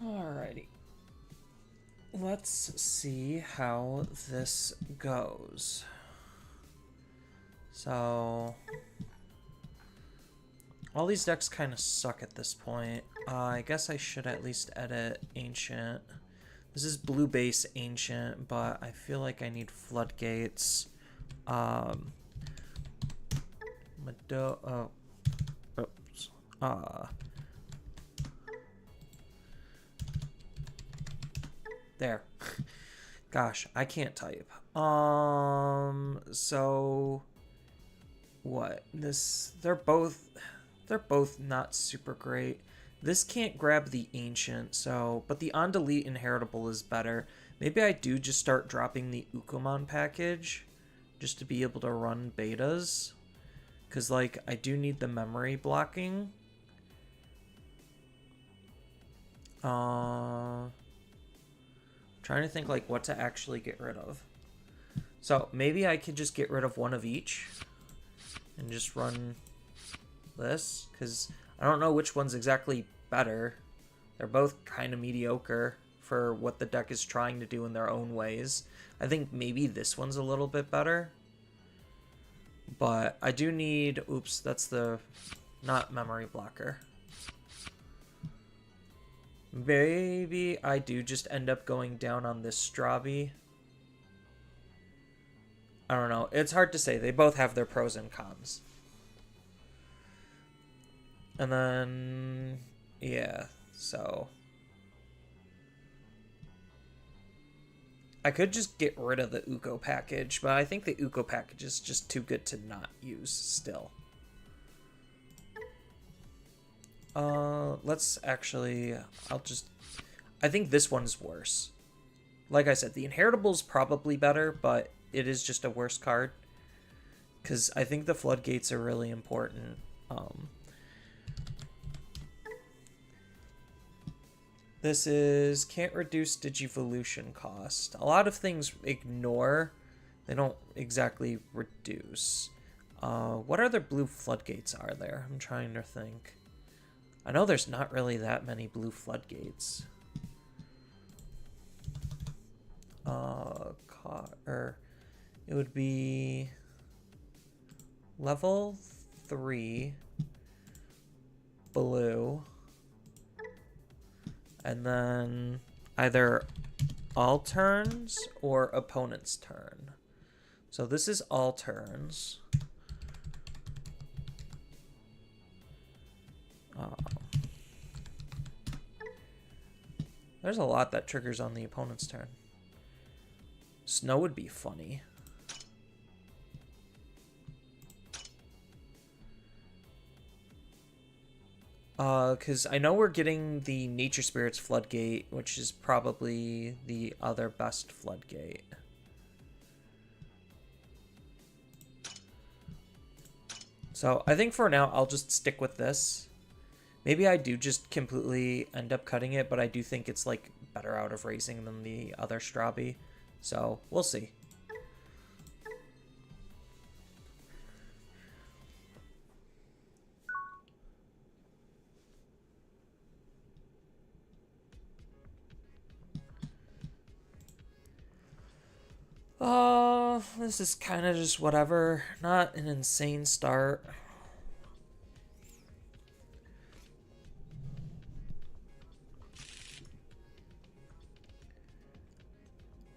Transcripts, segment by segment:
Alrighty. Let's see how this goes. So, all these decks kind of suck at this point. I guess I should at least edit Ancient. This is blue base Ancient, but I feel like I need Floodgates. Oops. There. Gosh, I can't type. So what? They're both not super great. This can't grab the Ancient, so but the on delete inheritable is better. Maybe I do just start dropping the Ukomon package just to be able to run betas. Cause like I do need the memory blocking. Trying to think like what to actually get rid of. So maybe I could just get rid of one of each and just run this, because I don't know which one's exactly better. They're both kind of mediocre for what the deck is trying to do in their own ways. I think maybe this one's a little bit better. But I do need... Oops, that's the... not memory blocker. Maybe I do just end up going down on this Strabi. I don't know. It's hard to say. They both have their pros and cons. And then... yeah, so... I could just get rid of the Uko package, but I think the Uko package is just too good to not use still. Let's actually... I think this one's worse. Like I said, the Inheritable's probably better, but it is just a worse card. Because I think the Floodgates are really important. This is can't reduce Digivolution cost. A lot of things ignore. They don't exactly reduce. What other blue Floodgates are there? I'm trying to think. I know there's not really that many blue Floodgates. It would be level 3 blue. And then either all turns or opponent's turn. So this is all turns. There's a lot that triggers on the opponent's turn. Snow would be funny. Because I know we're getting the Nature Spirits Floodgate, which is probably the other best Floodgate. So I think for now, I'll just stick with this. Maybe I do just completely end up cutting it, but I do think it's like better out of racing than the other Strabi. So we'll see. This is kind of just whatever. Not an insane start.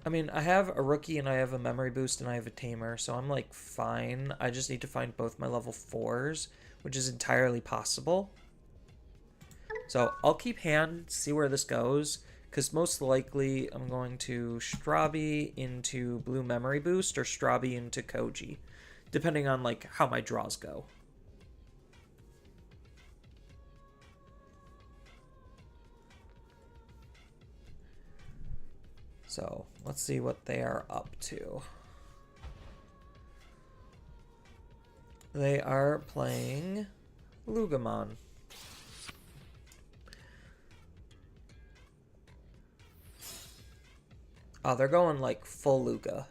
I mean, I have a rookie and I have a memory boost and I have a tamer, so I'm like fine. I just need to find both my level 4s, which is entirely possible. So I'll keep hand, see where this goes, because most likely I'm going to Strabi into blue memory boost or Strabi into Koji, depending on like how my draws go. So let's see what they are up to. They are playing Lugamon. Oh, they're going like full Luga.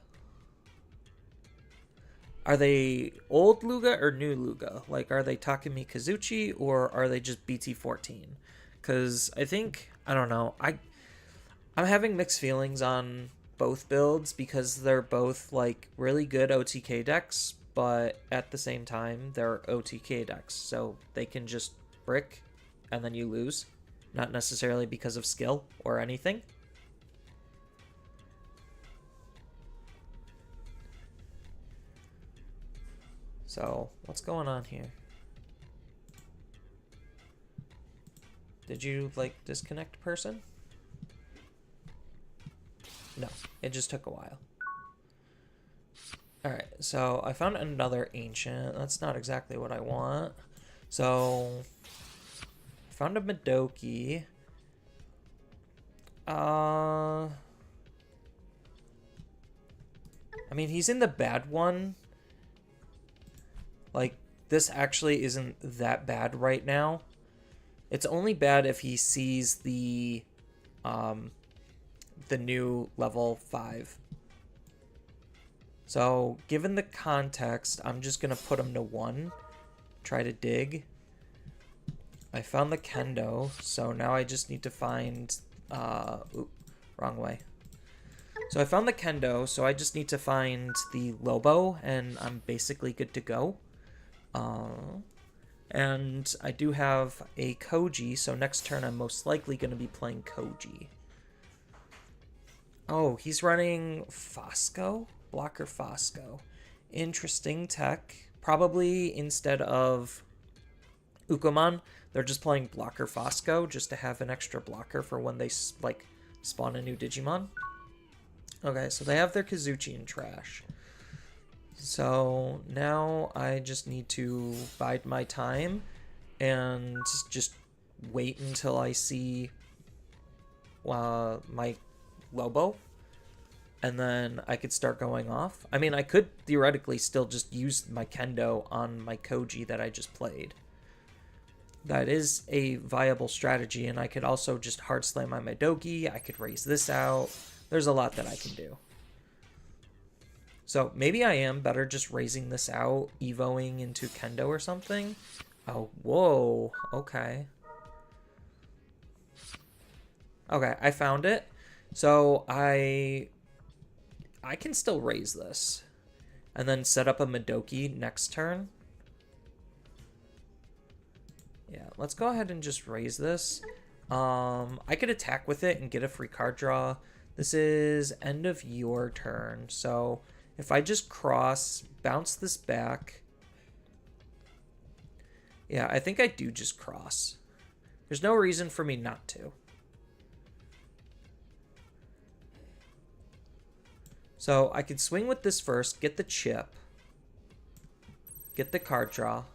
Are they old Luga or new Luga? Like, are they Takumi Kazuchi or are they just BT14? Because I think I don't know. I'm having mixed feelings on both builds because they're both like really good OTK decks, but at the same time they're OTK decks, so they can just brick and then you lose, not necessarily because of skill or anything. So, what's going on here? Did you, like, disconnect person? No, it just took a while. Alright, so I found another ancient. That's not exactly what I want. So, I found a Madoki. I mean, he's in the bad one. Like, this actually isn't that bad right now. It's only bad if he sees the new level 5. So, given the context, I'm just going to put him to 1. Try to dig. I found the Kendo, so now I just need to find... wrong way. So I found the Kendo, so I just need to find the Lobo, and I'm basically good to go. And I do have a Koji, so next turn I'm most likely going to be playing Koji. Oh, he's running Fosco? Blocker Fosco. Interesting tech. Probably instead of Ukomon, they're just playing Blocker Fosco just to have an extra blocker for when they, like, spawn a new Digimon. Okay, so they have their Kazuchi in trash. So now I just need to bide my time and just wait until I see my Lobo, and then I could start going off. I mean, I could theoretically still just use my Kendo on my Koji that I just played. That is a viable strategy, and I could also just hard slam my Madoki. I could raise this out. There's a lot that I can do. So maybe I am better just raising this out, evoing into Kendo or something. Oh, whoa. Okay. Okay, I found it. So I can still raise this. And then set up a Madoki next turn. Yeah, let's go ahead and just raise this. I could attack with it and get a free card draw. This is end of your turn. So if I just cross, bounce this back. Yeah, I think I do just cross. There's no reason for me not to. So I could swing with this first, get the chip, get the card draw,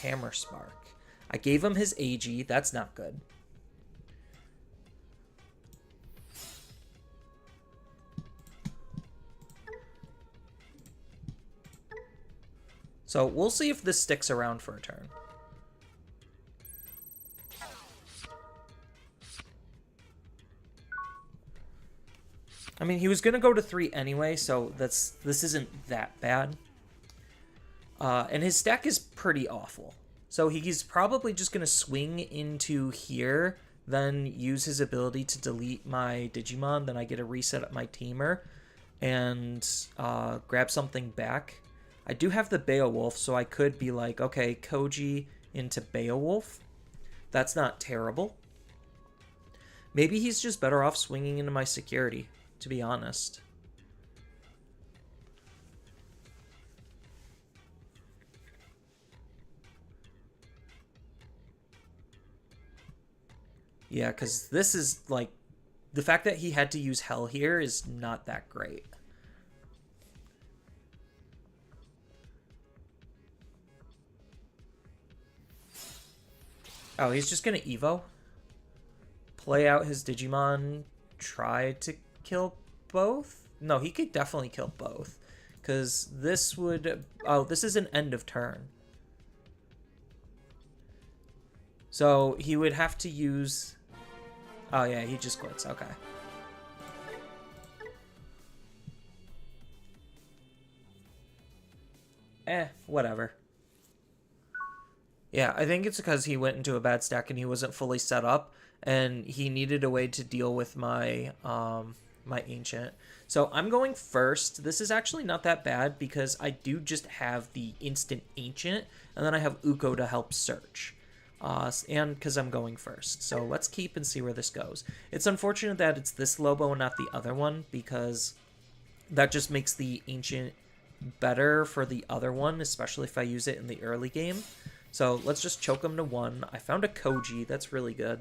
Hammer Spark. I gave him his AG, that's not good. So we'll see if this sticks around for a turn. I mean, he was going to go to 3 anyway, so this isn't that bad. And his stack is pretty awful. So he's probably just going to swing into here, then use his ability to delete my Digimon, then I get a reset at my Tamer, and grab something back. I do have the Beowulf, so I could be like, okay, Koji into Beowulf. That's not terrible. Maybe he's just better off swinging into my security, to be honest. Yeah, because this is, like, the fact that he had to use Hell here is not that great. Oh, he's just going to Evo. Play out his Digimon, try to kill both? No, he could definitely kill both. Because this would... Oh, this is an end of turn. So he would have to use... Oh, yeah, he just quits. Okay. Whatever. Yeah, I think it's because he went into a bad stack and he wasn't fully set up, and he needed a way to deal with my my ancient. So I'm going first. This is actually not that bad because I do just have the instant ancient, and then I have Uko to help search. And because I'm going first. So let's keep and see where this goes. It's unfortunate that it's this Lobo and not the other one, because that just makes the ancient better for the other one, especially if I use it in the early game. So let's just choke him to 1. I found a Koji. That's really good.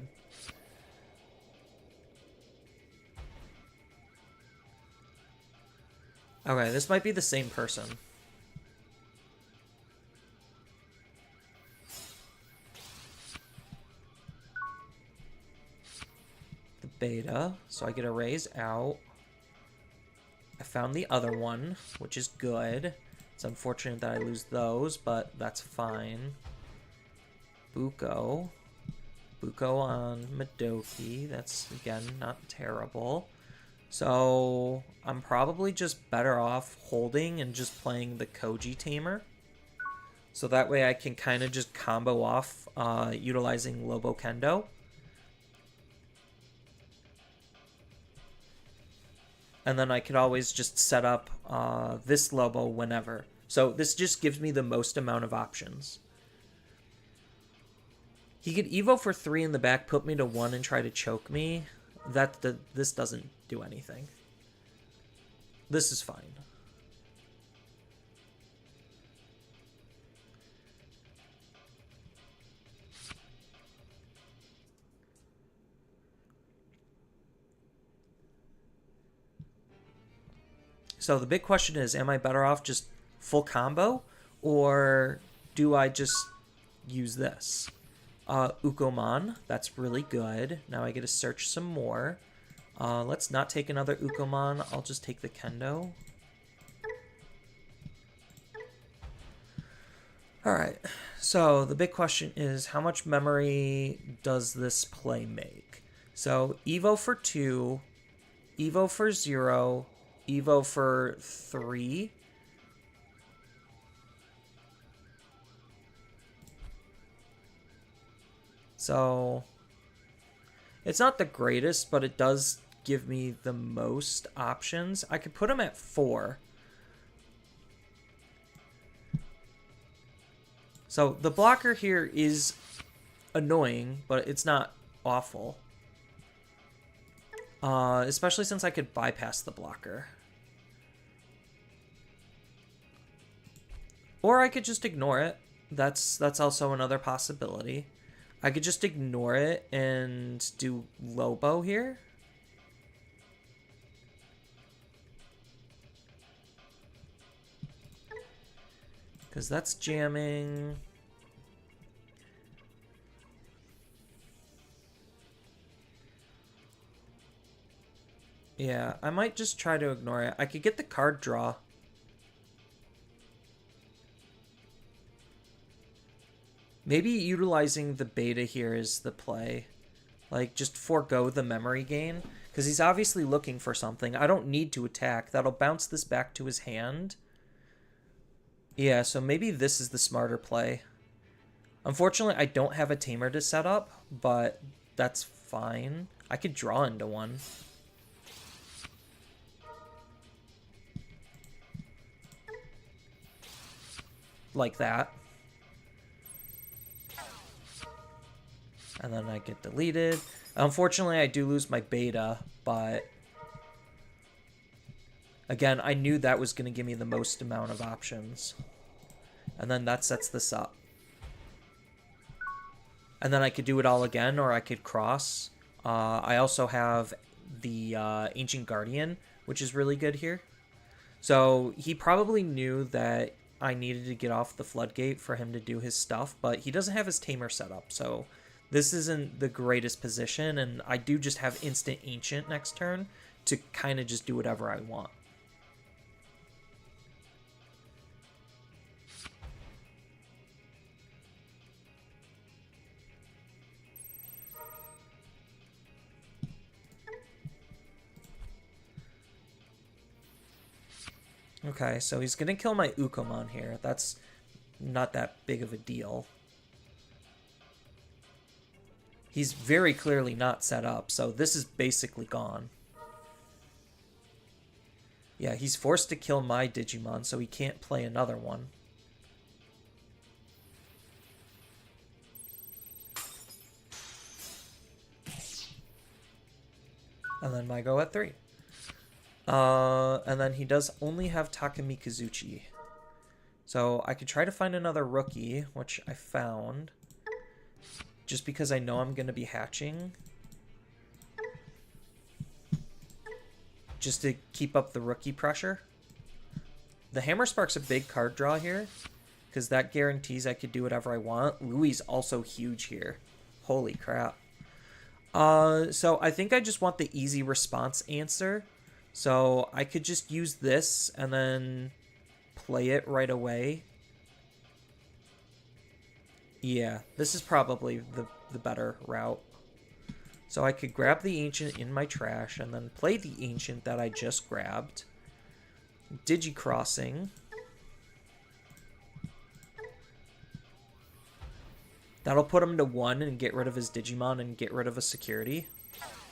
Okay, this might be the same person. The beta. So I get a raise out. I found the other one, which is good. It's unfortunate that I lose those, but that's fine. Buko. Buko on Madoki. That's, again, not terrible. So I'm probably just better off holding and just playing the Koji Tamer. So that way I can kind of just combo off utilizing Lobo Kendo. And then I could always just set up this Lobo whenever. So this just gives me the most amount of options. He could Evo for 3 in the back, put me to 1 and try to choke me. This doesn't do anything. This is fine. So the big question is, am I better off just full combo, or do I just use this? Ukomon, that's really good. Now I get to search some more. Let's not take another Ukomon. I'll just take the Kendo. Alright, so the big question is, how much memory does this play make? So Evo for 2, Evo for 0, Evo for 3. So it's not the greatest, but it does give me the most options. I could put him at 4. So the blocker here is annoying, but it's not awful. Especially since I could bypass the blocker. Or I could just ignore it. That's also another possibility. I could just ignore it and do Lobo here. Because that's jamming. Yeah, I might just try to ignore it. I could get the card draw. Maybe utilizing the beta here is the play. Like, just forego the memory gain. Because he's obviously looking for something. I don't need to attack. That'll bounce this back to his hand. Yeah, so maybe this is the smarter play. Unfortunately, I don't have a tamer to set up, but that's fine. I could draw into one. Like that. And then I get deleted. Unfortunately, I do lose my beta, but again, I knew that was going to give me the most amount of options. And then that sets this up. And then I could do it all again, or I could cross. I also have the Ancient Guardian, which is really good here. So he probably knew that I needed to get off the floodgate for him to do his stuff, but he doesn't have his tamer set up, so this isn't the greatest position, and I do just have instant Ancient next turn to kind of just do whatever I want. Okay, so he's going to kill my Ukomon here. That's not that big of a deal. He's very clearly not set up, so this is basically gone. Yeah, he's forced to kill my Digimon, so he can't play another one. And then my go at 3. And then he does only have Takamikazuchi. So I could try to find another rookie, which I found. Just because I know I'm going to be hatching. Just to keep up the rookie pressure. The Hammer Spark's a big card draw here. Because that guarantees I could do whatever I want. Louie's also huge here. Holy crap. So I think I just want the easy response answer. So I could just use this and then play it right away. Yeah, this is probably the better route. So I could grab the Ancient in my trash and then play the Ancient that I just grabbed. Digicrossing. That'll put him to 1 and get rid of his Digimon and get rid of a security.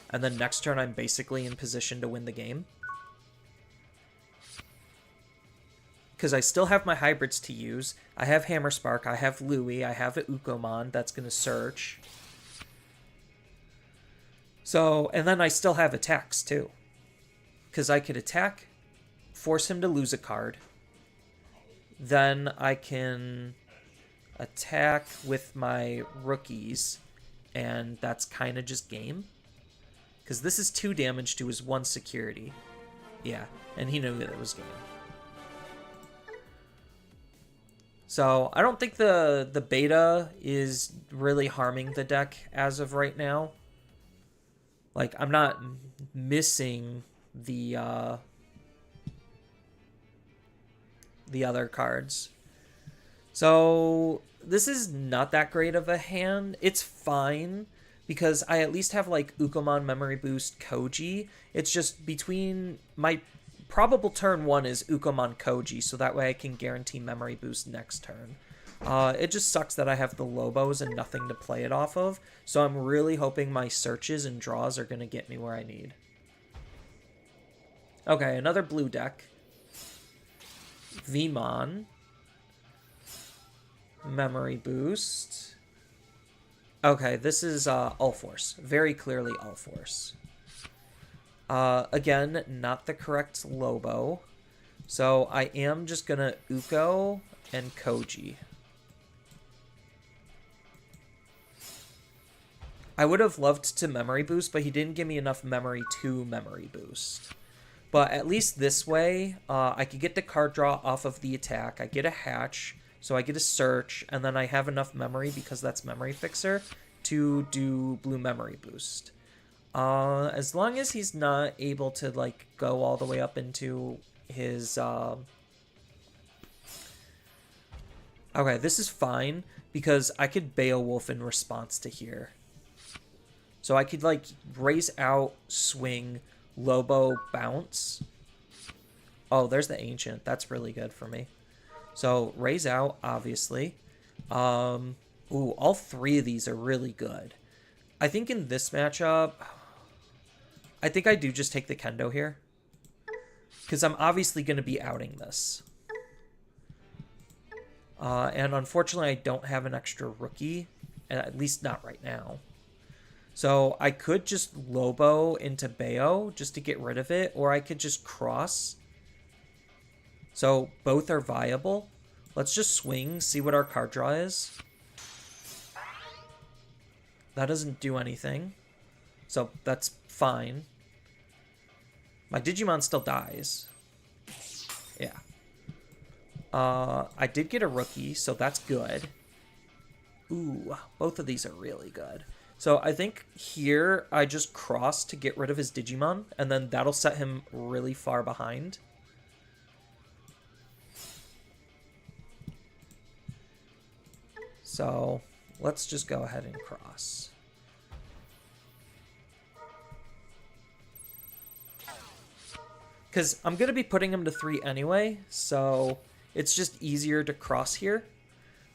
And then next turn I'm basically in position to win the game. Because I still have my hybrids to use. I have Hammer Spark, I have Louie, I have an Ukomon that's going to search. So, and then I still have attacks too. Because I could attack, force him to lose a card. Then I can attack with my rookies, and that's kind of just game. Because this is 2 damage to his 1 security. Yeah, and he knew that it was game. So I don't think the beta is really harming the deck as of right now. Like, I'm not missing the other cards. So this is not that great of a hand. It's fine because I at least have like Ukomon, Memory Boost, Koji. It's just between my probable turn 1 is Ukomon Koji, so that way I can guarantee Memory Boost next turn. It just sucks that I have the Lobos and nothing to play it off of, so I'm really hoping my searches and draws are going to get me where I need. Okay, another blue deck. Vmon. Memory Boost. Okay, this is All Force. Very clearly All Force. Again, not the correct Lobo. So I am just going to Uko and Koji. I would have loved to Memory Boost, but he didn't give me enough memory to Memory Boost. But at least this way, I could get the card draw off of the attack. I get a hatch, so I get a search, and then I have enough memory, because that's Memory Fixer, to do Blue Memory Boost. As long as he's not able to, like, go all the way up into his, Okay, this is fine, because I could Beowulf in response to here. So I could, like, raise out, swing, Lobo, bounce. Oh, there's the Ancient. That's really good for me. So, raise out, obviously. Ooh, all 3 of these are really good. I think in this matchup, I think I do just take the Kendo here. Because I'm obviously going to be outing this. And unfortunately, I don't have an extra rookie. At least not right now. So I could just Lobo into Bayo just to get rid of it. Or I could just cross. So both are viable. Let's just swing, see what our card draw is. That doesn't do anything. So that's fine. My Digimon still dies. Yeah. I did get a rookie, so that's good. Ooh, both of these are really good. So I think here I just cross to get rid of his Digimon, and then that'll set him really far behind. So let's just go ahead and cross. Because I'm going to be putting him to 3 anyway, so it's just easier to cross here.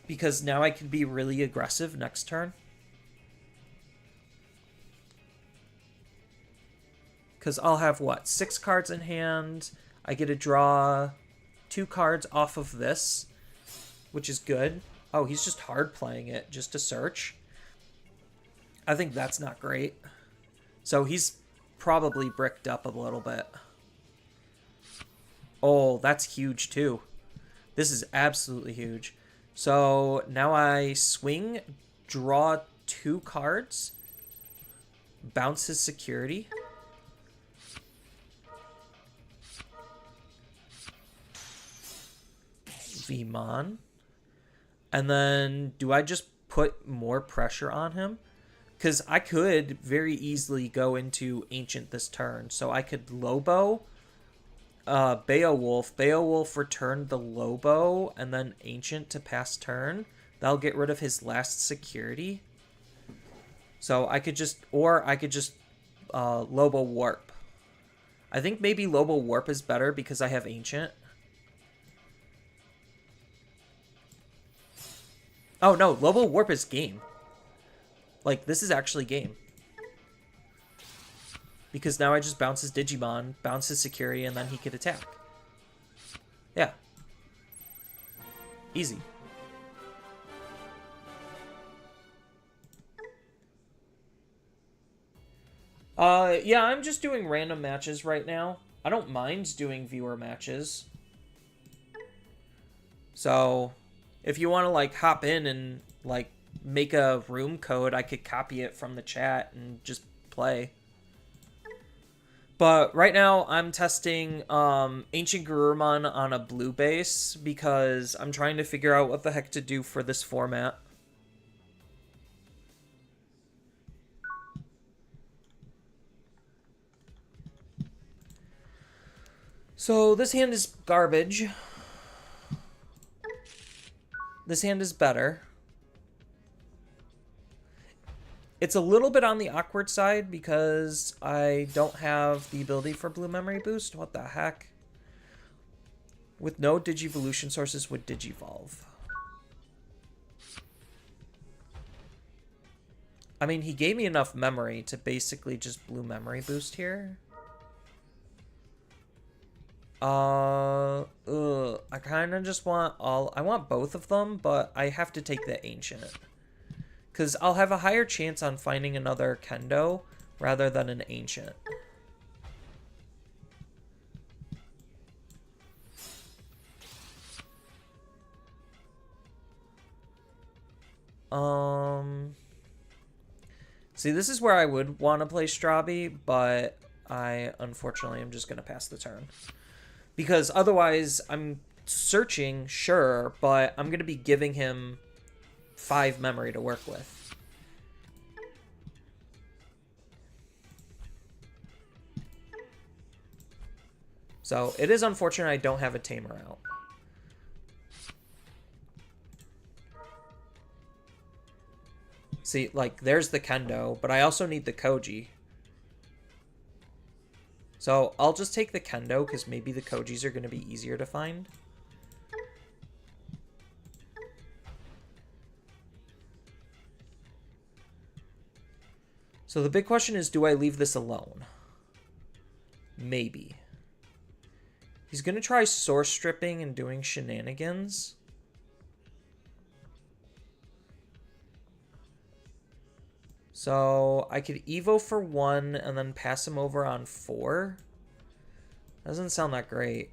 Because now I can be really aggressive next turn. Because I'll have, what, 6 cards in hand. I get to draw 2 cards off of this, which is good. Oh, he's just hard playing it just to search. I think that's not great. So he's probably bricked up a little bit. Oh, that's huge too. This is absolutely huge. So now I swing, draw 2 cards, bounce his security. Vmon. And then do I just put more pressure on him? Because I could very easily go into Ancient this turn. So I could Lobo, Beowulf. Beowulf returned the Lobo and then Ancient to pass turn. That'll get rid of his last security. So I could just, or I could just Lobo Warp. I think maybe Lobo Warp is better because I have Ancient. Oh no, Lobo Warp is game. Like, this is actually game. Because now I just bounce his Digimon, bounce his security, and then he could attack. Yeah. Easy. Yeah, I'm just doing random matches right now. I don't mind doing viewer matches. So, if you want to, like, hop in and, like, make a room code, I could copy it from the chat and just play. But right now, I'm testing Ancient Garurumon on a blue base because I'm trying to figure out what the heck to do for this format. So this hand is garbage. This hand is better. It's a little bit on the awkward side because I don't have the ability for Blue Memory Boost. What the heck? With no Digivolution sources would Digivolve. I mean, he gave me enough memory to basically just Blue Memory Boost here. I kind of just want I want both of them, but I have to take the Ancient. Because I'll have a higher chance on finding another Kendo rather than an Ancient. See, this is where I would want to play Strabi, but I unfortunately am just going to pass the turn. Because otherwise, I'm searching, sure, but I'm going to be giving him 5 memory to work with. So it is unfortunate I don't have a Tamer out. See, like, there's the Kendo, but I also need the Koji. So I'll just take the Kendo because maybe the Kojis are going to be easier to find. So the big question is, do I leave this alone? Maybe. He's going to try source stripping and doing shenanigans. So I could Evo for 1 and then pass him over on 4. Doesn't sound that great.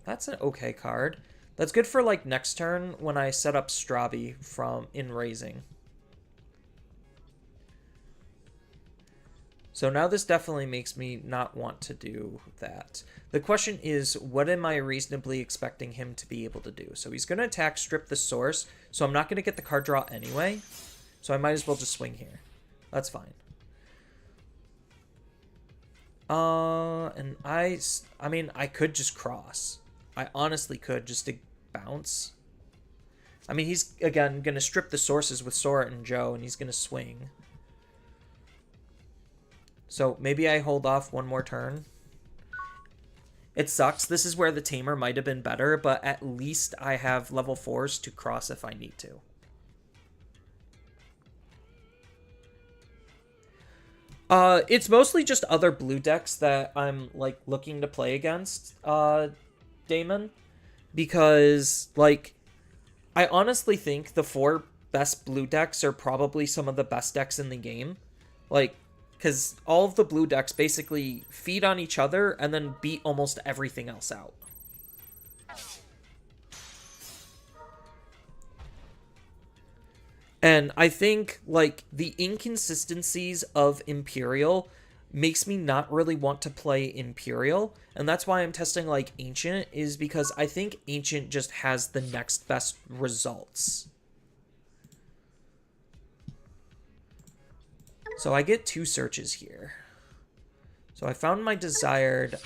That's an okay card. That's good for like next turn when I set up Strabi from in raising. So now this definitely makes me not want to do that. The question is, what am I reasonably expecting him to be able to do? So he's going to attack, strip the source, so I'm not going to get the card draw anyway. So I might as well just swing here. That's fine. And I mean, I could just cross. I honestly could just to bounce. I mean, he's, again, going to strip the sources with Sora and Joe, and he's going to swing. So maybe I hold off one more turn. It sucks. This is where the Tamer might have been better, but at least I have level 4s to cross if I need to. It's mostly just other blue decks that I'm, like, looking to play against, Damon. Because, like, I honestly think the 4 best blue decks are probably some of the best decks in the game. Like, because all of the blue decks basically feed on each other and then beat almost everything else out. And I think, like, the inconsistencies of Imperial makes me not really want to play Imperial. And that's why I'm testing, like, Ancient, is because I think Ancient just has the next best results. So I get 2 searches here. So I found my desired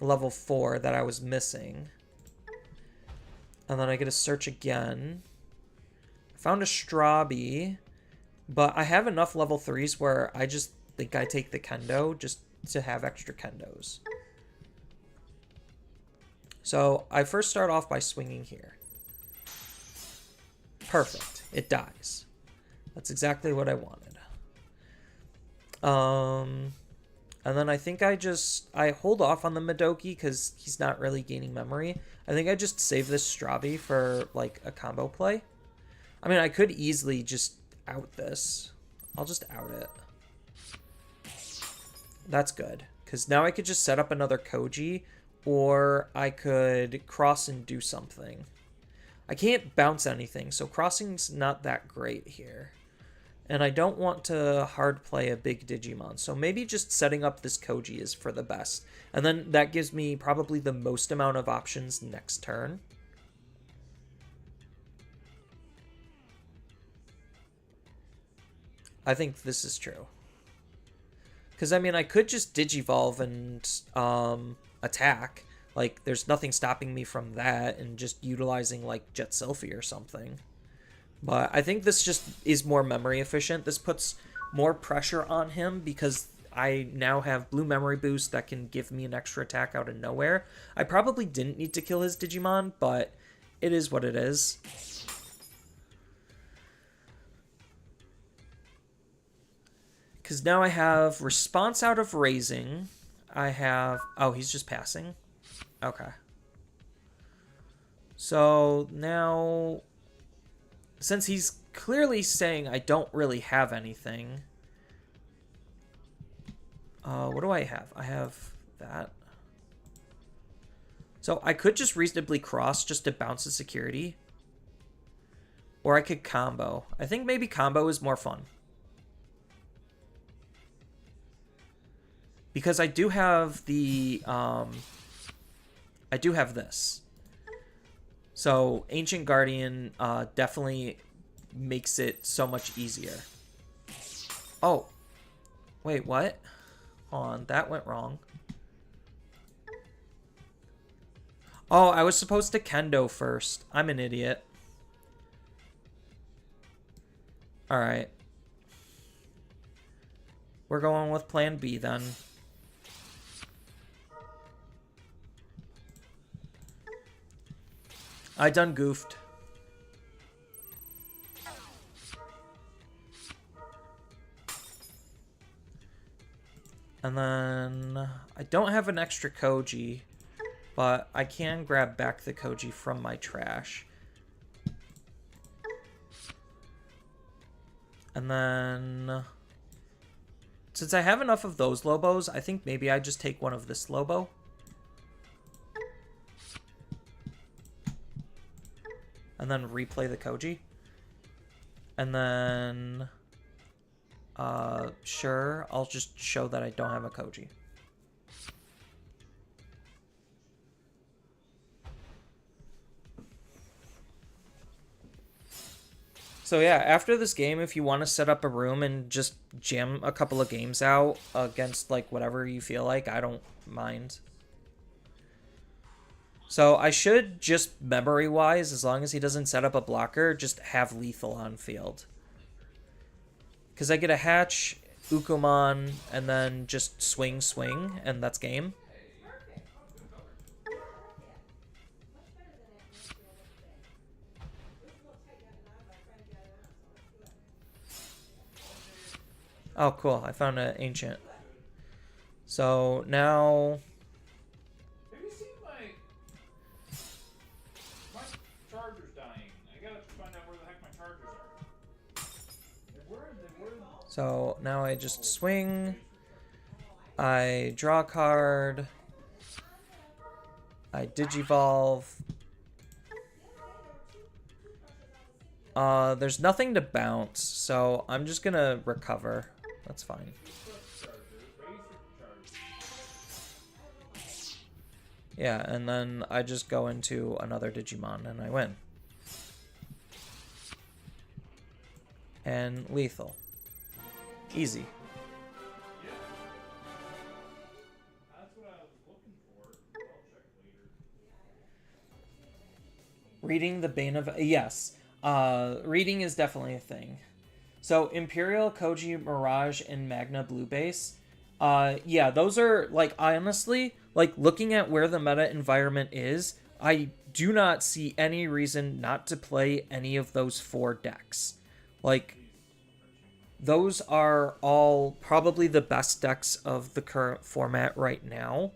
level 4 that I was missing. And then I get a search again. I found a Strabi, but I have enough level 3s where I just think I take the Kendo just to have extra Kendos. So I first start off by swinging here. Perfect. It dies. That's exactly what I wanted. And then I think I hold off on the Madoki because he's not really gaining memory. I think I just save this Strabi for, like, a combo play. I mean, I could easily just out this. I'll just out it. That's good. Because now I could just set up another Koji, or I could cross and do something. I can't bounce anything, so crossing's not that great here. And I don't want to hard play a big Digimon, so maybe just setting up this Koji is for the best. And then that gives me probably the most amount of options next turn. I think this is true. Because, I mean, I could just Digivolve and attack. Like, there's nothing stopping me from that, and just utilizing, like, Jet Sylphie or something. But I think this just is more memory efficient. This puts more pressure on him because I now have blue memory boost that can give me an extra attack out of nowhere. I probably didn't need to kill his Digimon, but it is what it is. Because now I have response out of raising. I have... Oh, he's just passing? Okay. So now... Since he's clearly saying I don't really have anything. What do I have? I have that. So I could just reasonably cross just to bounce the security. Or I could combo. I think maybe combo is more fun. Because I do have the... I do have this. So, Ancient Guardian definitely makes it so much easier. Oh. Wait, what? Hold on, that went wrong. Oh, I was supposed to Kendo first. I'm an idiot. Alright. We're going with plan B then. I done goofed. And then I don't have an extra Koji, but I can grab back the Koji from my trash. And then since I have enough of those Lobos, I think maybe I just take one of this Lobo. And then replay the Koji. And then... sure, I'll just show that I don't have a Koji. So yeah, after this game, if you want to set up a room and just jam a couple of games out against, like, whatever you feel like, I don't mind. So I should just memory-wise, as long as he doesn't set up a blocker, just have lethal on field. Because I get a hatch, Ukumon, and then just swing, and that's game. Oh, cool. I found an ancient. So now... Have you seen my charger's dying? I gotta find out where the heck my chargers are. They were. So now I just swing. I draw a card. I digivolve. There's nothing to bounce, so I'm just gonna recover. That's fine. Yeah, and then I just go into another Digimon and I win. And lethal. Easy. That's what I was looking for. I'll check later. Reading the Bane of... Yes. Reading is definitely a thing. So, Imperial, Koji, Mirage, and Magna Blue Base. Yeah, those are, like, honestly, like, looking at where the meta environment is, I do not see any reason not to play any of those 4 decks. Like, those are all probably the best decks of the current format right now.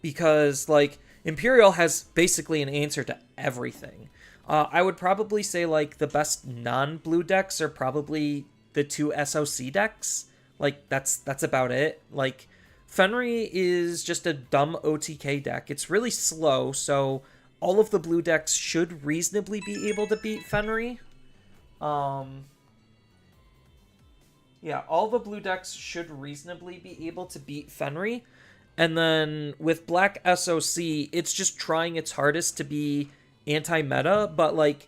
Because, like, Imperial has basically an answer to everything. I would probably say, like, the best non-blue decks are probably the 2 SOC decks. Like, that's about it. Like, Fenry is just a dumb OTK deck. It's really slow, so all of the blue decks should reasonably be able to beat Fenry. Yeah, all the blue decks should reasonably be able to beat Fenry. And then with Black SOC, it's just trying its hardest to be anti-meta, but like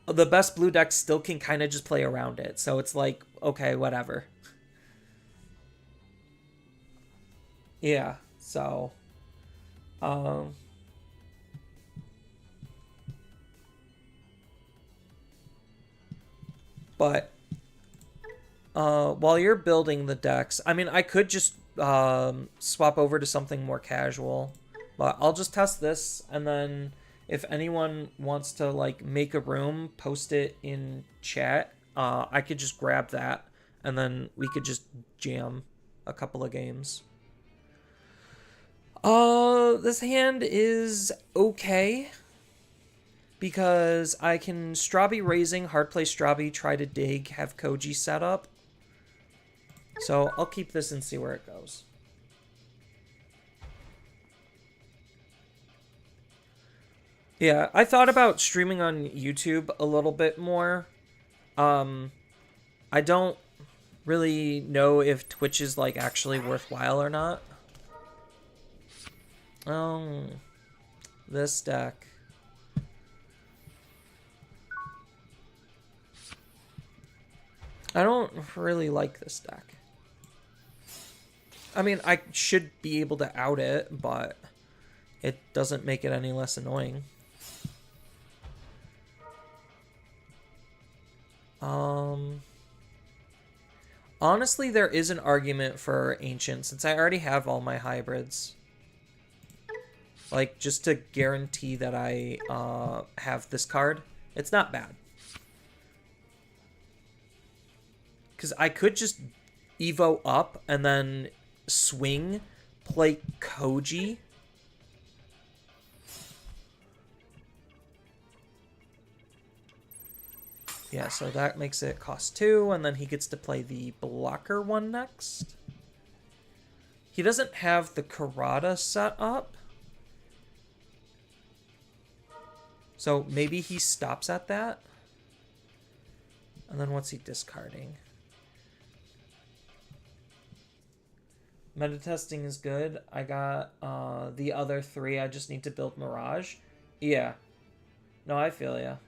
the best blue decks still can kind of just play around it. So it's like, okay, whatever. Yeah, so but while you're building the decks, I mean, I could just swap over to something more casual, but I'll just test this, and then if anyone wants to like make a room, post it in chat. I could just grab that, and then we could just jam a couple of games. This hand is okay because I can Strabi raising, hard play Strabi, try to dig, have Koji set up. So I'll keep this and see where it goes. Yeah, I thought about streaming on YouTube a little bit more. I don't really know if Twitch is like actually worthwhile or not. Oh, this deck. I don't really like this deck. I mean, I should be able to out it, but it doesn't make it any less annoying. Honestly, there is an argument for Ancient, since I already have all my hybrids. Like, just to guarantee that I have this card. It's not bad. Because I could just Evo up and then swing, play Koji. Yeah, so that makes it cost 2, and then he gets to play the blocker one next. He doesn't have the Karada set up. So maybe he stops at that. And then what's he discarding? Meta testing is good. I got the other 3. I just need to build Mirage. Yeah. No, I feel ya.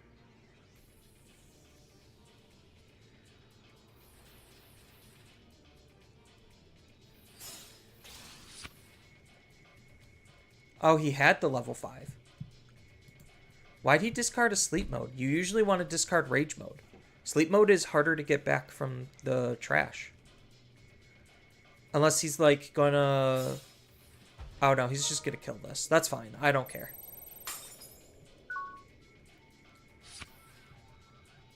Oh, he had the level 5. Why'd he discard a sleep mode? You usually want to discard rage mode. Sleep mode is harder to get back from the trash. Unless he's like gonna... Oh no, he's just gonna kill this. That's fine. I don't care.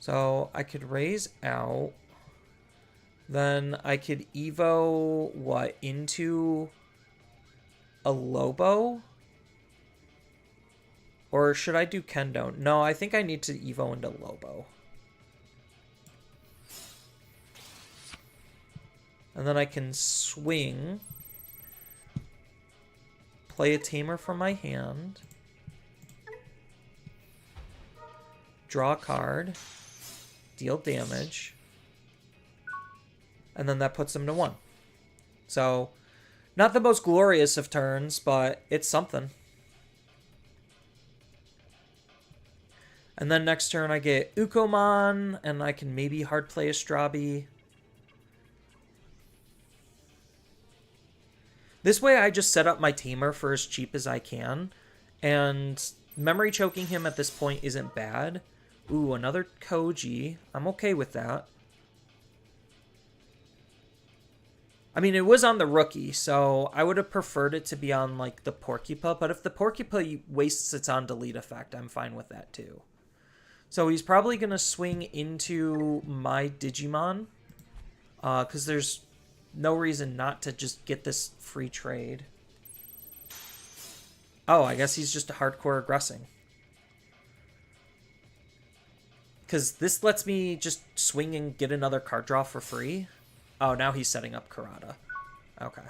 So I could raise out. Then I could Evo, what, into a Lobo? Or should I do Kendo? No, I think I need to Evo into Lobo. And then I can swing, play a Tamer from my hand, draw a card, deal damage, and then that puts him to 1. So, not the most glorious of turns, but it's something. And then next turn I get Ukomon, and I can maybe hard play a Strabi. This way I just set up my Tamer for as cheap as I can, and memory choking him at this point isn't bad. Ooh, another Koji. I'm okay with that. I mean, it was on the rookie, so I would have preferred it to be on, like, the Porcupine, but if the Porcupine wastes its on delete effect, I'm fine with that too. So he's probably going to swing into my Digimon, because there's no reason not to just get this free trade. Oh, I guess he's just a hardcore aggressing. Because this lets me just swing and get another card draw for free. Oh, now he's setting up Karada. Okay.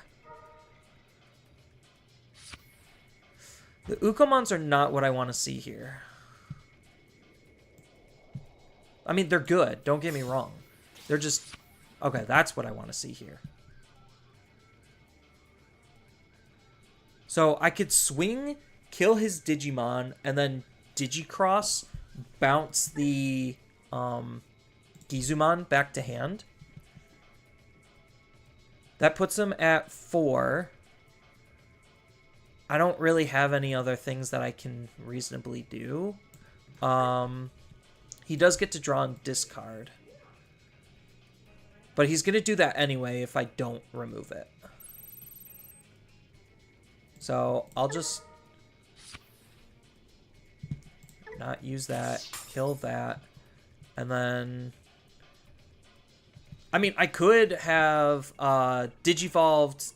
The Ukomons are not what I want to see here. I mean, they're good. Don't get me wrong. They're just... Okay, that's what I want to see here. So I could swing, kill his Digimon, and then Digicross, bounce the Gizumon back to hand. That puts him at 4. I don't really have any other things that I can reasonably do. He does get to draw and discard. But he's going to do that anyway if I don't remove it. So I'll just not use that, kill that, and then... I mean, I could have Digivolved,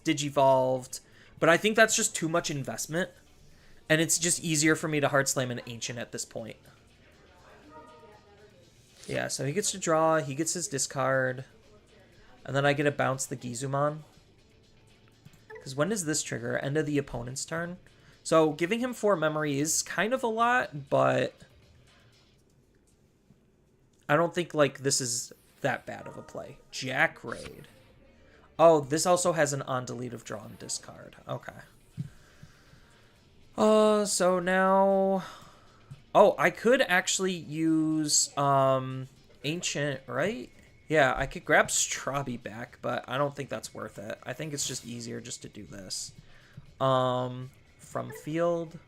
but I think that's just too much investment, and it's just easier for me to hard slam an Ancient at this point. Yeah, so he gets to draw, he gets his discard, and then I get to bounce the Gizumon. Because when does this trigger? End of the opponent's turn. So giving him 4 memory is kind of a lot, but I don't think, like, this is that bad of a play. Jack Raid. Oh, this also has an on-delete of draw and discard. Okay. So now... Oh, I could actually use Ancient, right? Yeah, I could grab Strabi back, but I don't think that's worth it. I think it's just easier just to do this. From field.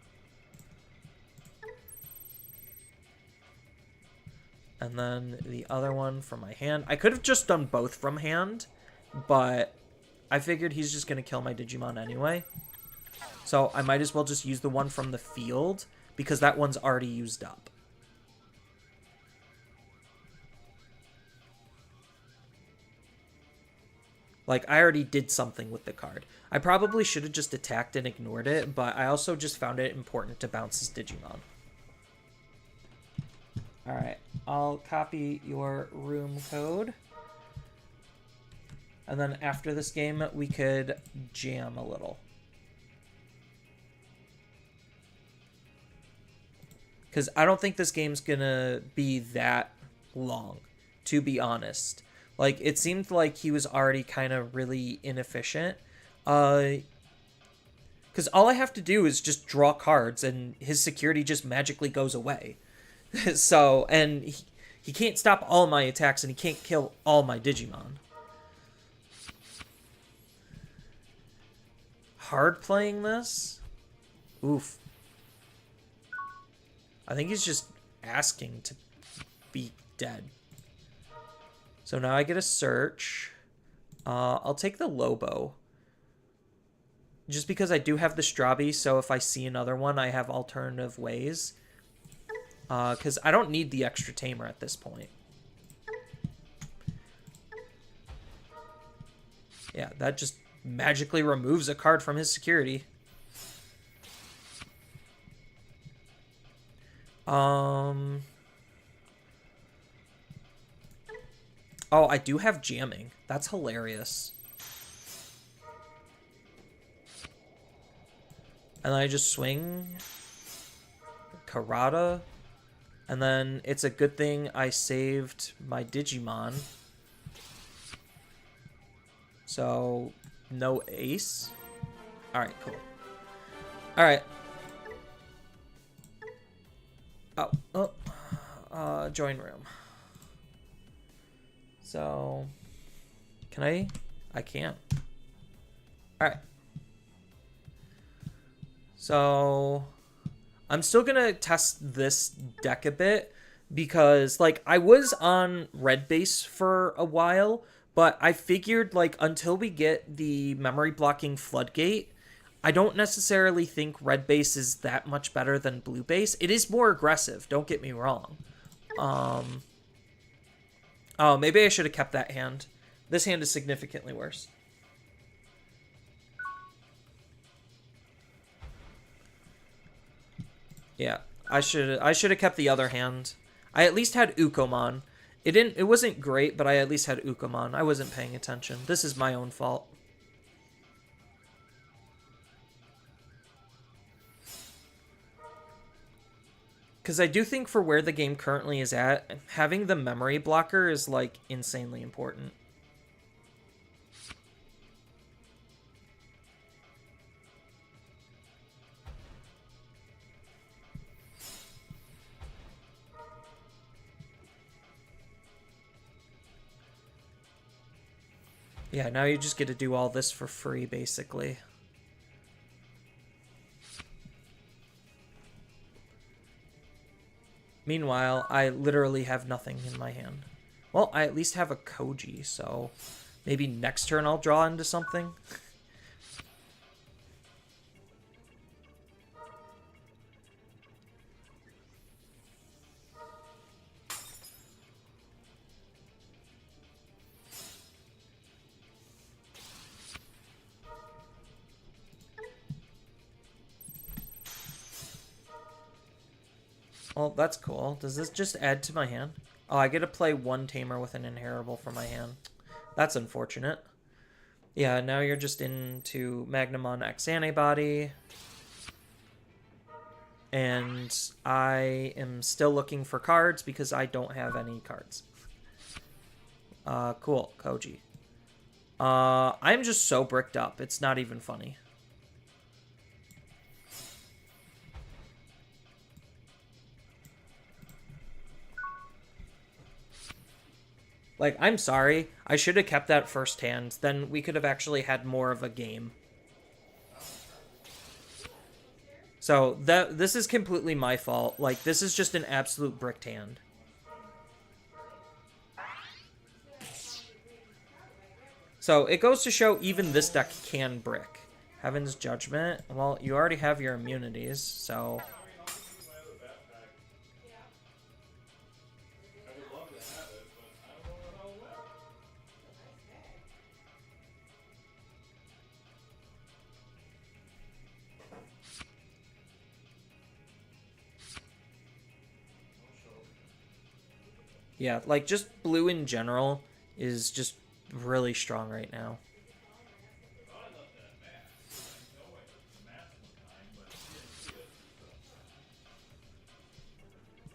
And then the other one from my hand. I could have just done both from hand, but I figured he's just going to kill my Digimon anyway. So I might as well just use the one from the field, because that one's already used up. Like, I already did something with the card. I probably should have just attacked and ignored it, but I also just found it important to bounce his Digimon. Alright, I'll copy your room code. And then after this game, we could jam a little. Because I don't think this game's gonna be that long, to be honest. Like, it seemed like he was already kind of really inefficient. Because all I have to do is just draw cards, and his security just magically goes away. So, and he can't stop all my attacks, and he can't kill all my Digimon. Hard playing this? Oof. I think he's just asking to be dead. So now I get a search. I'll take the Lobo. Just because I do have the Strabi, so if I see another one, I have alternative ways. Because I don't need the extra Tamer at this point. Yeah, that just magically removes a card from his security. Oh, I do have jamming. That's hilarious. And then I just swing Karada. And then it's a good thing I saved my Digimon. So, no ace. Alright, cool. Alright. Join room. So, can I? I can't. Alright. So, I'm still gonna test this deck a bit because, like, I was on red base for a while, but I figured, like, until we get the memory blocking floodgate, I don't necessarily think red base is that much better than blue base. It is more aggressive, don't get me wrong. Oh, maybe I should have kept that hand. This hand is significantly worse. Yeah, I should have kept the other hand. I at least had Ukomon. It wasn't great, but I at least had Ukomon. I wasn't paying attention. This is my own fault. Because I do think for where the game currently is at, having the memory blocker is, like, insanely important. Yeah, now you just get to do all this for free, basically. Meanwhile, I literally have nothing in my hand. Well, I at least have a Koji, so maybe next turn I'll draw into something. Well, that's cool. Does this just add to my hand? Oh, I get to play one Tamer with an Inheritable from my hand. That's unfortunate. Yeah, now you're just into Magnamon X Antibody. And I am still looking for cards because I don't have any cards. Cool. Koji. I'm just so bricked up. It's not even funny. Like, I'm sorry. I should have kept that first hand. Then we could have actually had more of a game. So, this is completely my fault. Like, this is just an absolute bricked hand. So, it goes to show even this deck can brick. Heaven's Judgment. Well, you already have your immunities, so... Yeah, like, just blue in general is just really strong right now.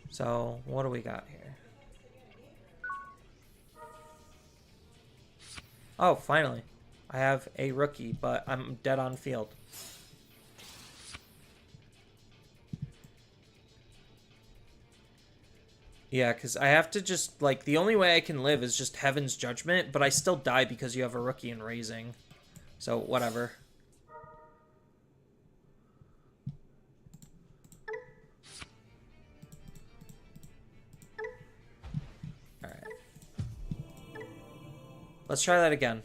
So, what do we got here? Oh, finally. I have a rookie, but I'm dead on field. Yeah, because I have to just, like, the only way I can live is just Heaven's Judgment, but I still die because you have a rookie in Raising. So, whatever. Alright. Let's try that again.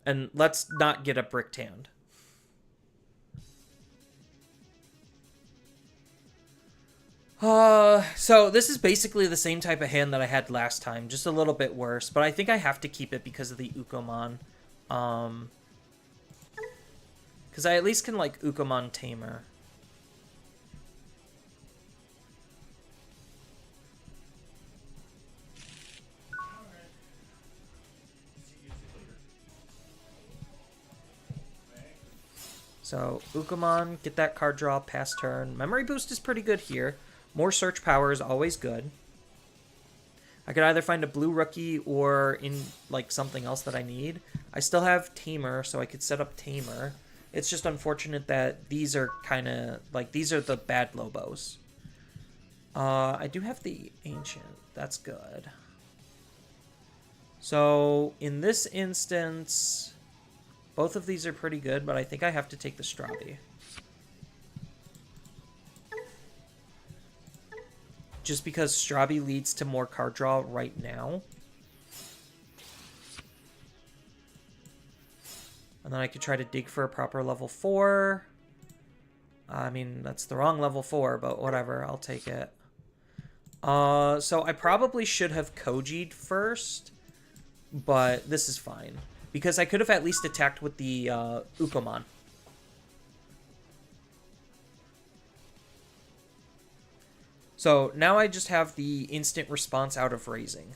And let's not get a bricked hand. So this is basically the same type of hand that I had last time, just a little bit worse. But I think I have to keep it because of the Ukomon. Because I at least can, like, Ukomon Tamer. So, Ukomon, get that card draw, pass turn. Memory Boost is pretty good here. More search power is always good. I could either find a blue rookie or in, like, something else that I need. I still have Tamer, so I could set up Tamer. It's just unfortunate that these are kind of, like, these are the bad Lobos. I do have the Ancient. That's good. So, in this instance, both of these are pretty good, but I think I have to take the Strabi. Just because Strabi leads to more card draw right now. And then I could try to dig for a proper level 4. I mean, that's the wrong level 4, but whatever, I'll take it. So I probably should have Koji'd first, but this is fine. Because I could have at least attacked with the Ukomon. So now I just have the instant response out of raising.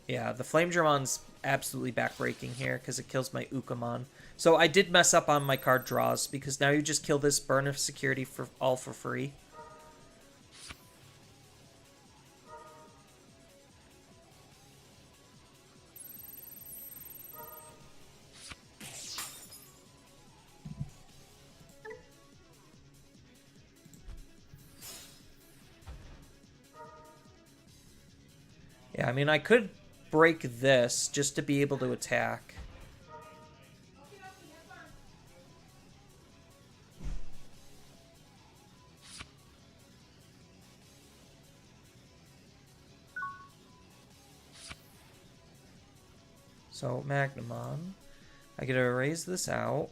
Yeah, the Flame Germon's absolutely backbreaking here because it kills my Ukomon. So I did mess up on my card draws because now you just kill this Burn of Security for all for free. Yeah, I mean, I could break this just to be able to attack. So, Magnamon. I get to erase this out.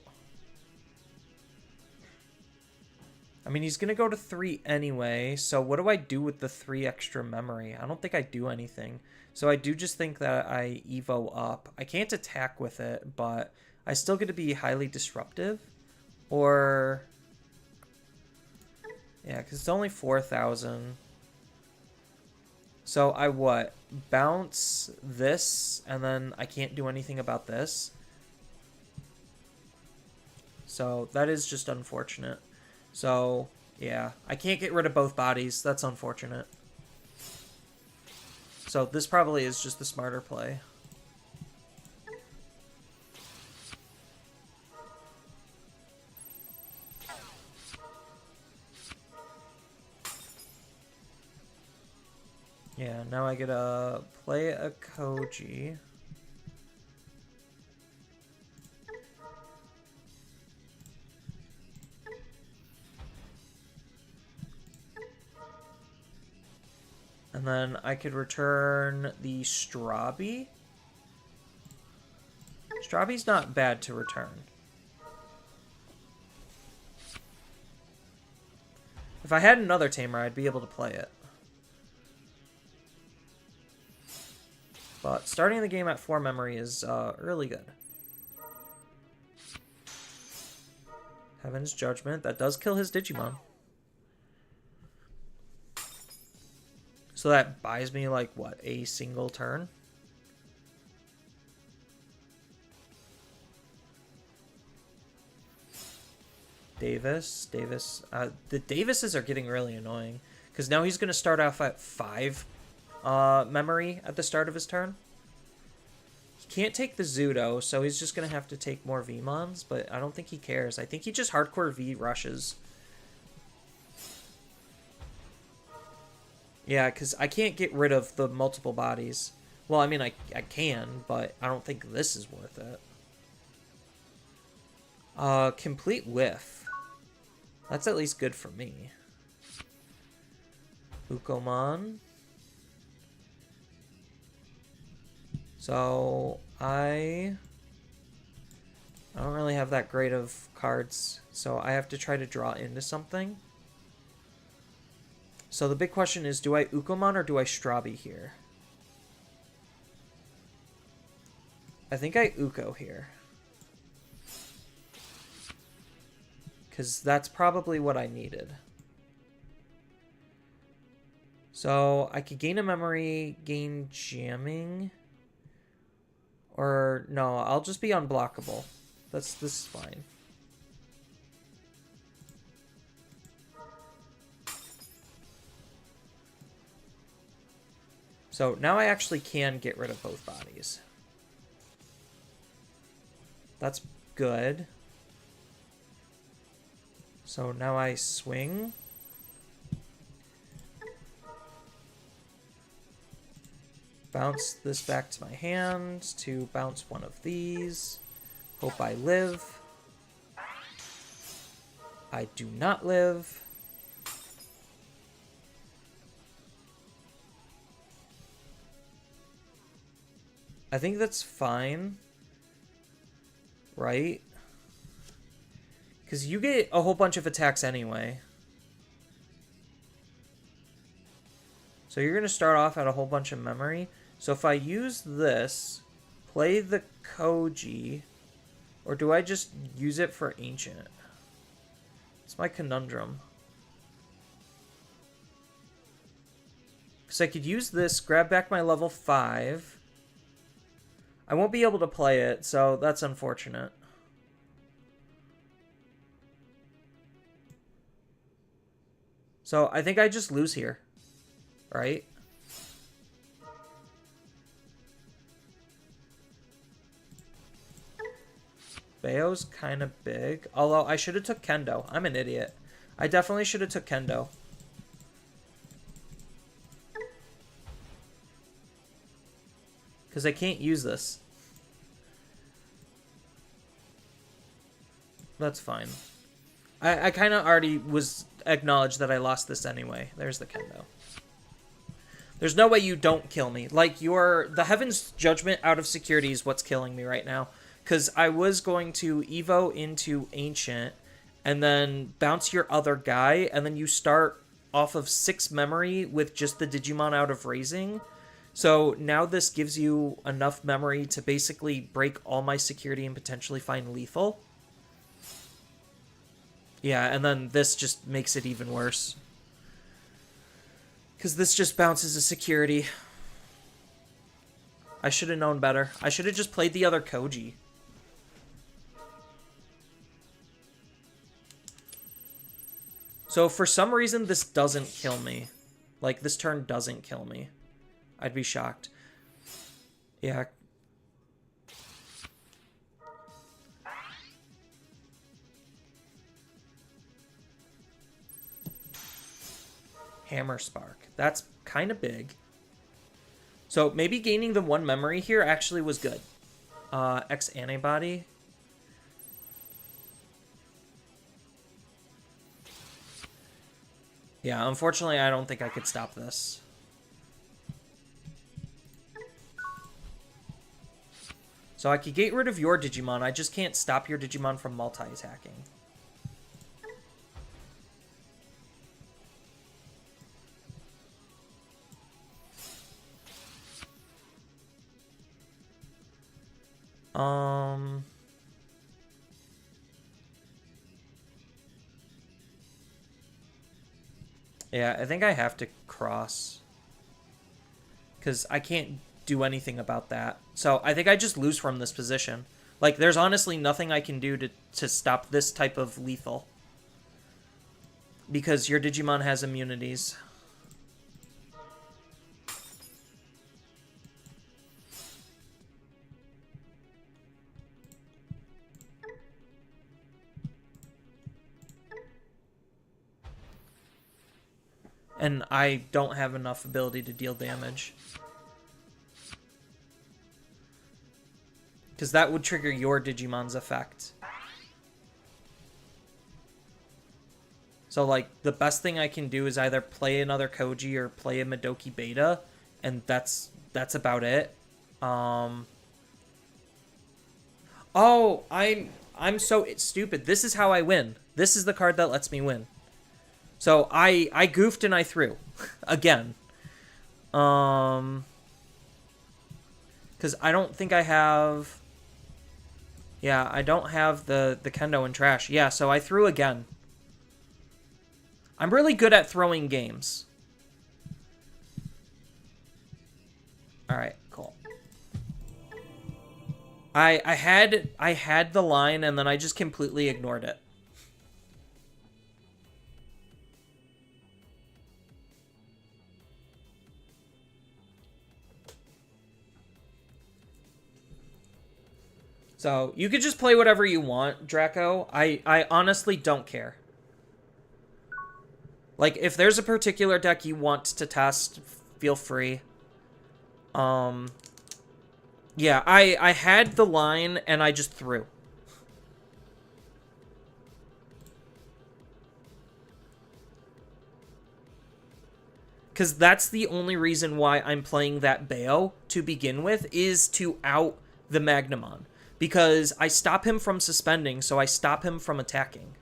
I mean, he's going to go to 3 anyway, so what do I do with the 3 extra memory? I don't think I do anything. So I do just think that I Evo up. I can't attack with it, but I still get to be highly disruptive. Or... yeah, because it's only 4,000. So I what? Bounce this, and then I can't do anything about this. So that is just unfortunate. So, yeah. I can't get rid of both bodies. That's unfortunate. So this probably is just the smarter play. Yeah, now I get to play a Koji. And then I could return the Strabi. Strabi's not bad to return. If I had another Tamer, I'd be able to play it. But starting the game at 4 memory is really good. Heaven's Judgment. That does kill his Digimon. So that buys me, like, what, a single turn? Davis. The Davises are getting really annoying. Because now he's going to start off at 5 memory at the start of his turn. He can't take the Zudo, so he's just going to have to take more Vmons, but I don't think he cares. I think he just hardcore V rushes. Yeah, because I can't get rid of the multiple bodies. Well, I mean, I can, but I don't think this is worth it. Complete Whiff. That's at least good for me. Ukomon. So, I I don't really have that great of cards, so I have to try to draw into something. So the big question is, do I Ukomon or do I Strabi here? I think I Uko here. Because that's probably what I needed. So I could gain a memory, gain jamming. Or no, I'll just be unblockable. This is fine. So now I actually can get rid of both bodies. That's good. So now I swing. Bounce this back to my hand to bounce one of these. Hope I live. I do not live. I think that's fine. Right? Because you get a whole bunch of attacks anyway. So you're going to start off at a whole bunch of memory. So if I use this, play the Koji, or do I just use it for Ancient? It's my conundrum. Because I could use this, grab back my level 5. I won't be able to play it, so that's unfortunate. So I think I just lose here. Right? Bayo's kind of big. Although I should have took Kendo. I'm an idiot. I definitely should have took Kendo. Because I can't use this. That's fine. I kind of already was acknowledged that I lost this anyway. There's the Kendo. There's no way you don't kill me. Like, the Heaven's Judgment out of security is what's killing me right now. Because I was going to Evo into Ancient, and then bounce your other guy, and then you start off of 6 memory with just the Digimon out of Raising. So now this gives you enough memory to basically break all my security and potentially find lethal. Yeah, and then this just makes it even worse. Because this just bounces a security. I should have known better. I should have just played the other Koji. So for some reason, this doesn't kill me. Like, this turn doesn't kill me. I'd be shocked. Yeah. Hammer Spark. That's kind of big. So maybe gaining the 1 memory here actually was good. X antibody. Yeah, unfortunately, I don't think I could stop this. So I could get rid of your Digimon. I just can't stop your Digimon from multi-attacking. Yeah, I think I have to cross. Because I can't do anything about that. So I think I just lose from this position. Like, there's honestly nothing I can do to stop this type of lethal. Because your Digimon has immunities. And I don't have enough ability to deal damage. Because that would trigger your Digimon's effect. So, like, the best thing I can do is either play another Koji or play a Madoki Beta. And that's about it. Oh, I'm I'm so stupid. This is how I win. This is the card that lets me win. So I goofed and I threw. Again. Because I don't think I have... Yeah, I don't have the kendo in trash. Yeah, so I threw again. I'm really good at throwing games. Alright, cool. I had the line and then I just completely ignored it. So, you could just play whatever you want, Draco. I honestly don't care. Like, if there's a particular deck you want to test, feel free. Yeah, I had the line and I just threw. Because that's the only reason why I'm playing that Bayo to begin with, is to out the Magnamon. Because I stop him from suspending, so I stop him from attacking.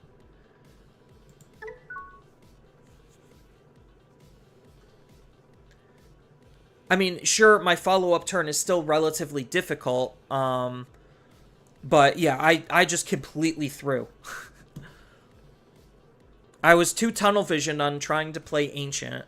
I mean, sure, my follow-up turn is still relatively difficult, but yeah, I just completely threw. I was too tunnel visioned on trying to play Ancient.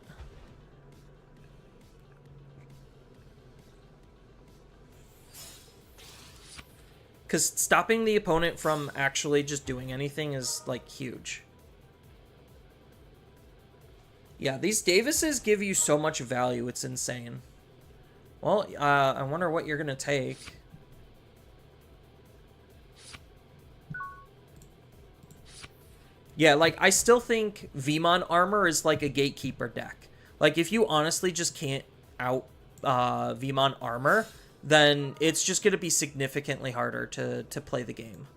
Because stopping the opponent from actually just doing anything is, like, huge. Yeah, these Davises give you so much value, it's insane. Well, I wonder what you're going to take. Yeah, like, I still think Vmon Armor is, like, a gatekeeper deck. Like, if you honestly just can't out Vmon Armor, then it's just going to be significantly harder to play the game.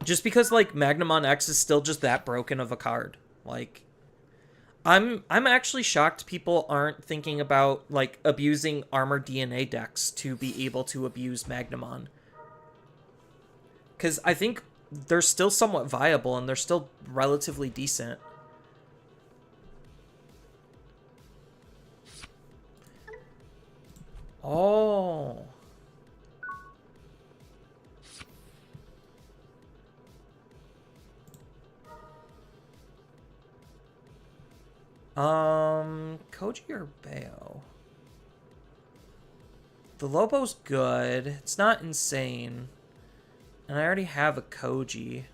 Just because, like, Magnamon X is still just that broken of a card. Like, I'm actually shocked people aren't thinking about, like, abusing Armor DNA decks to be able to abuse Magnamon. Because I think they're still somewhat viable and they're still relatively decent. Oh. Koji or Bayo? The Lobo's good. It's not insane. And I already have a Koji.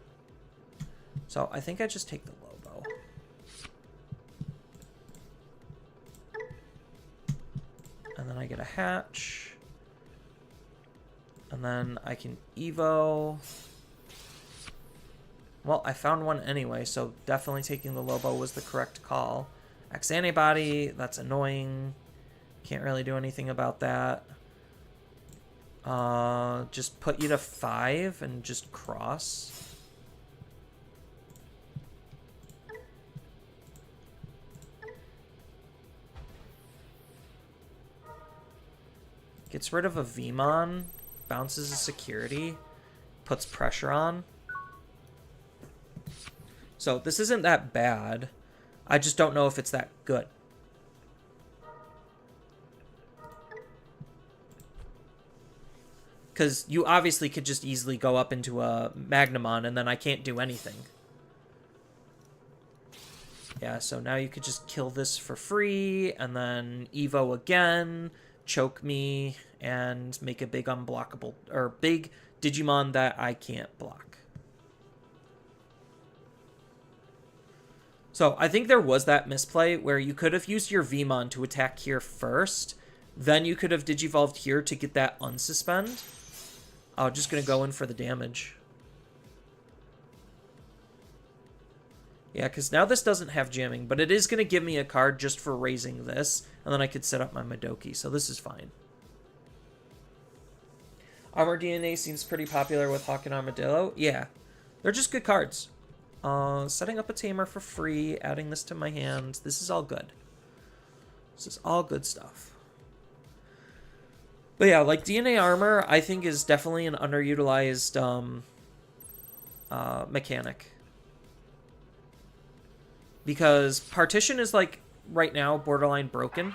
So I think I just take the Lobo. And then I get a hatch. And then I can Evo. Well, I found one anyway, so definitely taking the Lobo was the correct call. X antibody, that's annoying. Can't really do anything about that. Just put you to 5 and just cross. Gets rid of a Vmon, bounces a security, puts pressure on. So this isn't that bad. I just don't know if it's that good. Because you obviously could just easily go up into a Magnamon and then I can't do anything. Yeah, so now you could just kill this for free and then Evo again, choke me, and make a big unblockable, or big Digimon that I can't block. So I think there was that misplay where you could have used your Vmon to attack here first, then you could have Digivolved here to get that unsuspend. I'm just going to go in for the damage. Yeah, because now this doesn't have jamming, but it is going to give me a card just for raising this, and then I could set up my Madoki, so this is fine. Armor DNA seems pretty popular with Hawk and Armadillo. Yeah, they're just good cards. Setting up a tamer for free, adding this to my hand. This is all good. This is all good stuff. But yeah, like DNA armor, I think is definitely an underutilized mechanic. Because partition is like, right now, borderline broken.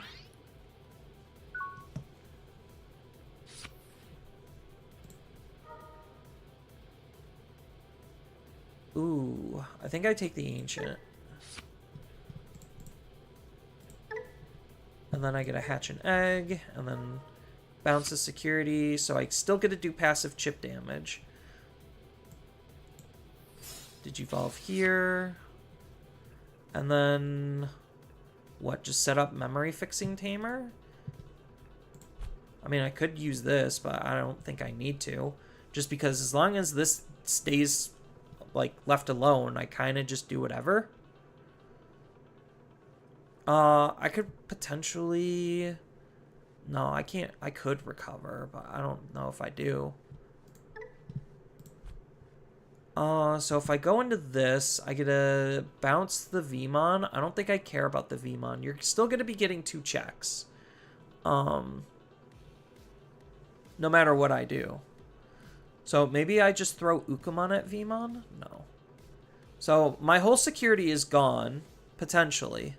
Ooh, I think I take the ancient. And then I get a hatch an egg, and then bounces security, so I still get to do passive chip damage. Digivolve here. And then, what, just set up memory fixing tamer? I mean, I could use this, but I don't think I need to. Just because as long as this stays, like, left alone, I kind of just do whatever. I could potentially... No, I can't. I could recover, but I don't know if I do. So if I go into this, I get to bounce the VMon. I don't think I care about the VMon. You're still going to be getting 2 checks. No matter what I do. So maybe I just throw Ukamon at VMon? No. So my whole security is gone, potentially.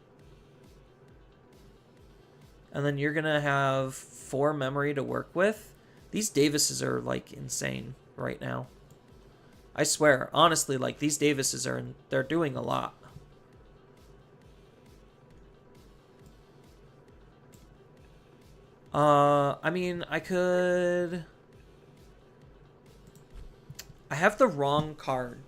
And then you're going to have 4 memory to work with. These Davises are, like, insane right now. I swear, honestly, like, these Davises are, they're doing a lot. I mean, I could... I have the wrong card.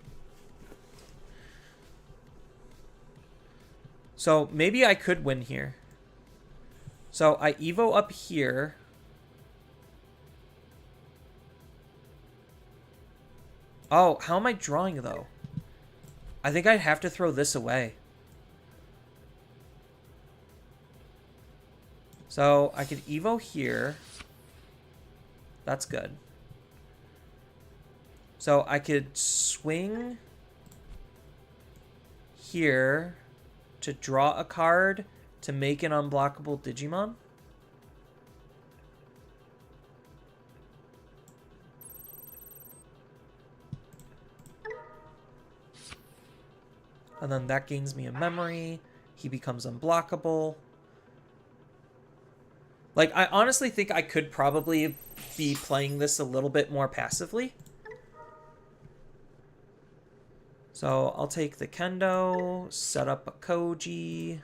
So maybe I could win here. So I Evo up here. Oh, how am I drawing, though? I think I'd have to throw this away. So I could Evo here. That's good. So I could swing here to draw a card to make an unblockable Digimon. And then that gains me a memory. He becomes unblockable. Like, I honestly think I could probably be playing this a little bit more passively. So I'll take the Kendo, set up a Koji.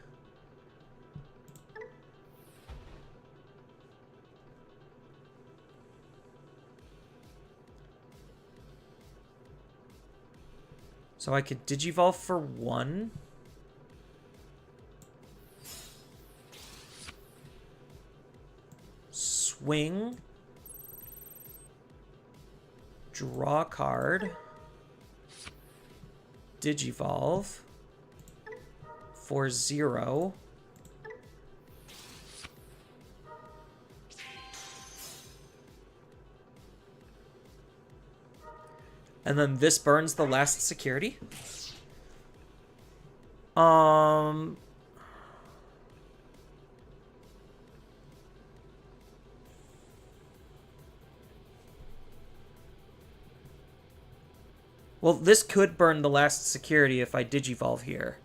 So I could Digivolve for 1. Swing. Draw a card. Digivolve. For 0. And then this burns the last security. Well, this could burn the last security if I Digivolve here.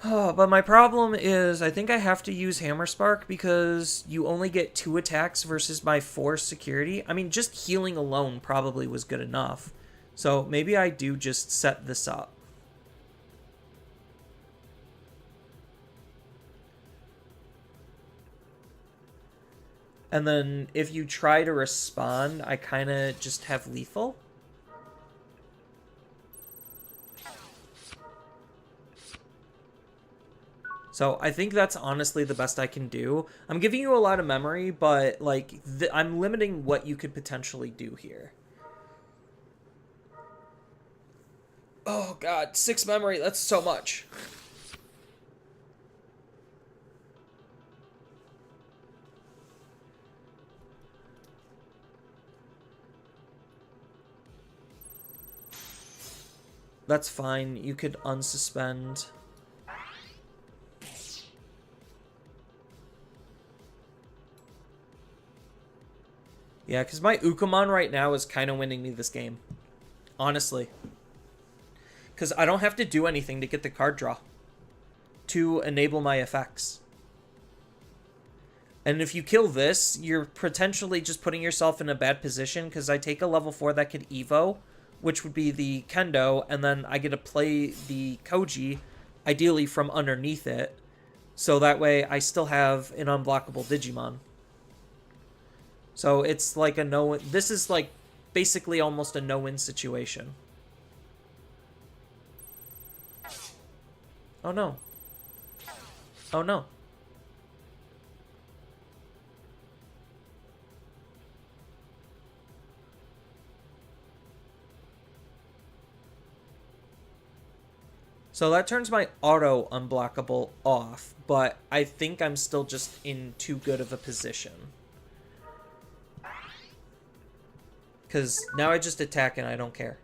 But my problem is I think I have to use Hammer Spark because you only get 2 attacks versus my 4 security. I mean, just healing alone probably was good enough. So maybe I do just set this up. And then if you try to respond, I kind of just have lethal. So I think that's honestly the best I can do. I'm giving you a lot of memory, but like I'm limiting what you could potentially do here. Oh god, 6 memory, that's so much. That's fine. You could unsuspend. Yeah, because my Ukamon right now is kind of winning me this game. Honestly. Because I don't have to do anything to get the card draw. To enable my effects. And if you kill this, you're potentially just putting yourself in a bad position. Because I take a level 4 that could Evo, which would be the Kendo. And then I get to play the Koji, ideally from underneath it. So that way I still have an unblockable Digimon. So it's like a no... This is like basically almost a no-win situation. Oh no. Oh no. So that turns my auto unblockable off, but I think I'm still just in too good of a position. Because now I just attack and I don't care.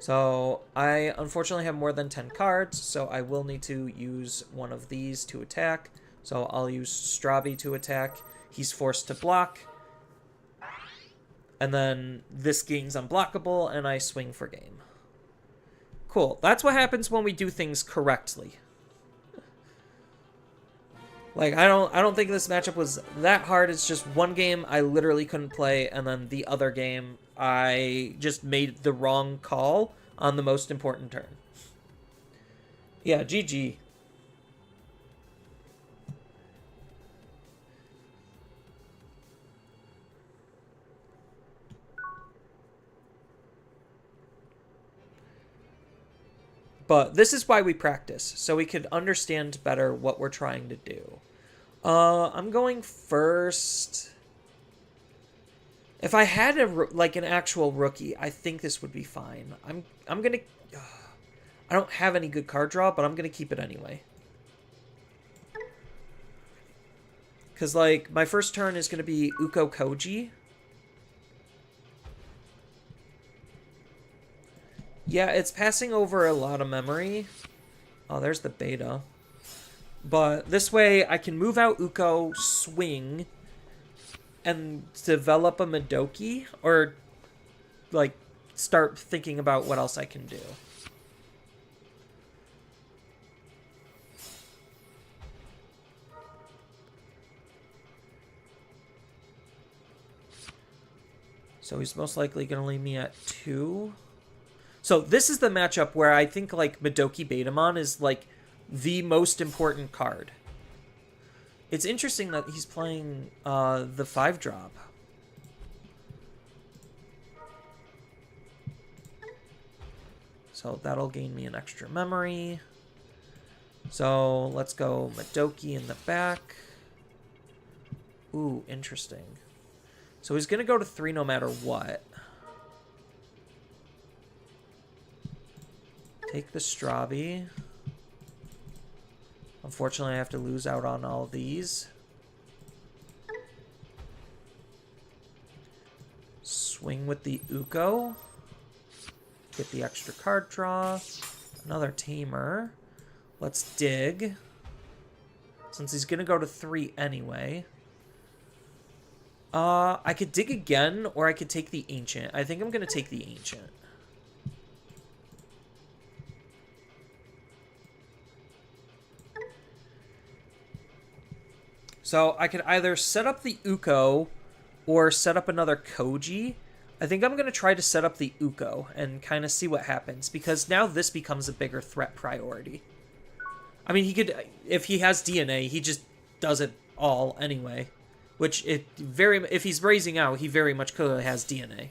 So I unfortunately have more than 10 cards, so I will need to use one of these to attack. So I'll use Strabi to attack. He's forced to block. And then this game's unblockable, and I swing for game. Cool. That's what happens when we do things correctly. Like, I don't think this matchup was that hard. It's just one game I literally couldn't play, and then the other game I just made the wrong call on the most important turn. Yeah, GG. But this is why we practice, so we could understand better what we're trying to do. I'm going first. If I had an actual rookie, I think this would be fine. I'm gonna. I don't have any good card draw, but I'm gonna keep it anyway. Cause like my first turn is gonna be Uko Koji. Yeah, it's passing over a lot of memory. Oh, there's the beta. But this way, I can move out Uko, swing, and develop a Madoki, or, like, start thinking about what else I can do. So he's most likely going to leave me at 2. So this is the matchup where I think, like, Madoki Betamon is, like, the most important card. It's interesting that he's playing the 5-drop. So that'll gain me an extra memory. So let's go Madoki in the back. Ooh, interesting. So he's going to go to 3 no matter what. Take the Strabi. Unfortunately, I have to lose out on all these. Swing with the Uko. Get the extra card draw. Another Tamer. Let's dig. Since he's going to go to 3 anyway. I could dig again, or I could take the Ancient. I think I'm going to take the Ancient. So I could either set up the Uko or set up another Koji. I think I'm going to try to set up the Uko and kind of see what happens, because now this becomes a bigger threat priority. I mean, he could, if he has DNA, he just does it all anyway. Which, if he's raising out, he very much clearly has DNA.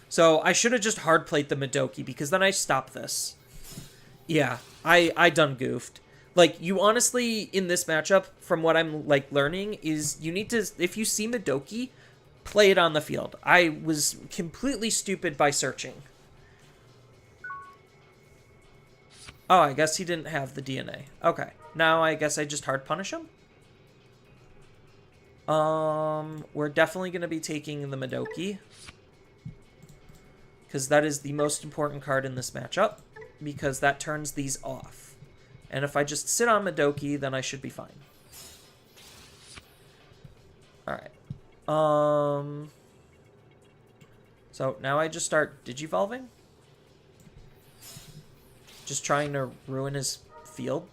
So I should have just hard played the Madoki, because then I stop this. Yeah, I done goofed. Like, you honestly, in this matchup, from what I'm, like, learning, is you need to, if you see Madoki, play it on the field. I was completely stupid by searching. Oh, I guess he didn't have the DNA. Okay. Now I guess I just hard punish him? We're definitely going to be taking the Madoki, because that is the most important card in this matchup, because that turns these off. And if I just sit on Madoki, then I should be fine. Alright. So now I just start digivolving. Just trying to ruin his field.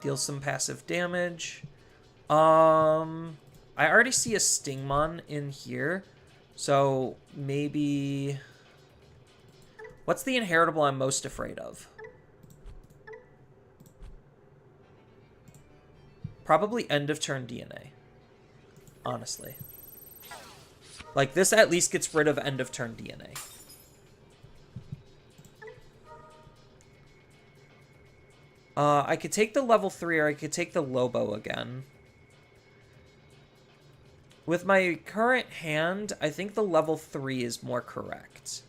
Deal some passive damage. I already see a Stingmon in here. So maybe... What's the inheritable I'm most afraid of? Probably end of turn DNA. Honestly. Like, this at least gets rid of end of turn DNA. I could take the level 3 or I could take the Lobo again. With my current hand, I think the level 3 is more correct.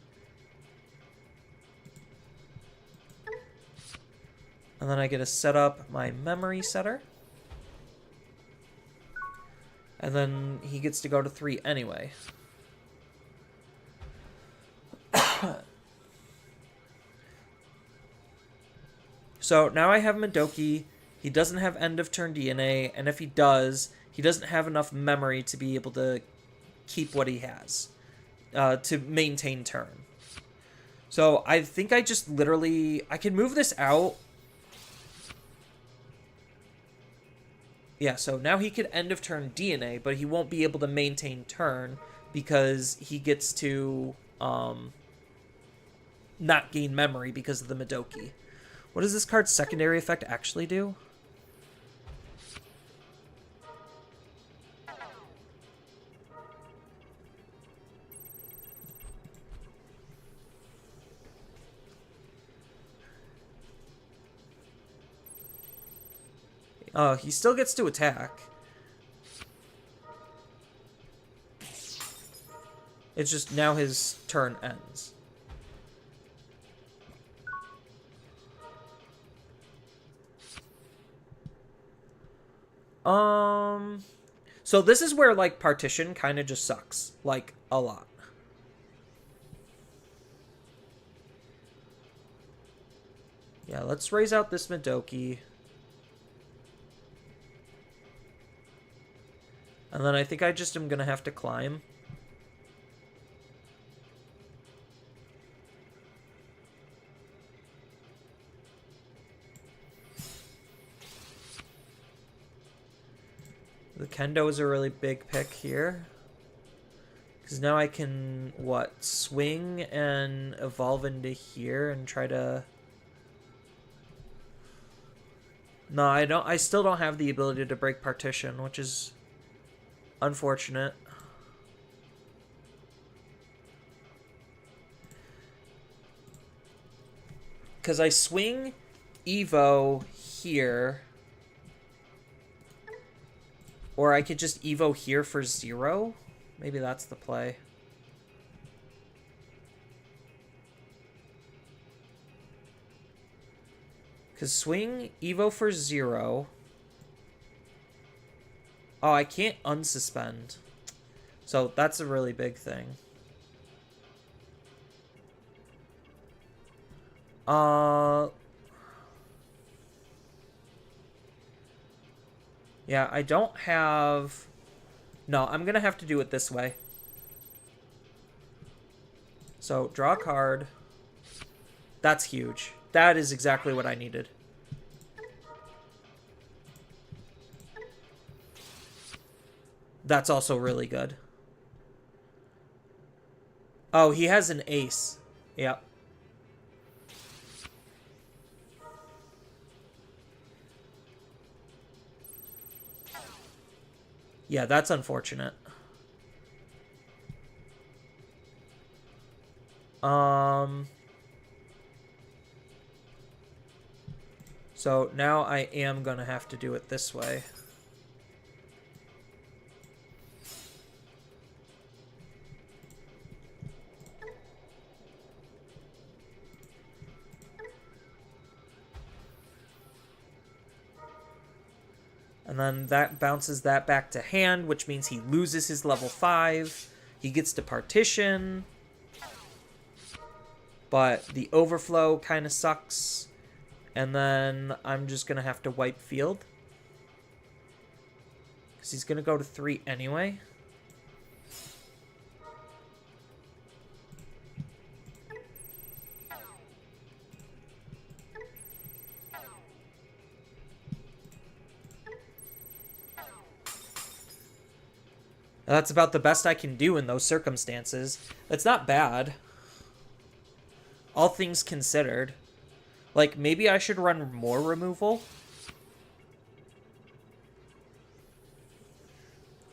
And then I get to set up my memory setter. And then he gets to go to 3 anyway. So now I have Madoki. He doesn't have end of turn DNA, and if he does, he doesn't have enough memory to be able to keep what he has, to maintain turn. So I think I just literally, I can move this out. Yeah, so now he could end of turn DNA, but he won't be able to maintain turn because he gets to not gain memory because of the Madoki. What does this card's secondary effect actually do? Oh, he still gets to attack. It's just now his turn ends. So this is where, like, partition kind of just sucks. Like, a lot. Yeah, let's raise out this Madoki. And then I think I just am going to have to climb. The Kendo is a really big pick here. Because now I can, what, swing and evolve into here and try to... No, I don't. I still don't have the ability to break partition, which is unfortunate. Because I swing Evo here. Or I could just Evo here for 0. Maybe that's the play. Because swing Evo for 0. Oh, I can't unsuspend. So that's a really big thing. Yeah, I don't have... No, I'm going to have to do it this way. So, draw a card. That's huge. That is exactly what I needed. That's also really good. Oh, he has an ace. Yep. Yeah, that's unfortunate. So now I am gonna have to do it this way. And then that bounces that back to hand, which means he loses his level 5. He gets to partition. But the overflow kind of sucks. And then I'm just going to have to wipe field. Because he's going to go to 3 anyway. That's about the best I can do in those circumstances. It's not bad. All things considered. Like, maybe I should run more removal.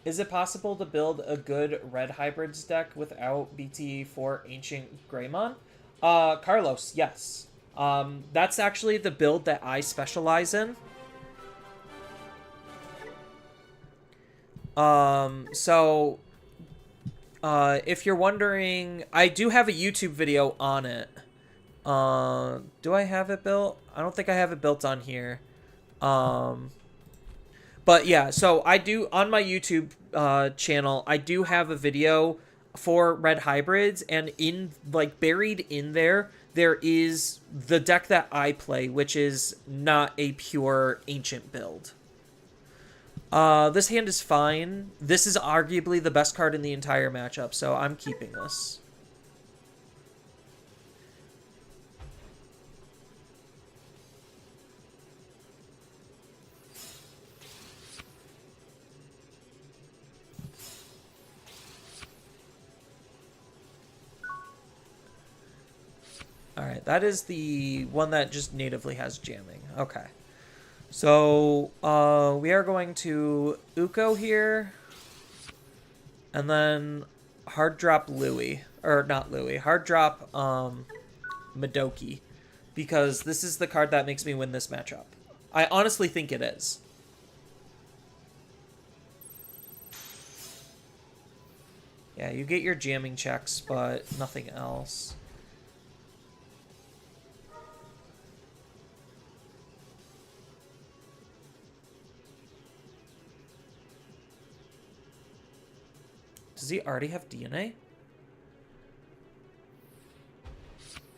Is it possible to build a good red hybrids deck without BT4 Ancient Greymon? Carlos, yes. That's actually the build that I specialize in. If you're wondering, I do have a YouTube video on it. Do I have it built? I don't think I have it built on here. But yeah, so I do, on my YouTube channel, I do have a video for red hybrids, and buried in there is the deck that I play, which is not a pure ancient build. This hand is fine. This is arguably the best card in the entire matchup, so I'm keeping this. Alright, that is the one that just natively has jamming. Okay. So, we are going to Uko here. And then hard drop Louis. Or not Louis. Hard drop Madoki. Because this is the card that makes me win this matchup. I honestly think it is. Yeah, you get your jamming checks, but nothing else. Does he already have DNA?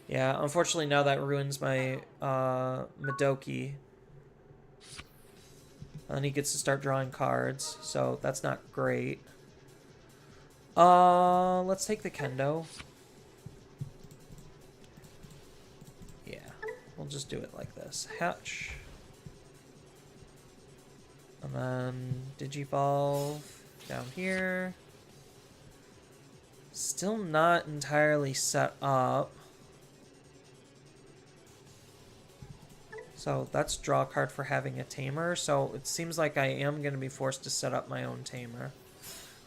Yeah, unfortunately now that ruins my Madoki. And then he gets to start drawing cards, so that's not great. Let's take the Kendo. Yeah, we'll just do it like this. Hatch. And then Digivolve down here. Still not entirely set up. So that's draw a card for having a tamer. So it seems like I am going to be forced to set up my own tamer.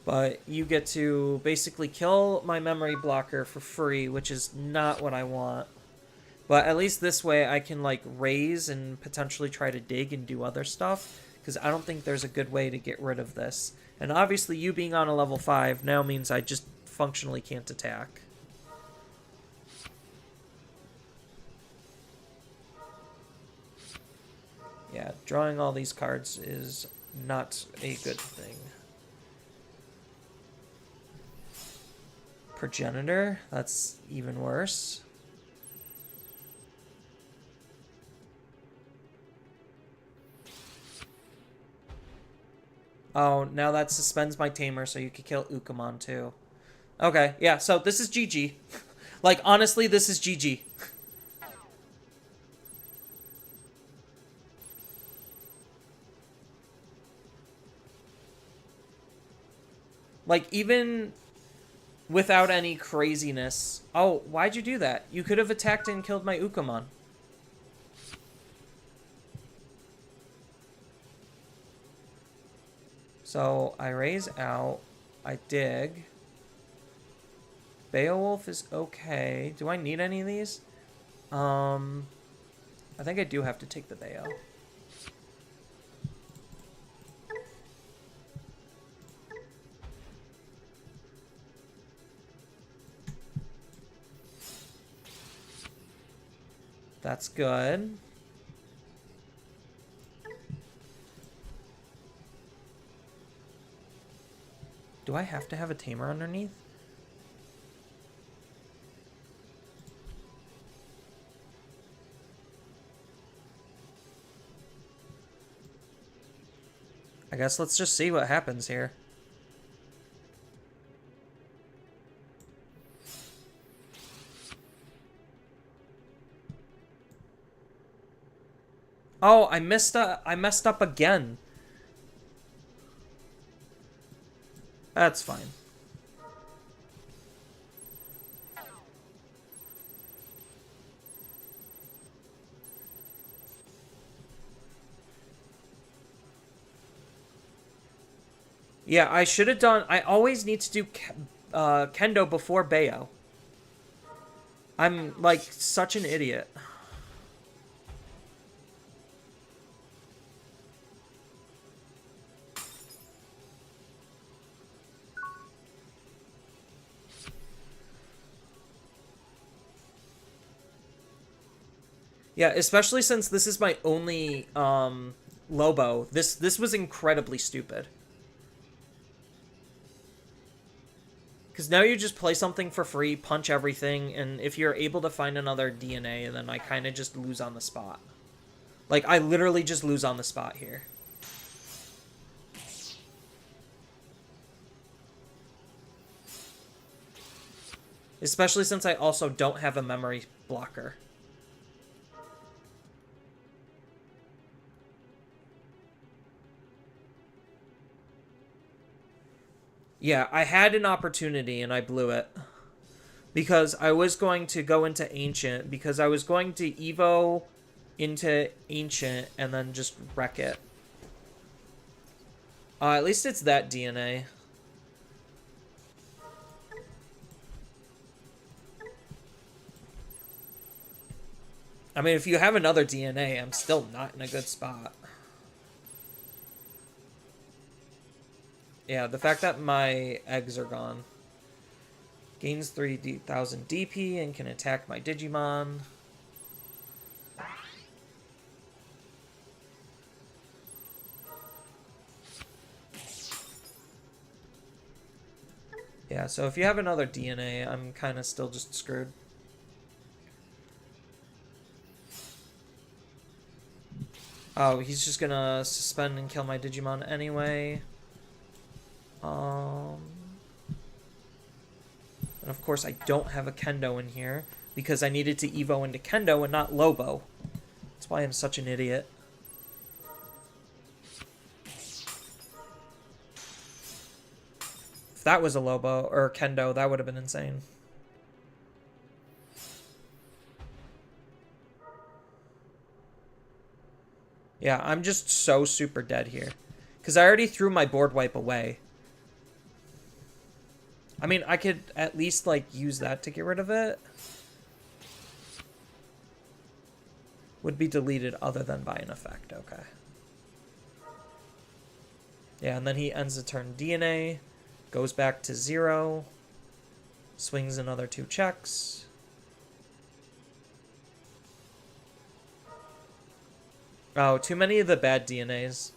But you get to basically kill my memory blocker for free, which is not what I want. But at least this way I can like raise and potentially try to dig and do other stuff. Because I don't think there's a good way to get rid of this. And obviously you being on a level 5 now means I just functionally can't attack. Yeah, drawing all these cards is not a good thing. Progenitor, that's even worse. Oh, now that suspends my tamer, so you could kill Ukamon too. Okay, yeah, so this is GG. Like, honestly, this is GG. Like, even without any craziness... Oh, why'd you do that? You could have attacked and killed my Ukamon. So, I raise out. I dig. Beowulf is okay. Do I need any of these? I think I do have to take the Beo. That's good. I have to have a tamer underneath? I guess let's just see what happens here. Oh, I messed up again. That's fine. Yeah, I should have done... I always need to do Kendo before Bayo. I'm, like, such an idiot. Yeah, especially since this is my only Lobo. This was incredibly stupid. Because now you just play something for free, punch everything, and if you're able to find another DNA, then I kind of just lose on the spot. Like, I literally just lose on the spot here. Especially since I also don't have a memory blocker. Yeah, I had an opportunity and I blew it. Because I was going to go into Ancient, because I was going to Evo into Ancient and then just wreck it. At least it's that DNA. I mean, if you have another DNA, I'm still not in a good spot. Yeah, the fact that my eggs are gone. Gains 3,000 DP and can attack my Digimon. Yeah, so if you have another DNA, I'm kind of still just screwed. Oh, he's just gonna suspend and kill my Digimon anyway. And of course I don't have a Kendo in here because I needed to Evo into Kendo and not Lobo. That's why I'm such an idiot. If that was a Lobo or Kendo, that would have been insane. Yeah, I'm just so super dead here. Because I already threw my board wipe away. I mean, I could at least, like, use that to get rid of it. Would be deleted other than by an effect. Okay. Yeah, and then he ends the turn DNA. Goes back to 0. Swings another 2 checks. Oh, too many of the bad DNAs.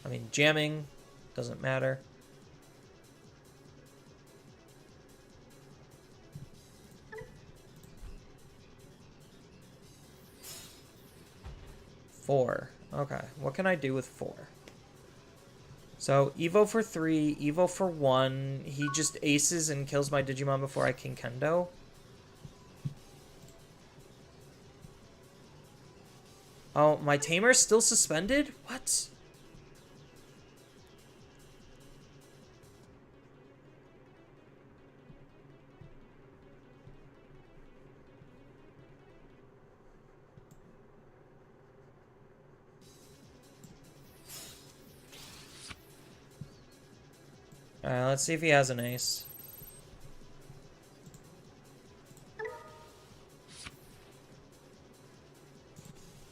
I mean, jamming doesn't matter. Four. Okay, what can I do with 4? So, Evo for 3, Evo for 1. He just aces and kills my Digimon before I can Kendo. Oh, my Tamer's still suspended? What? Alright, let's see if he has an ace.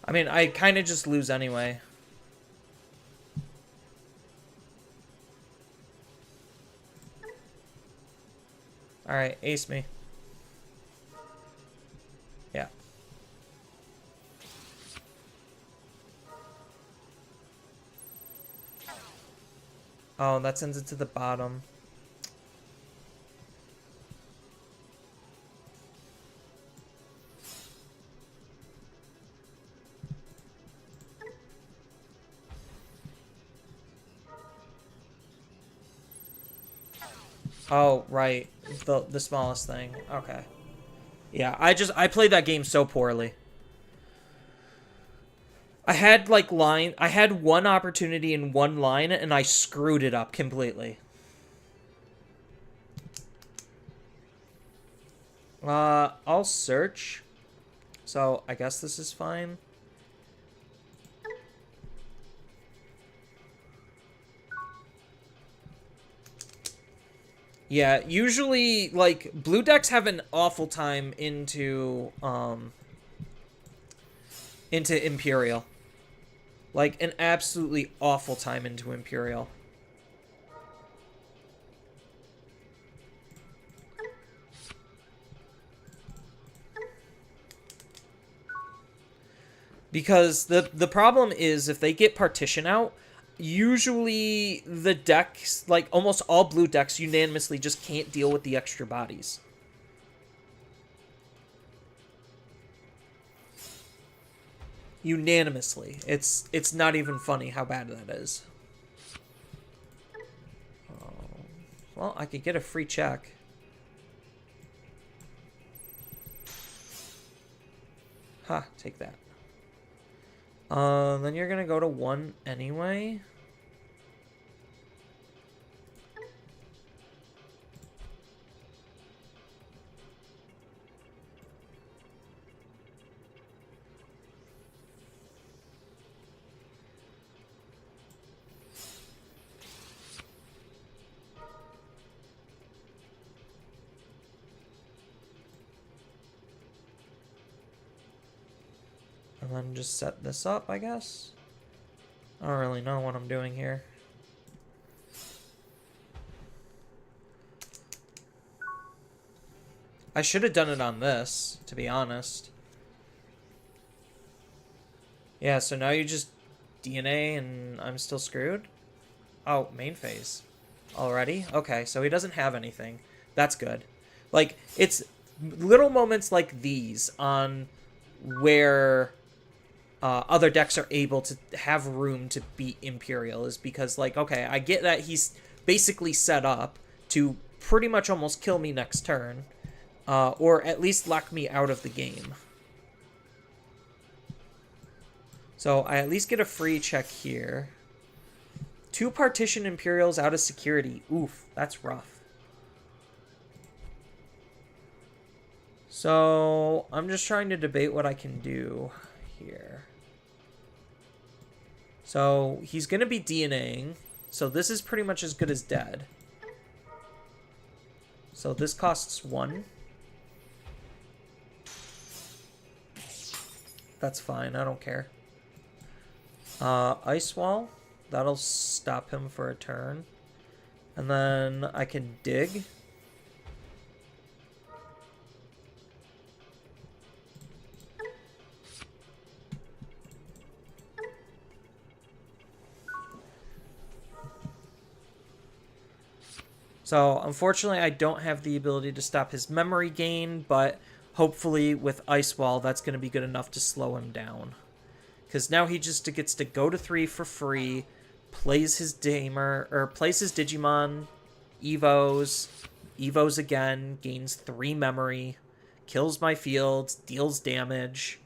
I mean, I kind of just lose anyway. Alright, ace me. Yeah. Oh, that sends it to the bottom. Oh, right. The smallest thing. Okay. Yeah, I played that game so poorly. I had I had one opportunity in one line and I screwed it up completely. I'll search. So, I guess this is fine. Yeah, usually, like, blue decks have an awful time into Imperial. Like, an absolutely awful time into Imperial. Because the problem is if they get partition out, usually the decks, like almost all blue decks, unanimously just can't deal with the extra bodies. Unanimously. It's not even funny how bad that is. Well, I could get a free check. Ha, take that. Then you're gonna go to 1 anyway. And then just set this up, I guess. I don't really know what I'm doing here. I should have done it on this, to be honest. Yeah, so now you just DNA and I'm still screwed? Oh, main phase. Already? Okay, so he doesn't have anything. That's good. Like, it's little moments like these on where other decks are able to have room to beat Imperial is because, like, okay, I get that he's basically set up to pretty much almost kill me next turn, or at least lock me out of the game. So I at least get a free check here. 2 partition Imperials out of security. Oof, that's rough. So I'm just trying to debate what I can do here. So he's going to be DNAing. So this is pretty much as good as dead. So this costs 1. That's fine. I don't care. Ice Wall. That'll stop him for a turn. And then I can dig. So, unfortunately, I don't have the ability to stop his memory gain, but hopefully with Ice Wall, that's going to be good enough to slow him down. Because now he just gets to go to 3 for free, plays his plays his Digimon, Evos again, gains 3 memory, kills my fields, deals damage.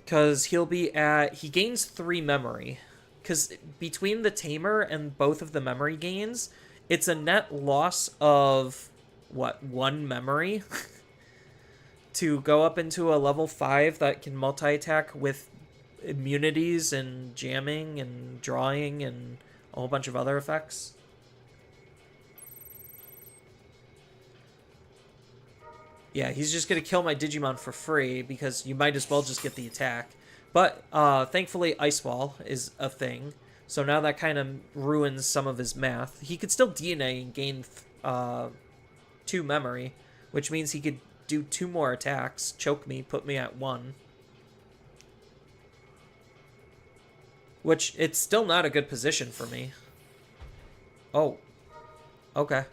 Because he gains 3 memory. Because between the Tamer and both of the memory gains, it's a net loss of, what, 1 memory? To go up into a level 5 that can multi-attack with immunities and jamming and drawing and a whole bunch of other effects. Yeah, he's just going to kill my Digimon for free because you might as well just get the attack. But thankfully Ice Wall is a thing, so now that kind of ruins some of his math. He could still DNA and gain 2 memory, which means he could do 2 more attacks, choke me, put me at 1. Which, it's still not a good position for me. Oh. Okay.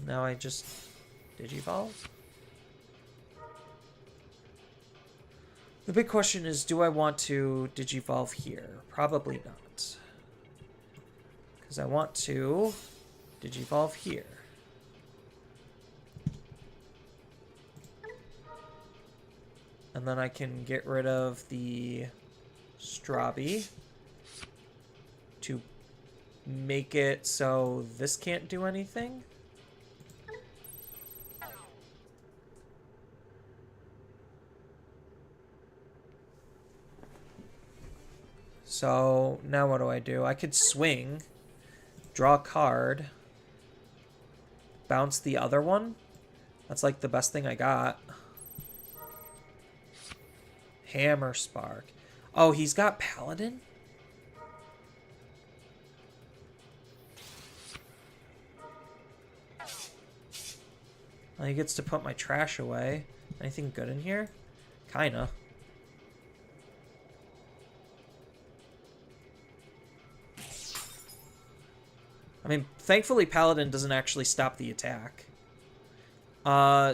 Now I just digivolve. The big question is, do I want to digivolve here? Probably not. Because I want to digivolve here. And then I can get rid of the Strabi to make it so this can't do anything. So now what do? I could swing, draw a card, bounce the other one. That's like the best thing I got. Hammer Spark. Oh, he's got Paladin? Well, he gets to put my trash away. Anything good in here? Kinda. I mean, thankfully Paladin doesn't actually stop the attack.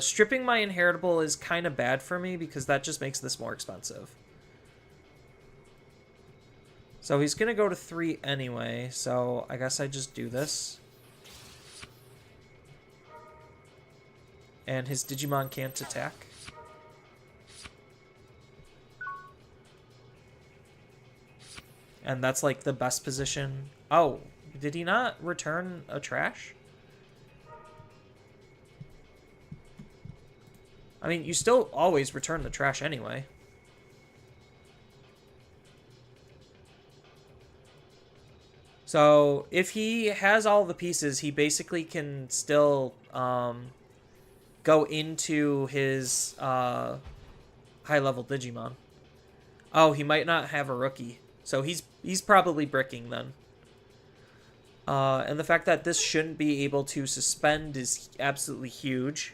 Stripping my inheritable is kind of bad for me because that just makes this more expensive. So he's going to go to 3 anyway, so I guess I just do this. And his Digimon can't attack. And that's like the best position. Oh, did he not return a trash? I mean, you still always return the trash anyway. So, if he has all the pieces, he basically can still go into his high-level Digimon. Oh, he might not have a rookie. So, he's probably bricking then. And the fact that this shouldn't be able to suspend is absolutely huge.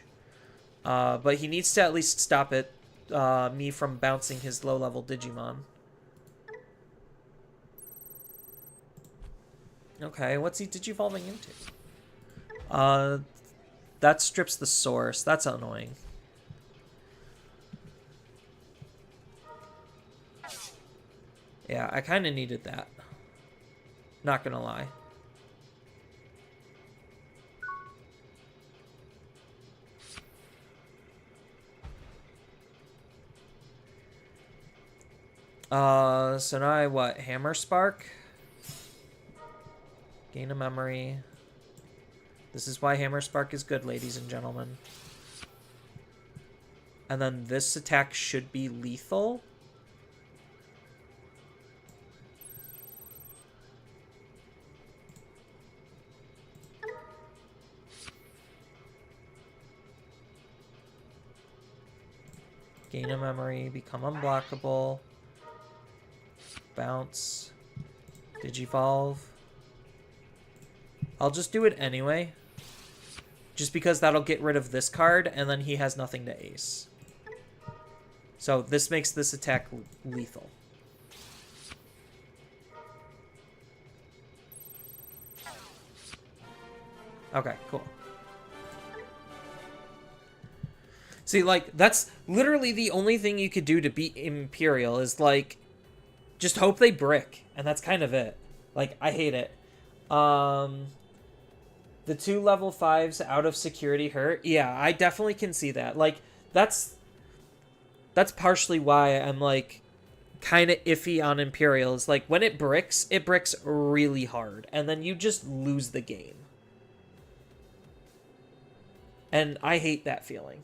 But he needs to at least stop it, me from bouncing his low-level Digimon. Okay, what's he digivolving into? That strips the source. That's annoying. Yeah, I kind of needed that. Not gonna lie. So now I what? Hammer Spark? Gain a memory. This is why Hammer Spark is good, ladies and gentlemen. And then this attack should be lethal. Gain a memory, become unblockable. Bounce. Digivolve. I'll just do it anyway. Just because that'll get rid of this card, and then he has nothing to ace. So this makes this attack lethal. Okay, cool. See, like, that's literally the only thing you could do to beat Imperial is, like, just hope they brick. And that's kind of it. Like, I hate it. The 2 level 5s out of security hurt. Yeah, I definitely can see that. Like, that's partially why I'm, like, kind of iffy on Imperial. Is like, when it bricks really hard. And then you just lose the game. And I hate that feeling.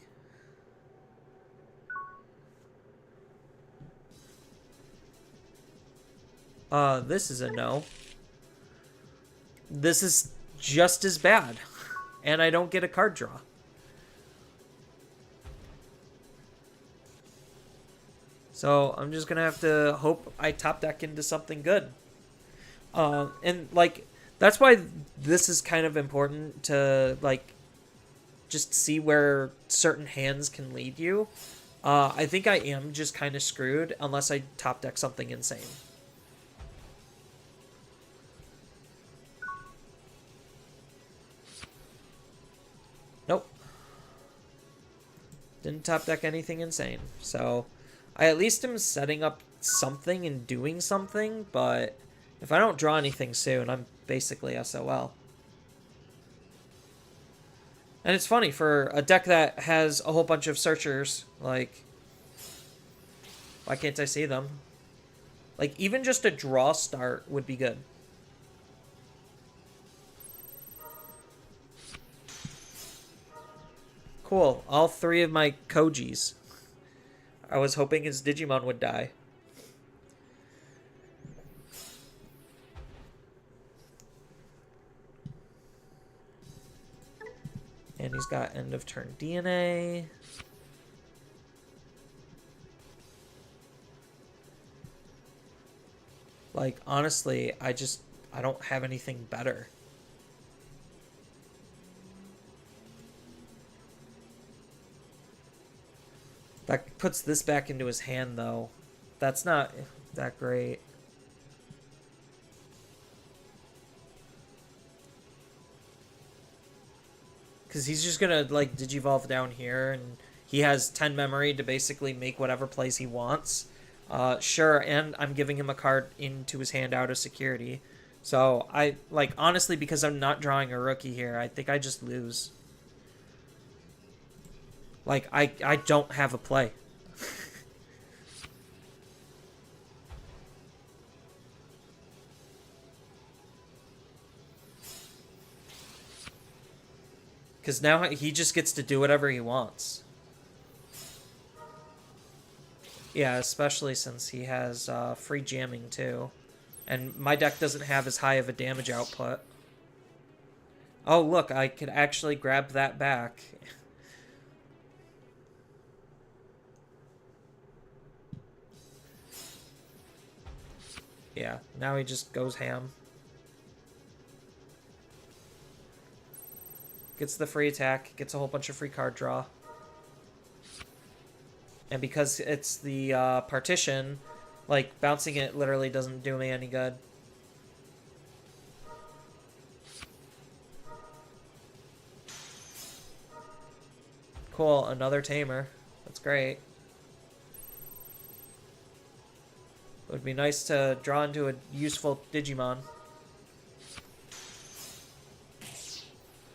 This is a no. This is just as bad. And I don't get a card draw. So I'm just gonna have to hope I top deck into something good. And like that's why this is kind of important to like just see where certain hands can lead you. I think I am just kind of screwed unless I top deck something insane. Nope. Didn't top deck anything insane. So I at least am setting up something and doing something, but if I don't draw anything soon, I'm basically SOL. And it's funny, for a deck that has a whole bunch of searchers, like, why can't I see them? Like, even just a draw start would be good. Cool, all three of my Kojis. I was hoping his Digimon would die. And he's got end of turn DNA. Like, honestly, I don't have anything better. That puts this back into his hand, though. That's not that great. Because he's just going to, like, Digivolve down here, and he has 10 memory to basically make whatever plays he wants. Sure, and I'm giving him a card into his hand out of security. So, like, honestly, because I'm not drawing a rookie here, I think I just lose. Like, I don't have a play. Because now he just gets to do whatever he wants. Yeah, especially since he has free jamming too. And my deck doesn't have as high of a damage output. Oh, look, I could actually grab that back. Yeah, now he just goes ham. Gets the free attack, gets a whole bunch of free card draw. And because it's the partition, like, bouncing it literally doesn't do me any good. Cool, another tamer. That's great. It would be nice to draw into a useful Digimon.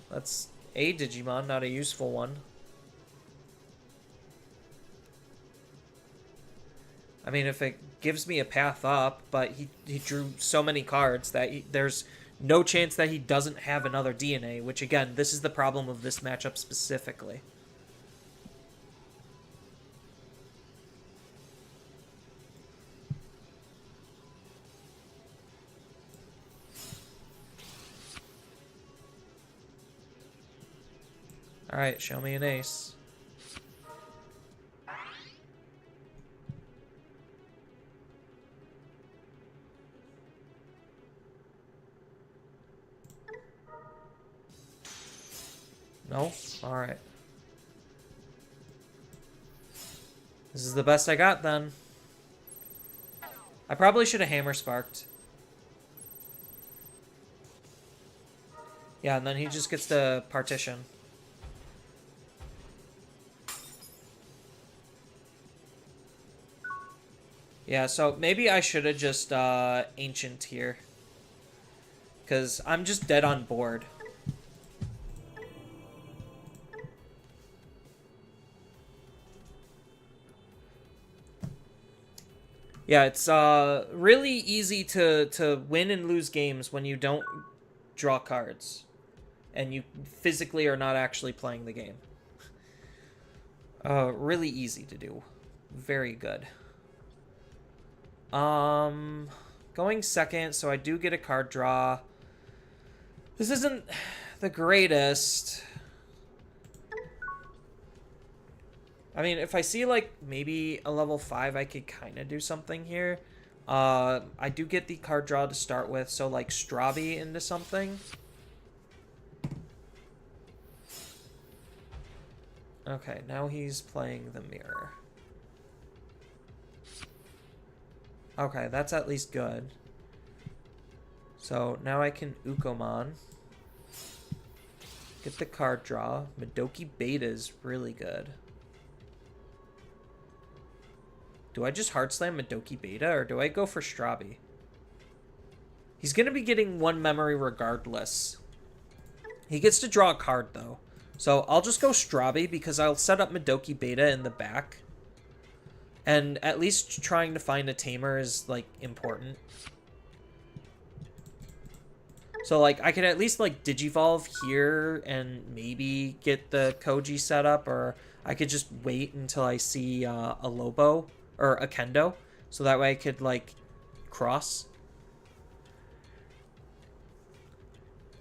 That's a Digimon, not a useful one. I mean, if it gives me a path up, but he drew so many cards that there's no chance that he doesn't have another DNA, which, again, this is the problem of this matchup specifically. Alright, show me an ace. No? Alright. This is the best I got, then. I probably should have Hammer Sparked. Yeah, and then he just gets to partition. Yeah, so maybe I should have just Ancient here. Because I'm just dead on board. Yeah, it's really easy to win and lose games when you don't draw cards. And you physically are not actually playing the game. Really easy to do. Very good. Going second, so I do get a card draw. This isn't the greatest. I mean, if I see, like, maybe a level 5, I could kind of do something here. I do get the card draw to start with, so, like, Strabi into something. Okay, now he's playing the mirror. Okay, that's at least good. So, now I can Ukomon. Get the card draw. Madoki Beta is really good. Do I just hard slam Madoki Beta, or do I go for Strabi? He's going to be getting 1 memory regardless. He gets to draw a card, though. So I'll just go Strabi, because I'll set up Madoki Beta in the back. And at least trying to find a tamer is, like, important. So, like, I could at least, like, Digivolve here and maybe get the Koji set up, or I could just wait until I see a Lobo, or a Kendo, so that way I could, like, cross.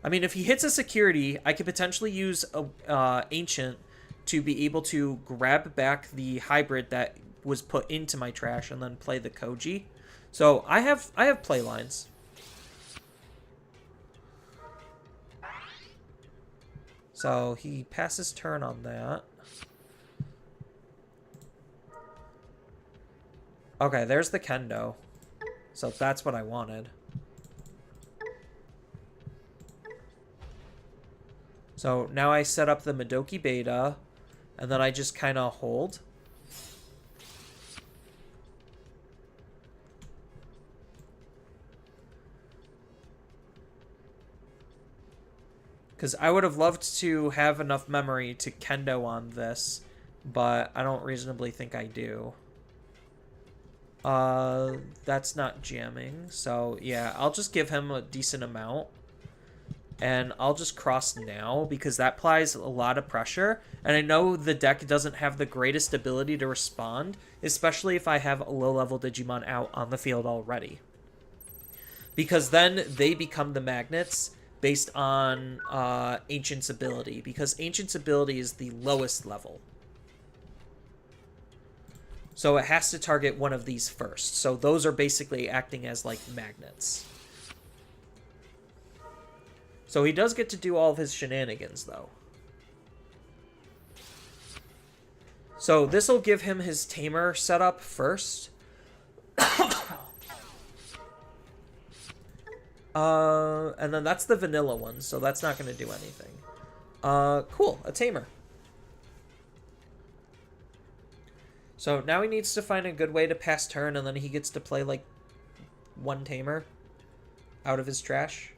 I mean, if he hits a security, I could potentially use a Ancient to be able to grab back the hybrid that was put into my trash and then play the Koji. So I have play lines. So he passes turn on that. Okay, there's the Kendo. So that's what I wanted. So now I set up the Madoki Beta, and then I just kind of hold. Because I would have loved to have enough memory to Kendo on this, but I don't reasonably think I do. That's not jamming, so yeah, I'll just give him a decent amount. And I'll just cross now, because that applies a lot of pressure. And I know the deck doesn't have the greatest ability to respond, especially if I have a low-level Digimon out on the field already. Because then they become the magnets based on Ancient's ability, because Ancient's ability is the lowest level. So it has to target one of these first. So those are basically acting as, like, magnets. So he does get to do all of his shenanigans, though. So this will give him his tamer setup first. And then that's the vanilla one, so that's not going to do anything. Cool, a tamer. So now he needs to find a good way to pass turn, and then he gets to play, like, 1 tamer out of his trash.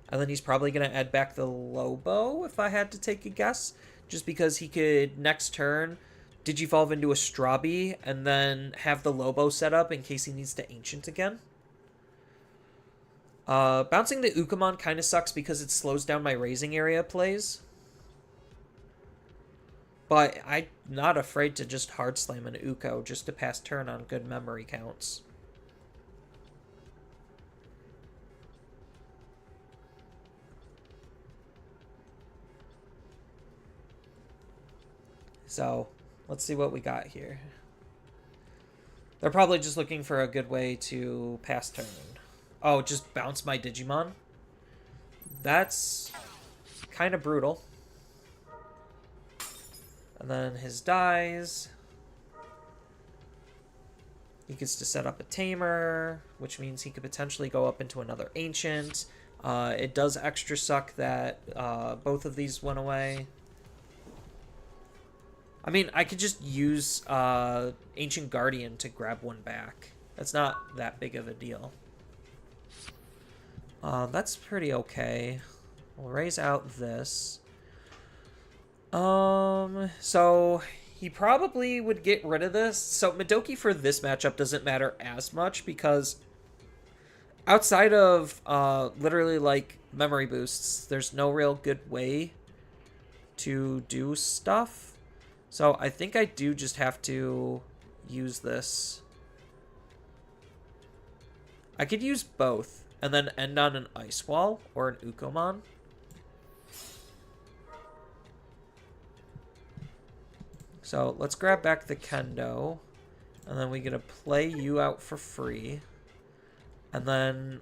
And then he's probably going to add back the Lobo, if I had to take a guess. Just because he could, next turn, Digivolve into a Strabi, and then have the Lobo set up in case he needs to Ancient again. Bouncing the Ukomon kind of sucks because it slows down my raising area plays. But I'm not afraid to just hard slam an Uko just to pass turn on good memory counts. So, let's see what we got here. They're probably just looking for a good way to pass turn. Oh, just bounce my Digimon? That's kind of brutal. And then his dies. He gets to set up a tamer, which means he could potentially go up into another Ancient. It does extra suck that both of these went away. I mean, I could just use Ancient Guardian to grab one back. That's not that big of a deal. That's pretty okay. We'll raise out this. So he probably would get rid of this. So Madoki for this matchup doesn't matter as much because outside of literally like memory boosts, there's no real good way to do stuff. So I think I do just have to use this. I could use both and then end on an Ice Wall or an Ukomon. So let's grab back the kendo. And then we get to play you out for free. And then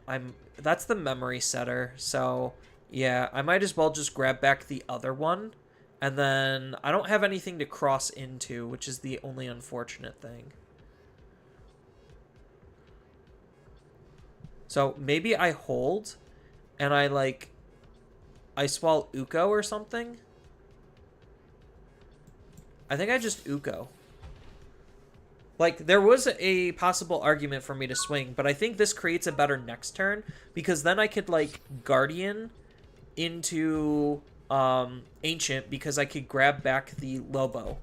that's the memory setter. So yeah, I might as well just grab back the other one. And then I don't have anything to cross into, which is the only unfortunate thing. So maybe I hold and I like Ice Wall Uko or something. I think I just Uko. Like, there was a possible argument for me to swing, but I think this creates a better next turn, because then I could, like, Guardian into Ancient, because I could grab back the Lobo.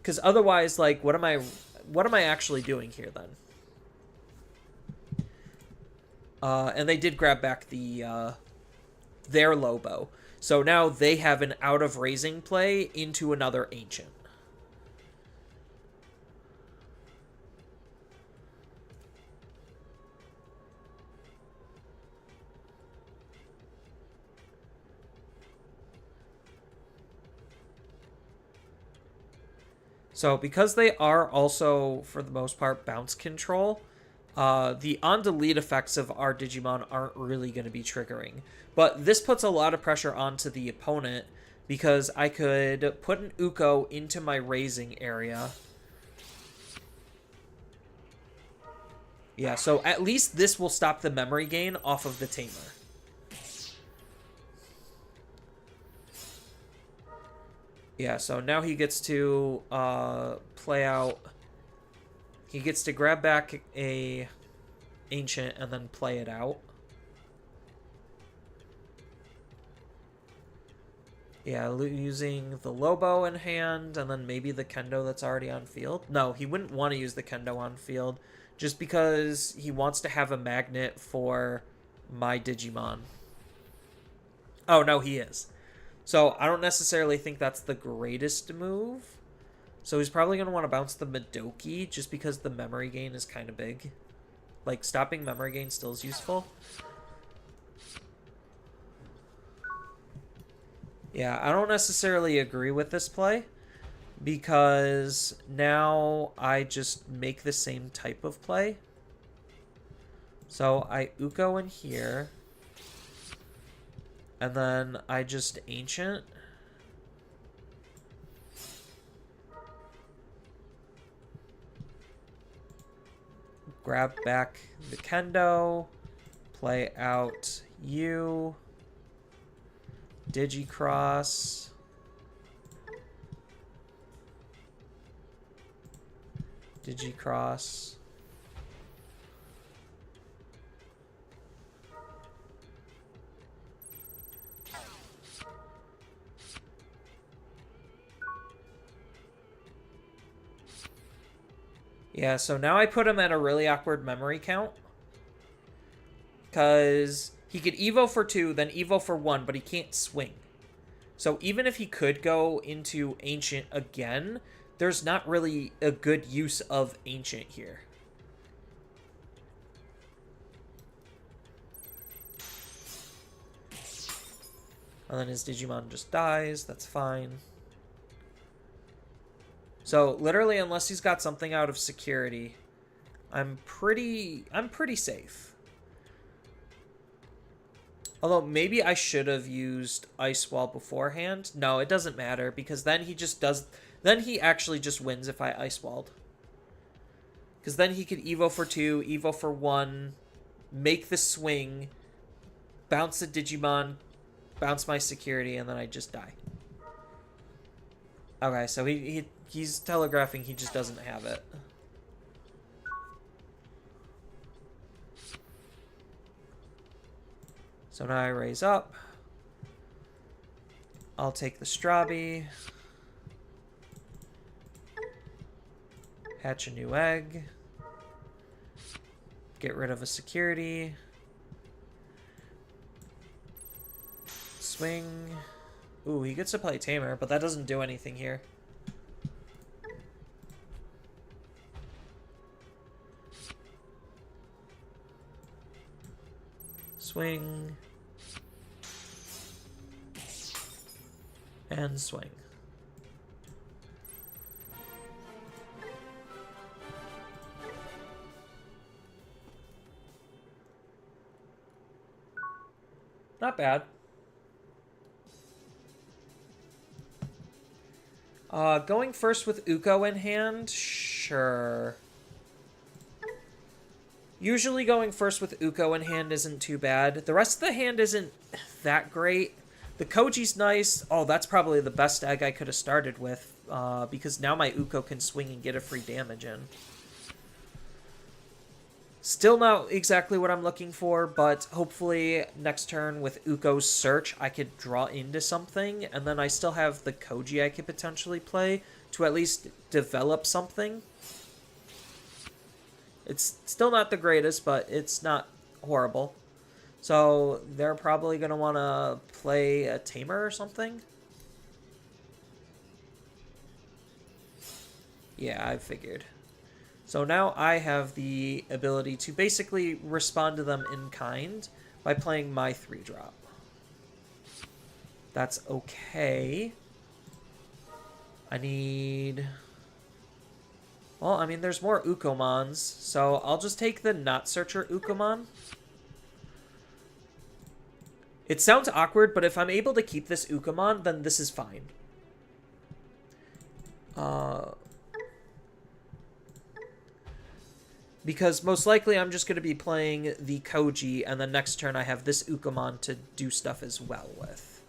Because otherwise, like, what am I actually doing here, then? And they did grab back their Lobo. So now they have an out of raising play into another Ancient. So because they are also, for the most part, bounce control, the on-delete effects of our Digimon aren't really going to be triggering. But this puts a lot of pressure onto the opponent, because I could put an Uko into my raising area. Yeah, so at least this will stop the memory gain off of the Tamer. Yeah, so now he gets to play out. He gets to grab back a Ancient and then play it out. Yeah, using the Lobo in hand and then maybe the Kendo that's already on field. No, he wouldn't want to use the Kendo on field just because he wants to have a magnet for my Digimon. Oh, no, he is. So I don't necessarily think that's the greatest move. So he's probably going to want to bounce the Madoki just because the memory gain is kind of big. Like, stopping memory gain still is useful. Yeah, I don't necessarily agree with this play, because now I just make the same type of play. So I Uko in here, and then I just Ancient. Grab back the Kendo, play out you, Digicross, Digicross. Yeah, so now I put him at a really awkward memory count. Because he could Evo for 2, then Evo for 1, but he can't swing. So even if he could go into Ancient again, there's not really a good use of Ancient here. And then his Digimon just dies. That's fine. So literally, unless he's got something out of security, I'm pretty safe. Although maybe I should have used Ice Wall beforehand. No, it doesn't matter, because then he just does. Then he actually just wins if I Ice Walled. Because then he could Evo for 2, Evo for 1, make the swing, bounce the Digimon, bounce my security, and then I just die. Okay, so he's telegraphing he just doesn't have it. So now I raise up. I'll take the Strabi. Hatch a new egg. Get rid of a security. Swing. Ooh, he gets to play Tamer, but that doesn't do anything here. Swing. And swing. Not bad. Going first with Uko in hand? Sure. Usually going first with Uko in hand isn't too bad. The rest of the hand isn't that great. The Koji's nice. Oh, that's probably the best egg I could have started with, because now my Uko can swing and get a free damage in. Still not exactly what I'm looking for, but hopefully next turn with Uko's Search, I could draw into something, and then I still have the Koji I could potentially play to at least develop something. It's still not the greatest, but it's not horrible. So they're probably going to want to play a Tamer or something. Yeah, I figured. So now I have the ability to basically respond to them in kind by playing my 3-drop. That's okay. I need... Well, I mean, there's more Ukomons, so I'll just take the Not Searcher Ukomon. It sounds awkward, but if I'm able to keep this Ukomon, then this is fine. Because most likely I'm just going to be playing the Koji, and then next turn I have this Ukomon to do stuff as well with.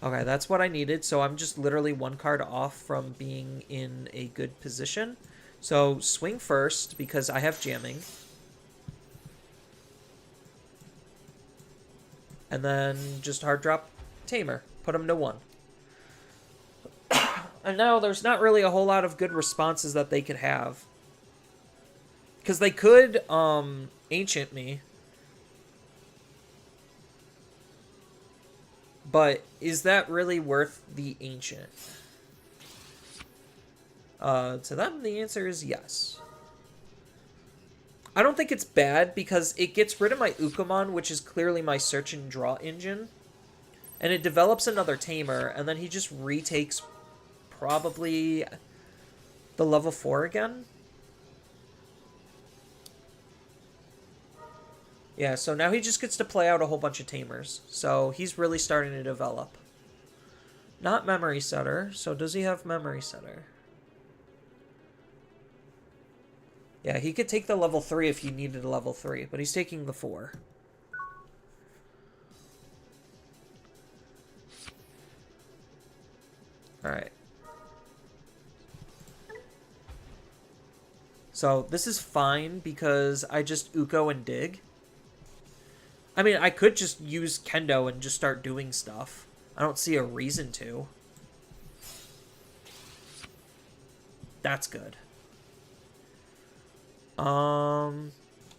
Okay, that's what I needed, so I'm just literally 1 card off from being in a good position. So swing first, because I have jamming. And then just hard drop Tamer. Put him to 1. And now there's not really a whole lot of good responses that they could have. Because they could Ancient me. But is that really worth the Ancient? To them, the answer is yes. I don't think it's bad because it gets rid of my Ukomon, which is clearly my search and draw engine. And it develops another Tamer, and then he just retakes probably the level 4 again. Yeah, so now he just gets to play out a whole bunch of Tamers. So he's really starting to develop. Not Memory Setter, so does he have Memory Setter? Yeah, he could take the level 3 if he needed a level 3, but he's taking the 4. Alright. So this is fine because I just Uko and dig. I mean, I could just use Kendo and just start doing stuff. I don't see a reason to. That's good.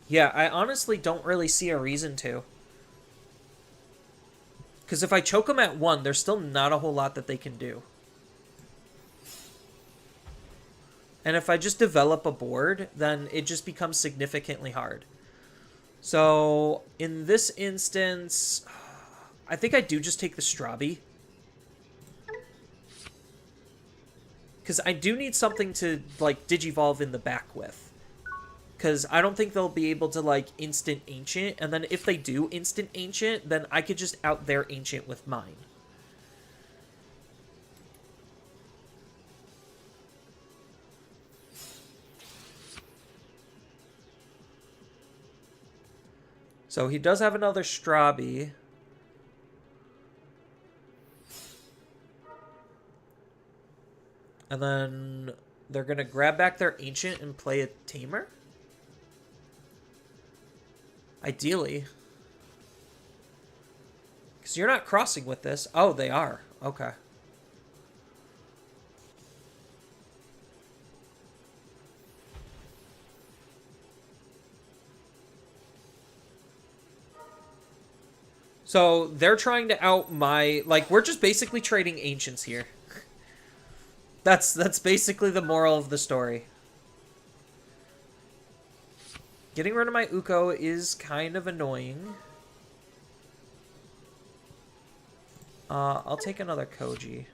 Yeah, I honestly don't really see a reason to. Because if I choke them at 1, there's still not a whole lot that they can do. And if I just develop a board, then it just becomes significantly hard. So, in this instance, I think I do just take the Strabi. Because I do need something to, like, Digivolve in the back with. Because I don't think they'll be able to, like, instant Ancient. And then if they do instant Ancient, then I could just out their Ancient with mine. So he does have another Strabi. And then they're going to grab back their Ancient and play a Tamer? Ideally. Because you're not crossing with this. Oh, they are. Okay. So they're trying to out my... Like, we're just basically trading Ancients here. That's basically the moral of the story. Getting rid of my Uko is kind of annoying. I'll take another Koji.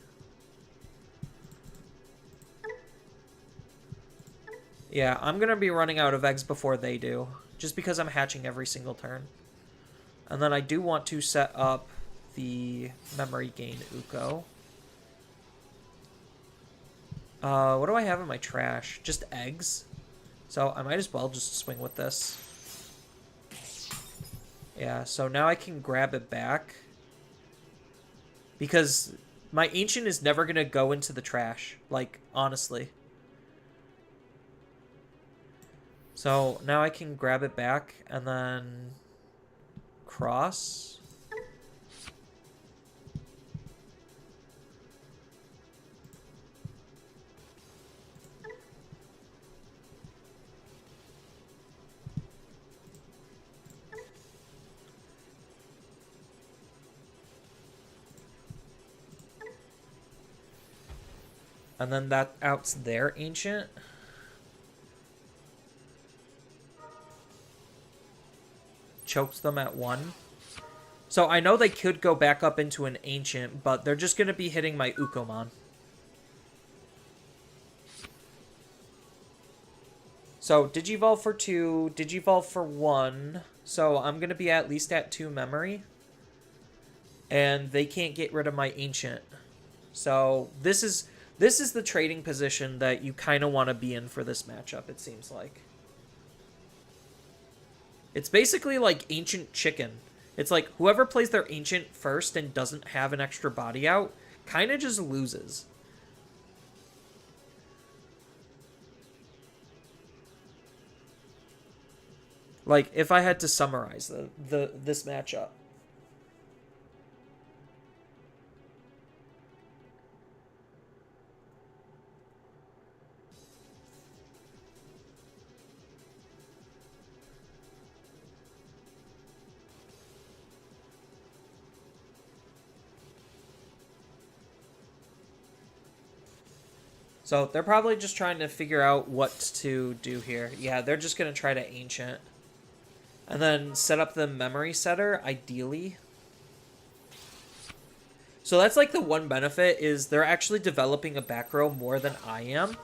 Yeah, I'm going to be running out of eggs before they do. Just because I'm hatching every single turn. And then I do want to set up the memory gain Uko. What do I have in my trash? Just eggs. So I might as well just swing with this. Yeah, so now I can grab it back. Because my ancient is never going to go into the trash. Like, honestly. So now I can grab it back and then cross. And then that outs their ancient. Chokes them at 1. So I know they could go back up into an ancient, but they're just going to be hitting my Ukomon. So Digivolve for 2, Digivolve for 1. So I'm going to be at least at 2 memory. And they can't get rid of my ancient. So this is the trading position that you kind of want to be in for this matchup, it seems like. It's basically like Ancient Chicken. It's like whoever plays their Ancient first and doesn't have an extra body out kind of just loses. Like, if I had to summarize this matchup. So they're probably just trying to figure out what to do here. Yeah, they're just going to try to Ancient. And then set up the memory setter, ideally. So that's like the one benefit is they're actually developing a back row more than I am.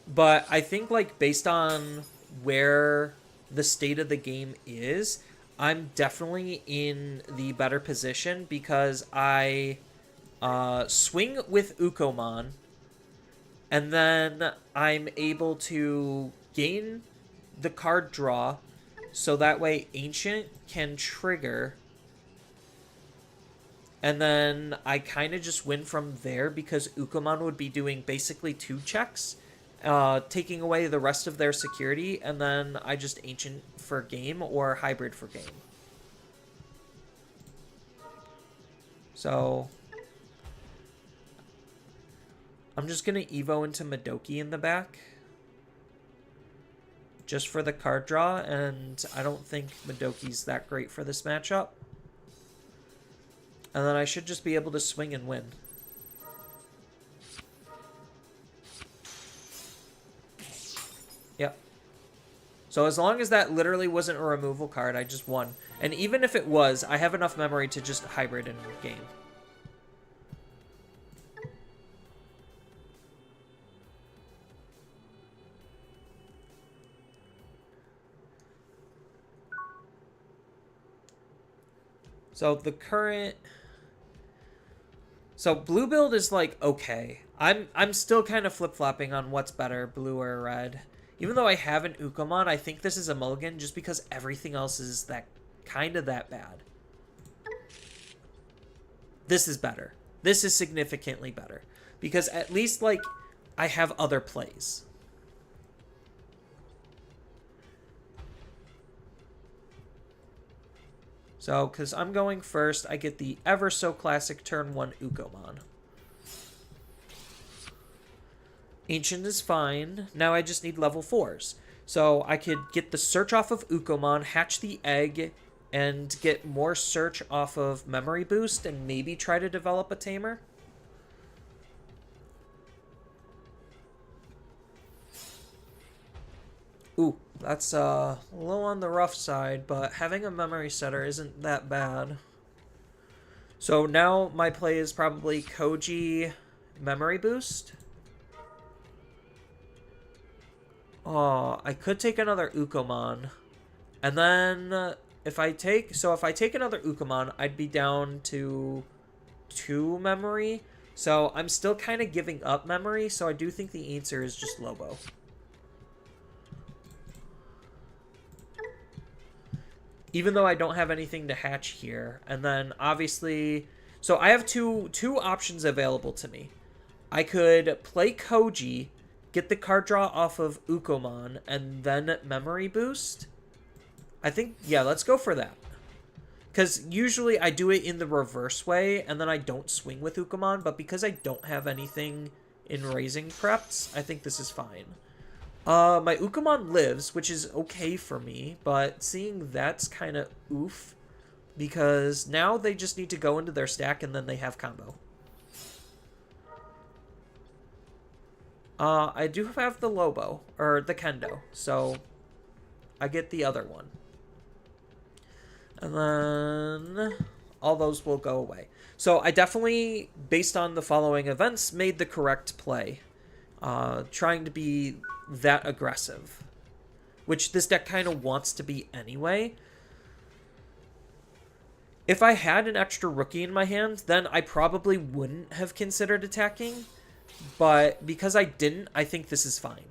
But I think like based on where the state of the game is, I'm definitely in the better position because I swing with Ukomon. And then I'm able to gain the card draw, so that way Ancient can trigger. And then I kind of just win from there because Ukomon would be doing basically 2 checks, taking away the rest of their security, and then I just Ancient for game or hybrid for game. So I'm just going to Evo into Madoki in the back. Just for the card draw, and I don't think Madoki's that great for this matchup. And then I should just be able to swing and win. Yep. So as long as that literally wasn't a removal card, I just won. And even if it was, I have enough memory to just hybrid in game. So the current... So blue build is like okay. I'm still kind of flip-flopping on what's better, blue or red. Even though I have an Ukomon, I think this is a mulligan just because everything else is that kind of that bad. This is better. This is significantly better. Because at least like I have other plays. So, because I'm going first, I get the ever so classic turn 1 Ukomon. Ancient is fine. Now I just need level 4s. So I could get the search off of Ukomon, hatch the egg, and get more search off of memory boost, and maybe try to develop a tamer. Ooh, that's a little on the rough side, but having a memory setter isn't that bad. So now my play is probably Koji memory boost. Oh, I could take another Ukomon. And then if I take another Ukamon, I'd be down to 2 memory. So I'm still kind of giving up memory, so I do think the answer is just Lobo. Even though I don't have anything to hatch here. And then obviously, so I have two options available to me. I could play Koji, get the card draw off of Ukomon, and then memory boost. I think, yeah, let's go for that. Because usually I do it in the reverse way, and then I don't swing with Ukomon, but because I don't have anything in raising preps, I think this is fine. My Ukomon lives, which is okay for me, but seeing that's kind of oof, because now they just need to go into their stack and then they have combo. I do have the Lobo, or the Kendo, so I get the other one. And then all those will go away. So I definitely, based on the following events, made the correct play. Trying to be that aggressive. Which this deck kind of wants to be anyway. If I had an extra rookie in my hand, then I probably wouldn't have considered attacking. But because I didn't, I think this is fine.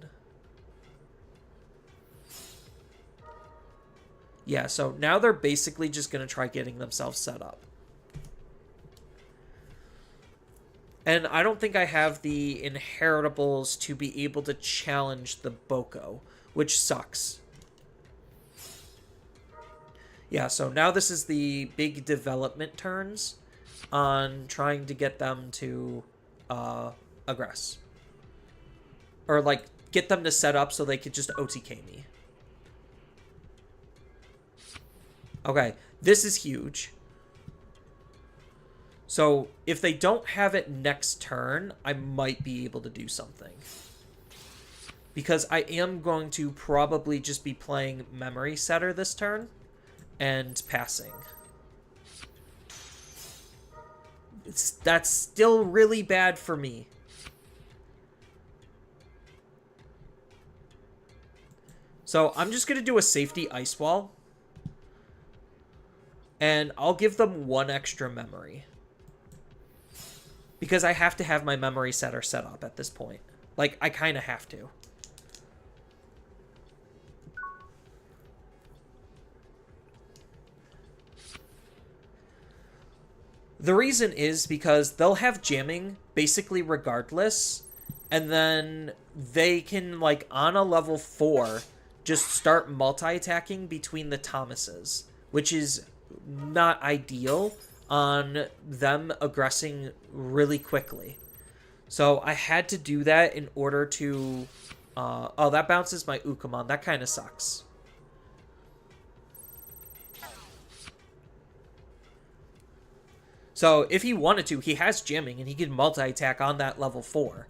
Yeah, so now they're basically just going to try getting themselves set up. And I don't think I have the inheritables to be able to challenge the Boko, which sucks. Yeah, so now this is the big development turns on trying to get them to aggress. Or, like, get them to set up so they could just OTK me. Okay, this is huge. So, if they don't have it next turn, I might be able to do something. Because I am going to probably just be playing Memory Setter this turn and passing. That's still really bad for me. So, I'm just going to do a safety Ice Wall. And I'll give them 1 extra memory. Because I have to have my Memory Setter set up at this point. Like, I kind of have to. The reason is because they'll have jamming basically regardless. And then they can, like, on a level 4, just start multi-attacking between the Thomases. Which is not ideal on them aggressing really quickly. So I had to do that in order to... oh, that bounces my Ukamon. That kind of sucks. So if he wanted to, he has jamming and he could multi-attack on that level 4.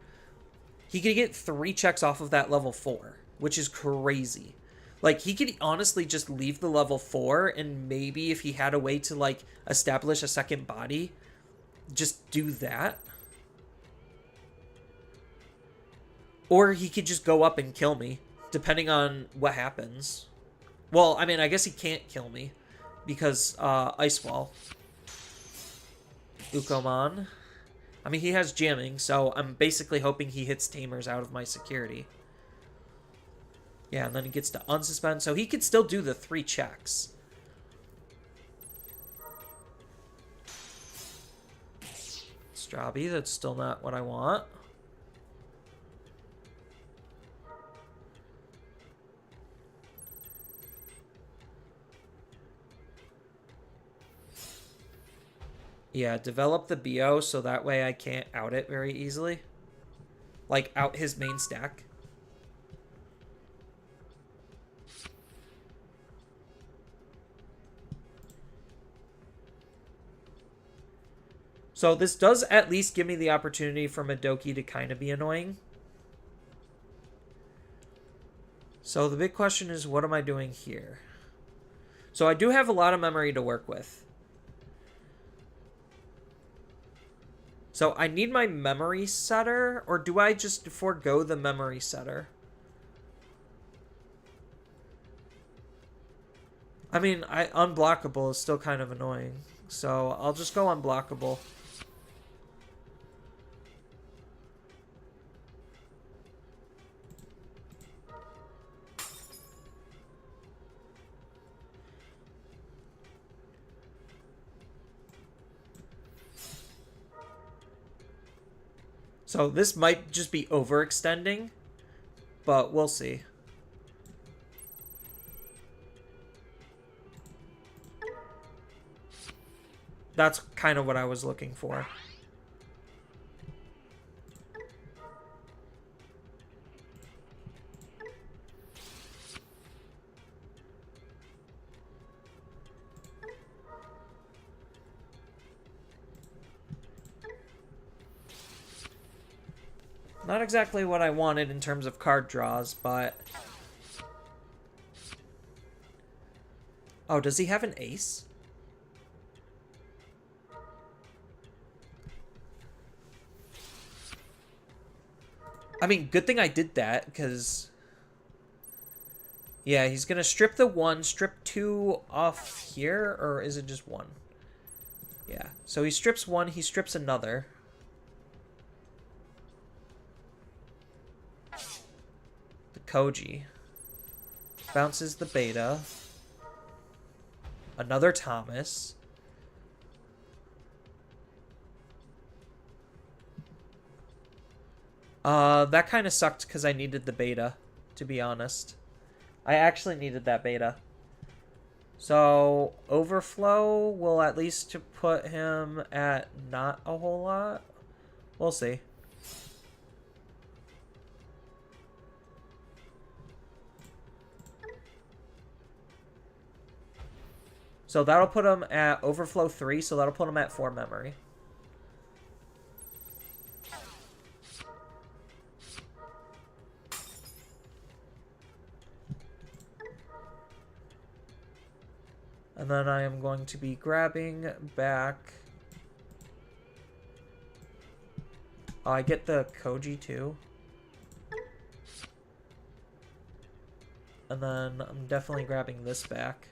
He could get 3 checks off of that level 4, which is crazy. Like, he could honestly just leave the level 4, and maybe if he had a way to, like, establish a second body, just do that. Or he could just go up and kill me, depending on what happens. Well, I mean, I guess he can't kill me, because, Ice Wall. Ukomon. I mean, he has jamming, so I'm basically hoping he hits Tamers out of my security. Yeah, and then he gets to unsuspend, so he could still do the 3 checks. Strabi, that's still not what I want. Yeah, develop the BO so that way I can't out it very easily. Like, out his main stack. So this does at least give me the opportunity for Madoki to kind of be annoying. So the big question is, what am I doing here? So I do have a lot of memory to work with. So I need my Memory Setter, or do I just forego the Memory Setter? I mean, unblockable is still kind of annoying. So I'll just go unblockable. So this might just be overextending, but we'll see. That's kind of what I was looking for. Not exactly what I wanted in terms of card draws, but... Oh, does he have an ace? I mean, good thing I did that, because... Yeah, he's gonna strip the 1, strip 2 off here, or is it just 1? Yeah, so he strips 1, he strips another. The Koji. Bounces the beta. Another Thomas. That kind of sucked because I needed the beta, to be honest. I actually needed that beta. So, Overflow will at least put him at not a whole lot. We'll see. So that'll put him at Overflow 3, so that'll put him at 4 memory. And then I am going to be grabbing back... Oh, I get the Koji too. And then I'm definitely grabbing this back.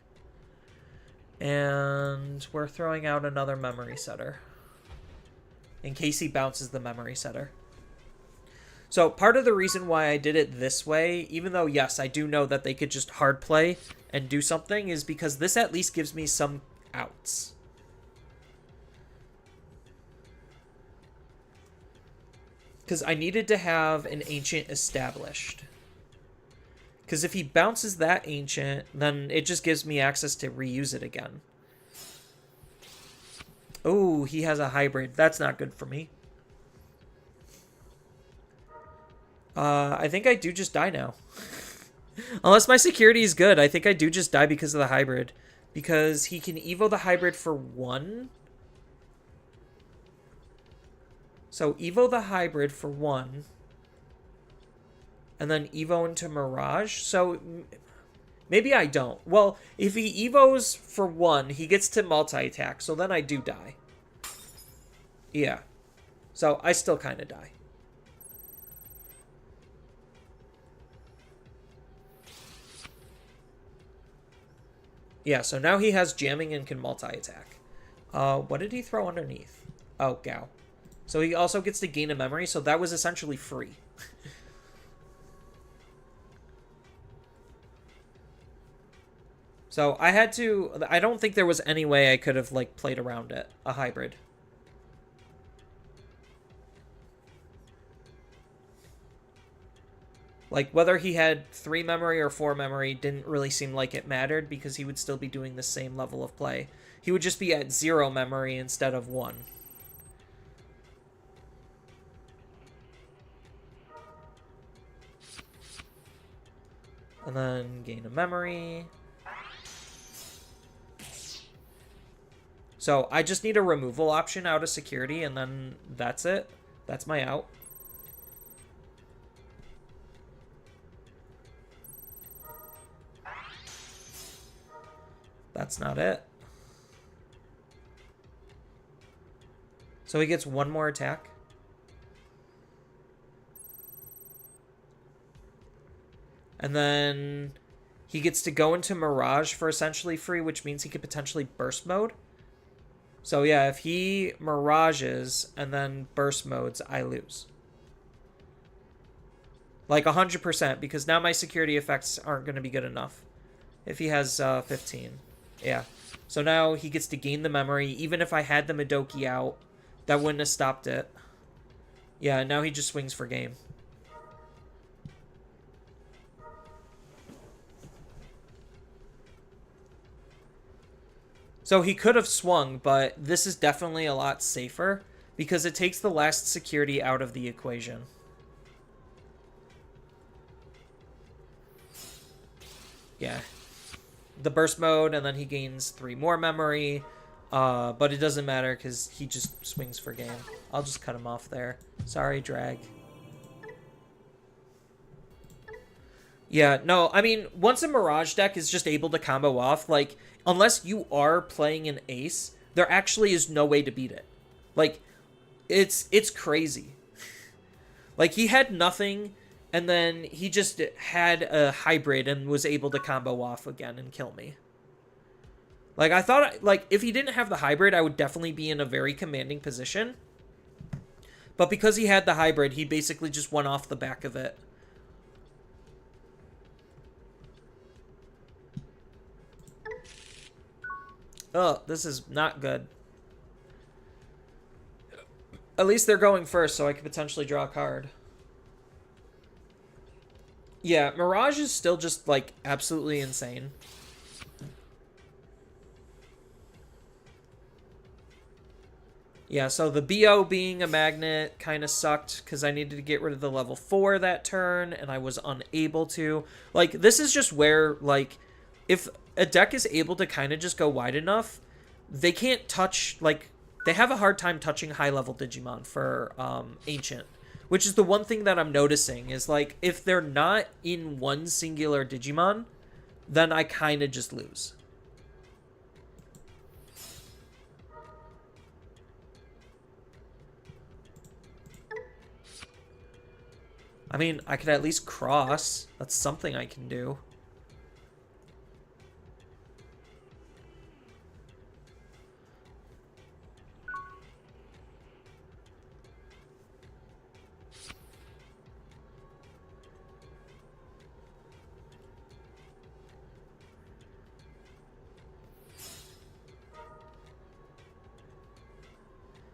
And we're throwing out another memory setter. In case he bounces the memory setter. So part of the reason why I did it this way, even though, yes, I do know that they could just hard play and do something, is because this at least gives me some outs. Because I needed to have an ancient established. Because if he bounces that ancient, then it just gives me access to reuse it again. Oh, he has a hybrid. That's not good for me. I think I do just die now. Unless my security is good, I think I do just die because of the hybrid. Because he can evo the hybrid for 1. So evo the hybrid for 1. And then evo into Mirage. So maybe I don't. Well, if he evos for 1, he gets to multi-attack. So then I do die. Yeah. So I still kind of die. Yeah, so now he has jamming and can multi-attack. What did he throw underneath? Oh, Gao. So he also gets to gain a memory, so that was essentially free. So I had to... I don't think there was any way I could have, like, played around it. A hybrid. Like, whether he had 3 memory or 4 memory didn't really seem like it mattered because he would still be doing the same level of play. He would just be at 0 memory instead of 1. And then gain a memory. So I just need a removal option out of security and then that's it. That's my out. That's not it. So he gets 1 more attack. And then he gets to go into Mirage for essentially free, which means he could potentially burst mode. So yeah, if he Mirages and then burst modes, I lose. Like 100%, because now my security effects aren't going to be good enough. If he has 15. Yeah. So now he gets to gain the memory. Even if I had the Madoki out, that wouldn't have stopped it. Yeah, now he just swings for game. So he could have swung, but this is definitely a lot safer because it takes the last security out of the equation. Yeah. The burst mode, and then he gains 3 more memory. But it doesn't matter because he just swings for game. I'll just cut him off there. Sorry, drag. Yeah, no, I mean, once a Mirage deck is just able to combo off, like, unless you are playing an ace, there actually is no way to beat it. Like, it's crazy. Like, he had nothing, and then he just had a hybrid and was able to combo off again and kill me. Like, I thought, like, if he didn't have the hybrid, I would definitely be in a very commanding position. But because he had the hybrid, he basically just went off the back of it. Oh, this is not good. At least they're going first, so I could potentially draw a card. Yeah, Mirage is still just, like, absolutely insane. Yeah, so the BO being a magnet kind of sucked because I needed to get rid of the level 4 that turn, and I was unable to. Like, this is just where, like, if a deck is able to kind of just go wide enough, they can't touch, like, they have a hard time touching high-level Digimon for Ancient, which is the one thing that I'm noticing is, like, if they're not in one singular Digimon, then I kind of just lose. I mean, I could at least cross. That's something I can do.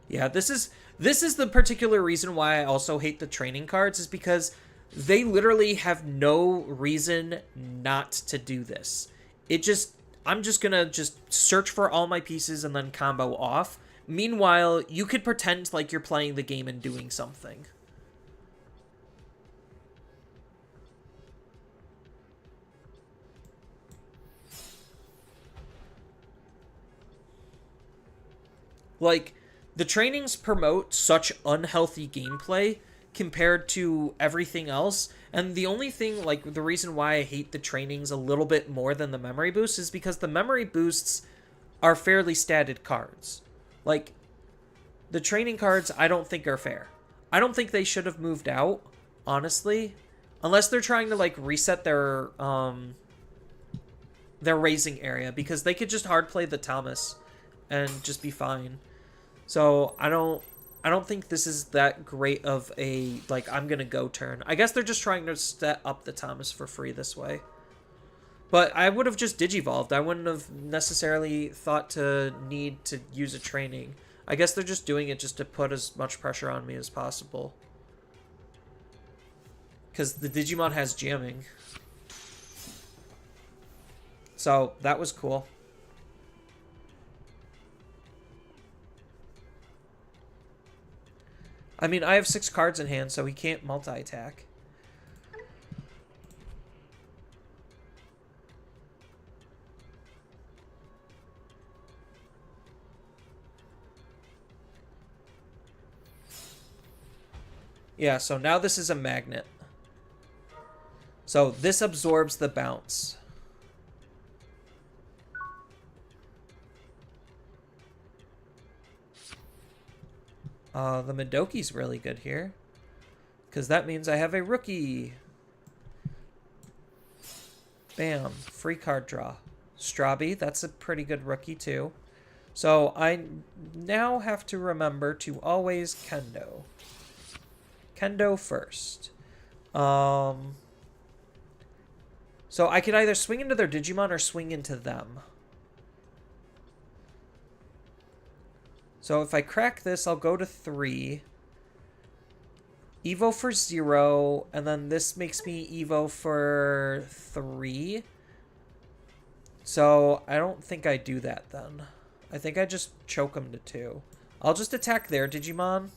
Yeah, this is the particular reason why I also hate the training cards is because they literally have no reason not to do this. I'm just gonna just search for all my pieces and then combo off. Meanwhile, you could pretend like you're playing the game and doing something. Like, the trainings promote such unhealthy gameplay compared to everything else. And the only thing, like, the reason why I hate the trainings a little bit more than the memory boosts is because the memory boosts are fairly statted cards. Like, the training cards I don't think are fair. I don't think they should have moved out, honestly. Unless they're trying to, like, reset their raising area. Because they could just hard play the Thomas and just be fine. So I don't think this is that great of a, like, I'm gonna go turn. I guess they're just trying to set up the Thomas for free this way. But I would have just digivolved. I wouldn't have necessarily thought to need to use a training. I guess they're just doing it just to put as much pressure on me as possible. Because the Digimon has jamming. So that was cool. I mean, I have 6 cards in hand, so he can't multi-attack. Yeah, so now this is a magnet. So this absorbs the bounce. The Madoki's really good here. Because that means I have a rookie. Bam. Free card draw. Strabi, that's a pretty good rookie too. So I now have to remember to always Kendo. Kendo first. So I could either swing into their Digimon or swing into them. So if I crack this, I'll go to 3. Evo for 0, and then this makes me Evo for 3. So I don't think I do that then. I think I just choke him to 2. I'll just attack their Digimon.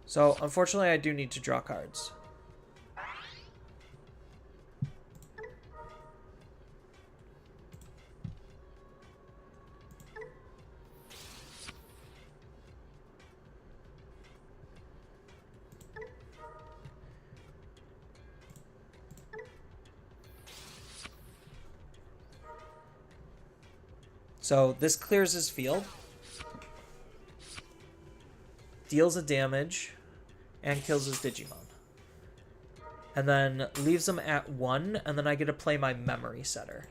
So unfortunately I do need to draw cards. So this clears his field, deals a damage, and kills his Digimon. And then leaves him at 1, and then I get to play my memory setter.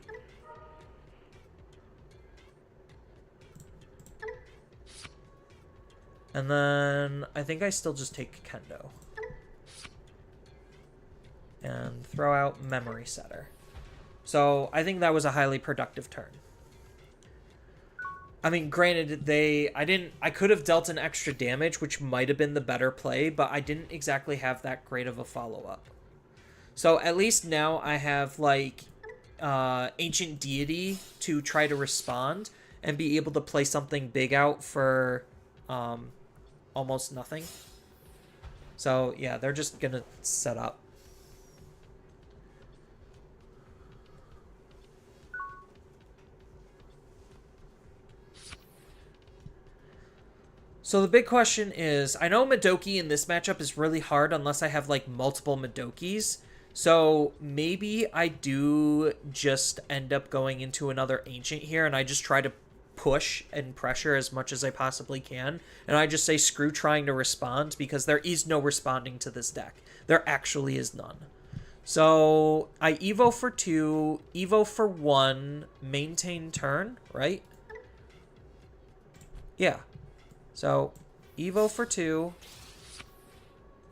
And then I think I still just take Kendo. And throw out memory setter. So I think that was a highly productive turn. I mean, granted, I could have dealt an extra damage, which might have been the better play, but I didn't exactly have that great of a follow-up. So at least now I have, like, Ancient Deity to try to respond and be able to play something big out for almost nothing. So, yeah, they're just gonna set up. So the big question is, I know Madoki in this matchup is really hard unless I have, like, multiple Madokis. So maybe I do just end up going into another Ancient here, and I just try to push and pressure as much as I possibly can. And I just say screw trying to respond, because there is no responding to this deck. There actually is none. So I Evo for 2, Evo for 1, maintain turn, right? Yeah. So, Evo for 2.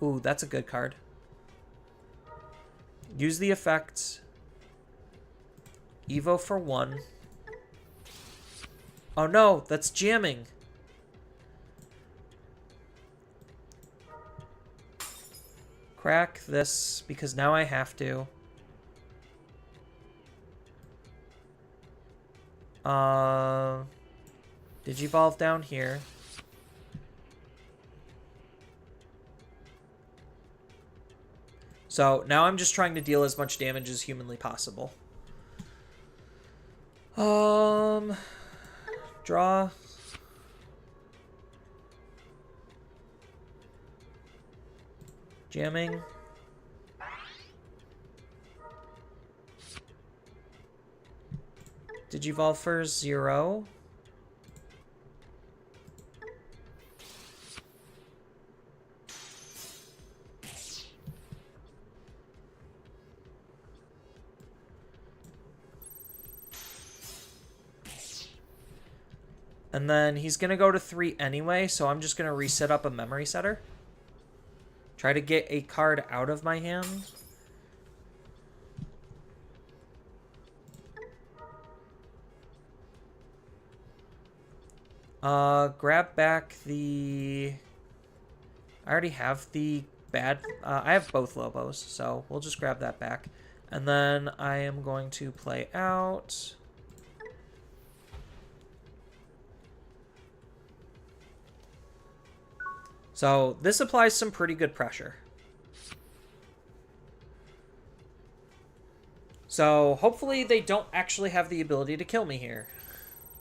Ooh, that's a good card. Use the effects. Evo for 1. Oh no, that's jamming. Crack this, because now I have to. Digivolve down here. So now I'm just trying to deal as much damage as humanly possible. Draw. Jamming. Digivolve for 0. And then he's going to go to 3 anyway, so I'm just going to reset up a memory setter. Try to get a card out of my hand. Grab back the... I already have the bad... I have both Lobos, so we'll just grab that back. And then I am going to play out... So this applies some pretty good pressure. So hopefully they don't actually have the ability to kill me here.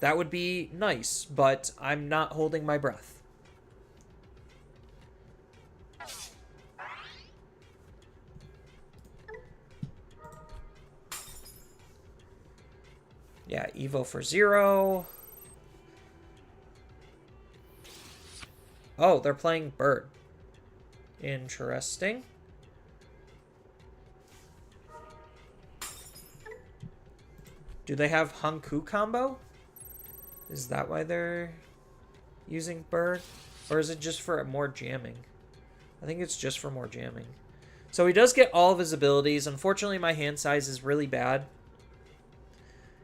That would be nice, but I'm not holding my breath. Yeah, Evo for 0. Oh, they're playing Bird. Interesting. Do they have Hanku combo? Is that why they're using Bird? Or is it just for more jamming? I think it's just for more jamming. So he does get all of his abilities. Unfortunately, my hand size is really bad.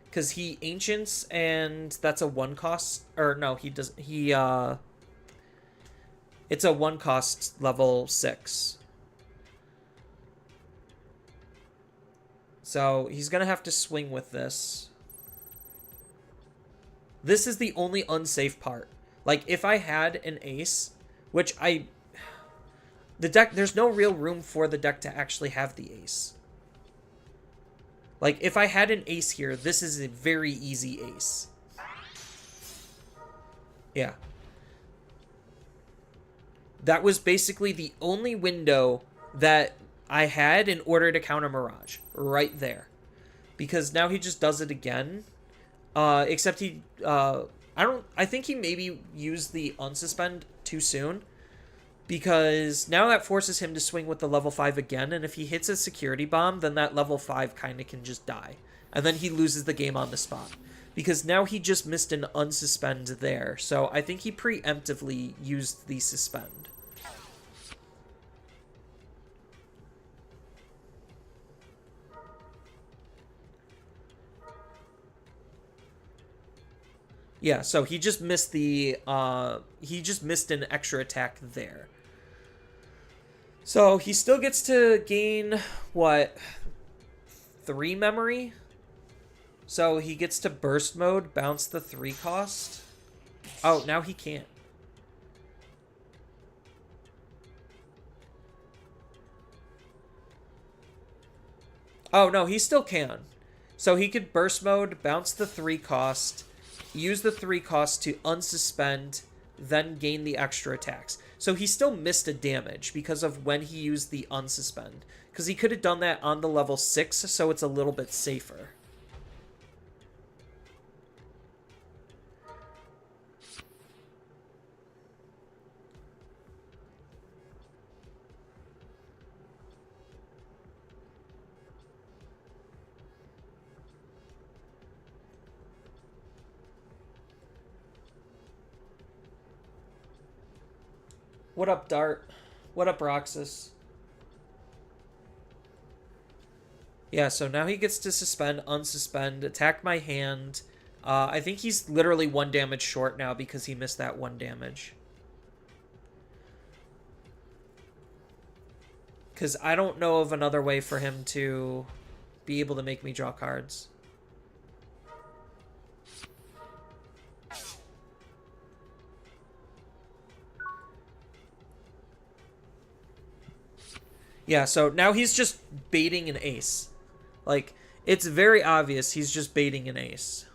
Because he Ancients, and that's a 1 cost. Or no, he does. It's a 1 cost level 6. So he's going to have to swing with this. This is the only unsafe part. Like, if I had an ace, which the deck, there's no real room for the deck to actually have the ace. Like, if I had an ace here, this is a very easy ace. Yeah. That was basically the only window that I had in order to counter Mirage. Right there. Because now he just does it again. Except he, I think he maybe used the unsuspend too soon. Because now that forces him to swing with the level 5 again, and if he hits a security bomb, then that level 5 kind of can just die. And then he loses the game on the spot. Because now he just missed an unsuspend there, so I think he preemptively used the suspend. Yeah, so he just missed the, he just missed an extra attack there. So he still gets to gain, what, 3 memory? So he gets to burst mode, bounce the 3 cost. Oh, now he can't. Oh, no, he still can. So he could burst mode, bounce the 3 cost, use the 3 cost to unsuspend, then gain the extra attacks. So he still missed a damage because of when he used the unsuspend. Because he could have done that on the level 6, so it's a little bit safer. What up, Dart? What up, Roxas? Yeah, so now he gets to suspend, unsuspend, attack my hand. I think he's literally 1 damage short now because he missed that 1 damage. Because I don't know of another way for him to be able to make me draw cards. Yeah, so now he's just baiting an ace. Like, it's very obvious he's just baiting an ace.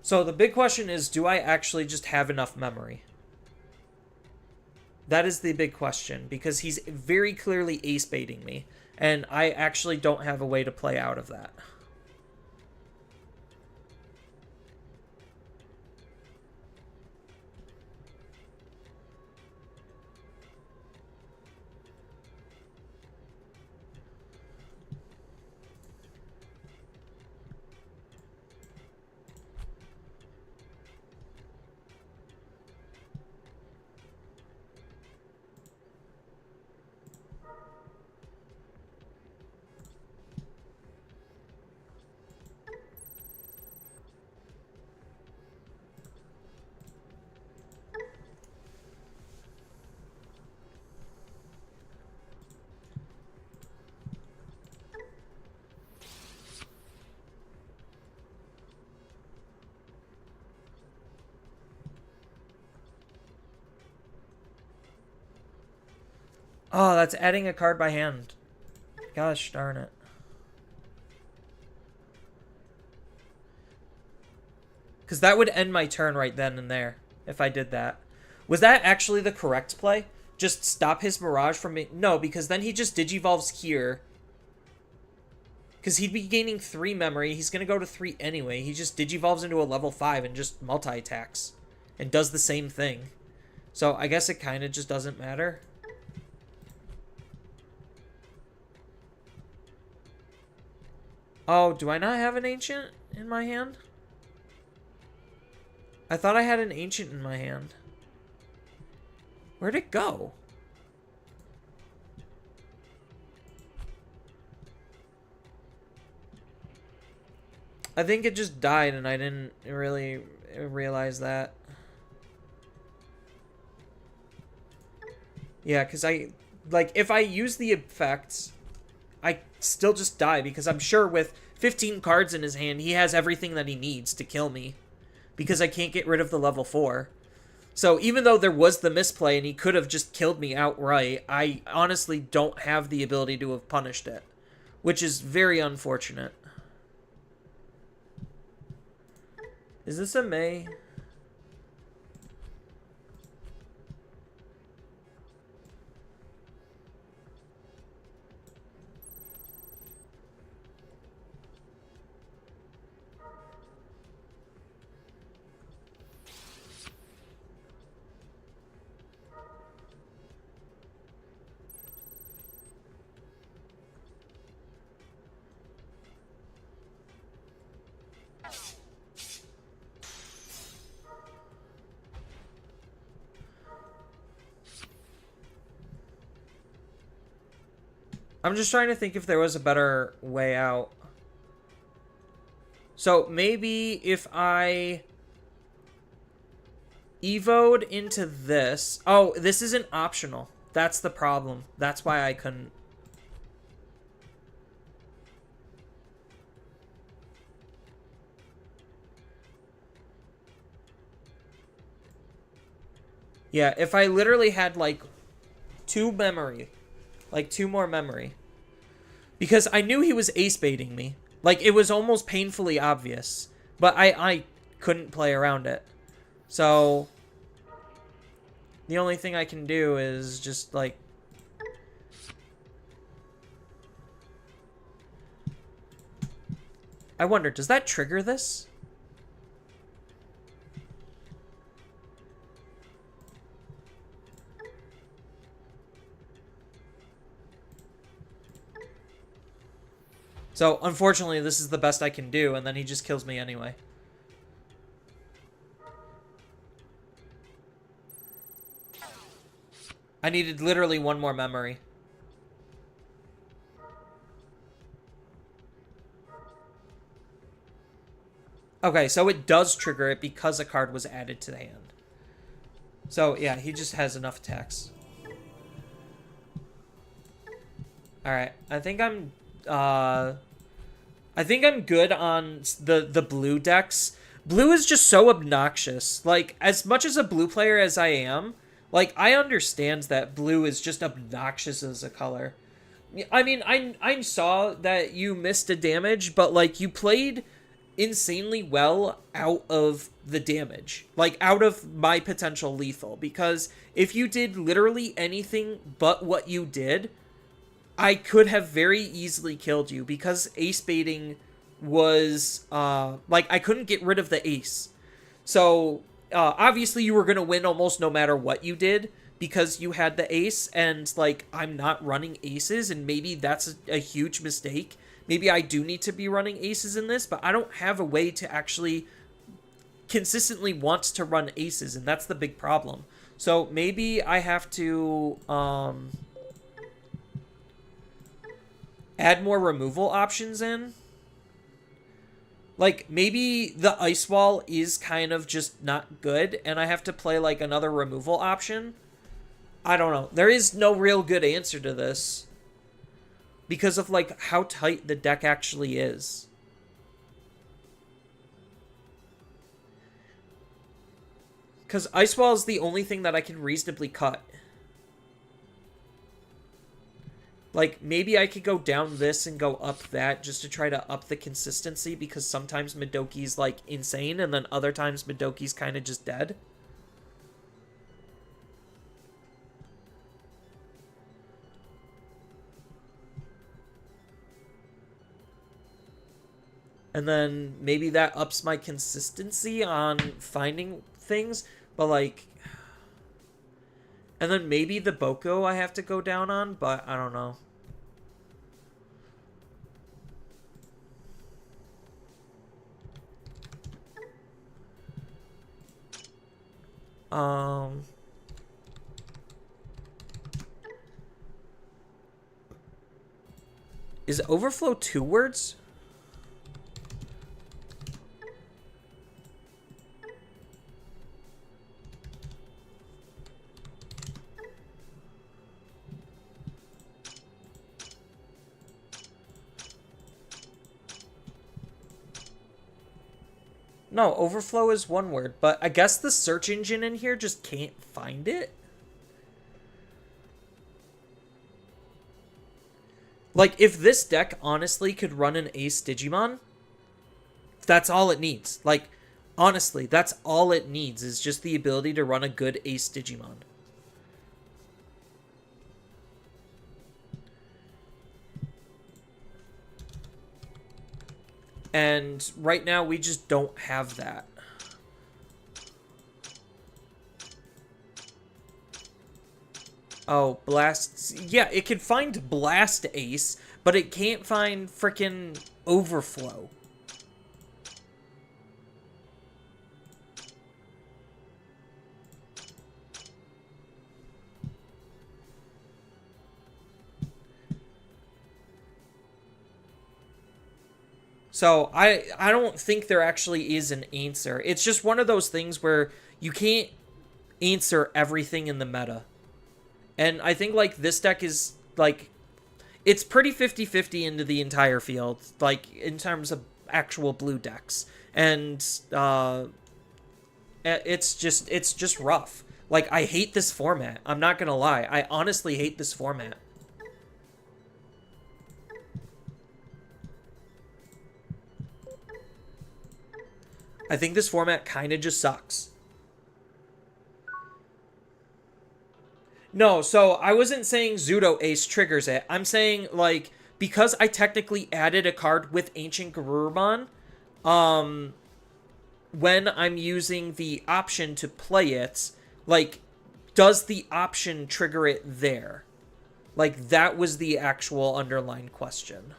So the big question is, do I actually just have enough memory? That is the big question, because he's very clearly ace baiting me, and I actually don't have a way to play out of that. Oh, that's adding a card by hand. Gosh darn it. Because that would end my turn right then and there, if I did that. Was that actually the correct play? Just stop his Mirage from being... No, because then he just Digivolves here. Because he'd be gaining 3 memory. He's going to go to 3 anyway. He just digivolves into a level 5 and just multi-attacks. And does the same thing. So I guess it kind of just doesn't matter. Oh, do I not have an ancient in my hand? I thought I had an ancient in my hand. Where'd it go? I think it just died and I didn't really realize that. Yeah, because if I use the effects, I still just die because I'm sure with 15 cards in his hand, he has everything that he needs to kill me because I can't get rid of the level 4. So even though there was the misplay and he could have just killed me outright, I honestly don't have the ability to have punished it, which is very unfortunate. Is this a May? I'm just trying to think if there was a better way out. So maybe if I evoed into this. Oh, this isn't optional. That's the problem. That's why I couldn't. Yeah, if I literally had like 2 memory. Like 2 more memory. Because I knew he was ace baiting me. Like, it was almost painfully obvious. But I couldn't play around it. So, the only thing I can do is just, like... I wonder, does that trigger this? So, unfortunately, this is the best I can do, and then he just kills me anyway. I needed literally 1 more memory. Okay, so it does trigger it because a card was added to the hand. So, yeah, he just has enough attacks. Alright, I think I'm good on the blue decks. Blue is just so obnoxious. Like, as much as a blue player as I am, like, I understand that blue is just obnoxious as a color. I mean, I saw that you missed a damage, but, like, you played insanely well out of the damage. Like, out of my potential lethal. Because if you did literally anything but what you did, I could have very easily killed you because ace baiting was, like, I couldn't get rid of the ace. So, obviously you were going to win almost no matter what you did because you had the ace and, like, I'm not running aces and maybe that's a huge mistake. Maybe I do need to be running aces in this, but I don't have a way to actually consistently want to run aces and that's the big problem. So, maybe I have to, add more removal options in. Like, maybe the ice wall is kind of just not good, and I have to play, like, another removal option. I don't know. There is no real good answer to this. Because of, like, how tight the deck actually is. Because ice wall is the only thing that I can reasonably cut. Like, maybe I could go down this and go up that just to try to up the consistency because sometimes Midoki's, like, insane and then other times Midoki's kind of just dead. And then maybe that ups my consistency on finding things. But, like... And then maybe the Boko I have to go down on, but I don't know. Is overflow 2 words? No, overflow is 1 word, but I guess the search engine in here just can't find it. Like, if this deck honestly could run an Ace Digimon, that's all it needs. Like, honestly, that's all it needs is just the ability to run a good Ace Digimon. And right now, we just don't have that. Oh, Blast... Yeah, it can find Blast Ace, but it can't find frickin' Overflow. So I don't think there actually is an answer. It's just one of those things where you can't answer everything in the meta. And I think, like, this deck is, like, it's pretty 50-50 into the entire field, like, in terms of actual blue decks. And it's just rough. Like, I hate this format. I'm not gonna lie. I honestly hate this format. I think this format kind of just sucks. No, so I wasn't saying Zudo Ace triggers it. I'm saying, like, because I technically added a card with Ancient Garurumon, when I'm using the option to play it, like, does the option trigger it there? Like, that was the actual underlying question.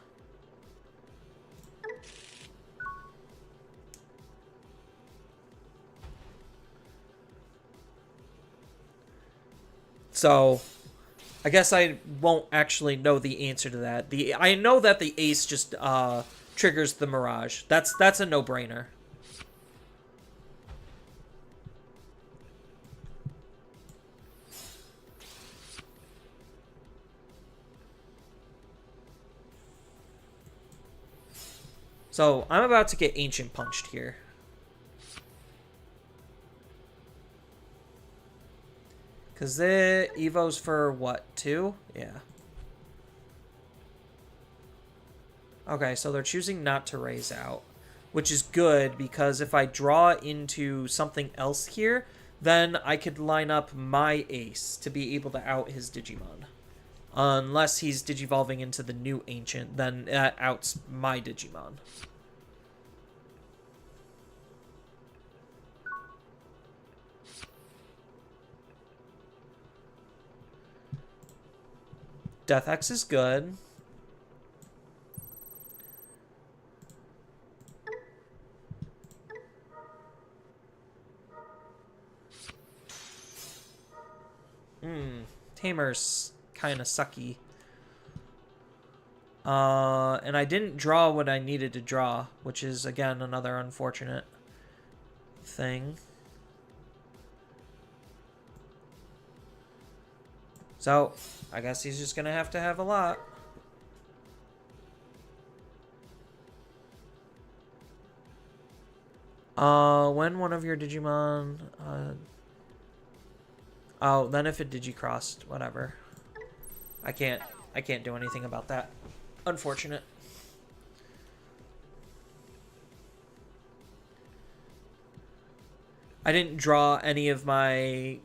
So, I guess I won't actually know the answer to that. I know that the Ace just triggers the Mirage. That's a no-brainer. So, I'm about to get Ancient punched here. Because the Evo's for what, 2? Yeah. Okay, so they're choosing not to raise out, which is good because if I draw into something else here, then I could line up my Ace to be able to out his Digimon. Unless he's Digivolving into the new Ancient, then that outs my Digimon. Death X is good. Tamer's kind of sucky. And I didn't draw what I needed to draw, which is, again, another unfortunate thing. So, I guess he's just gonna have to have a lot. When one of your Digimon, oh, then if it Digicrossed, whatever. I can't do anything about that. Unfortunate. I didn't draw any of my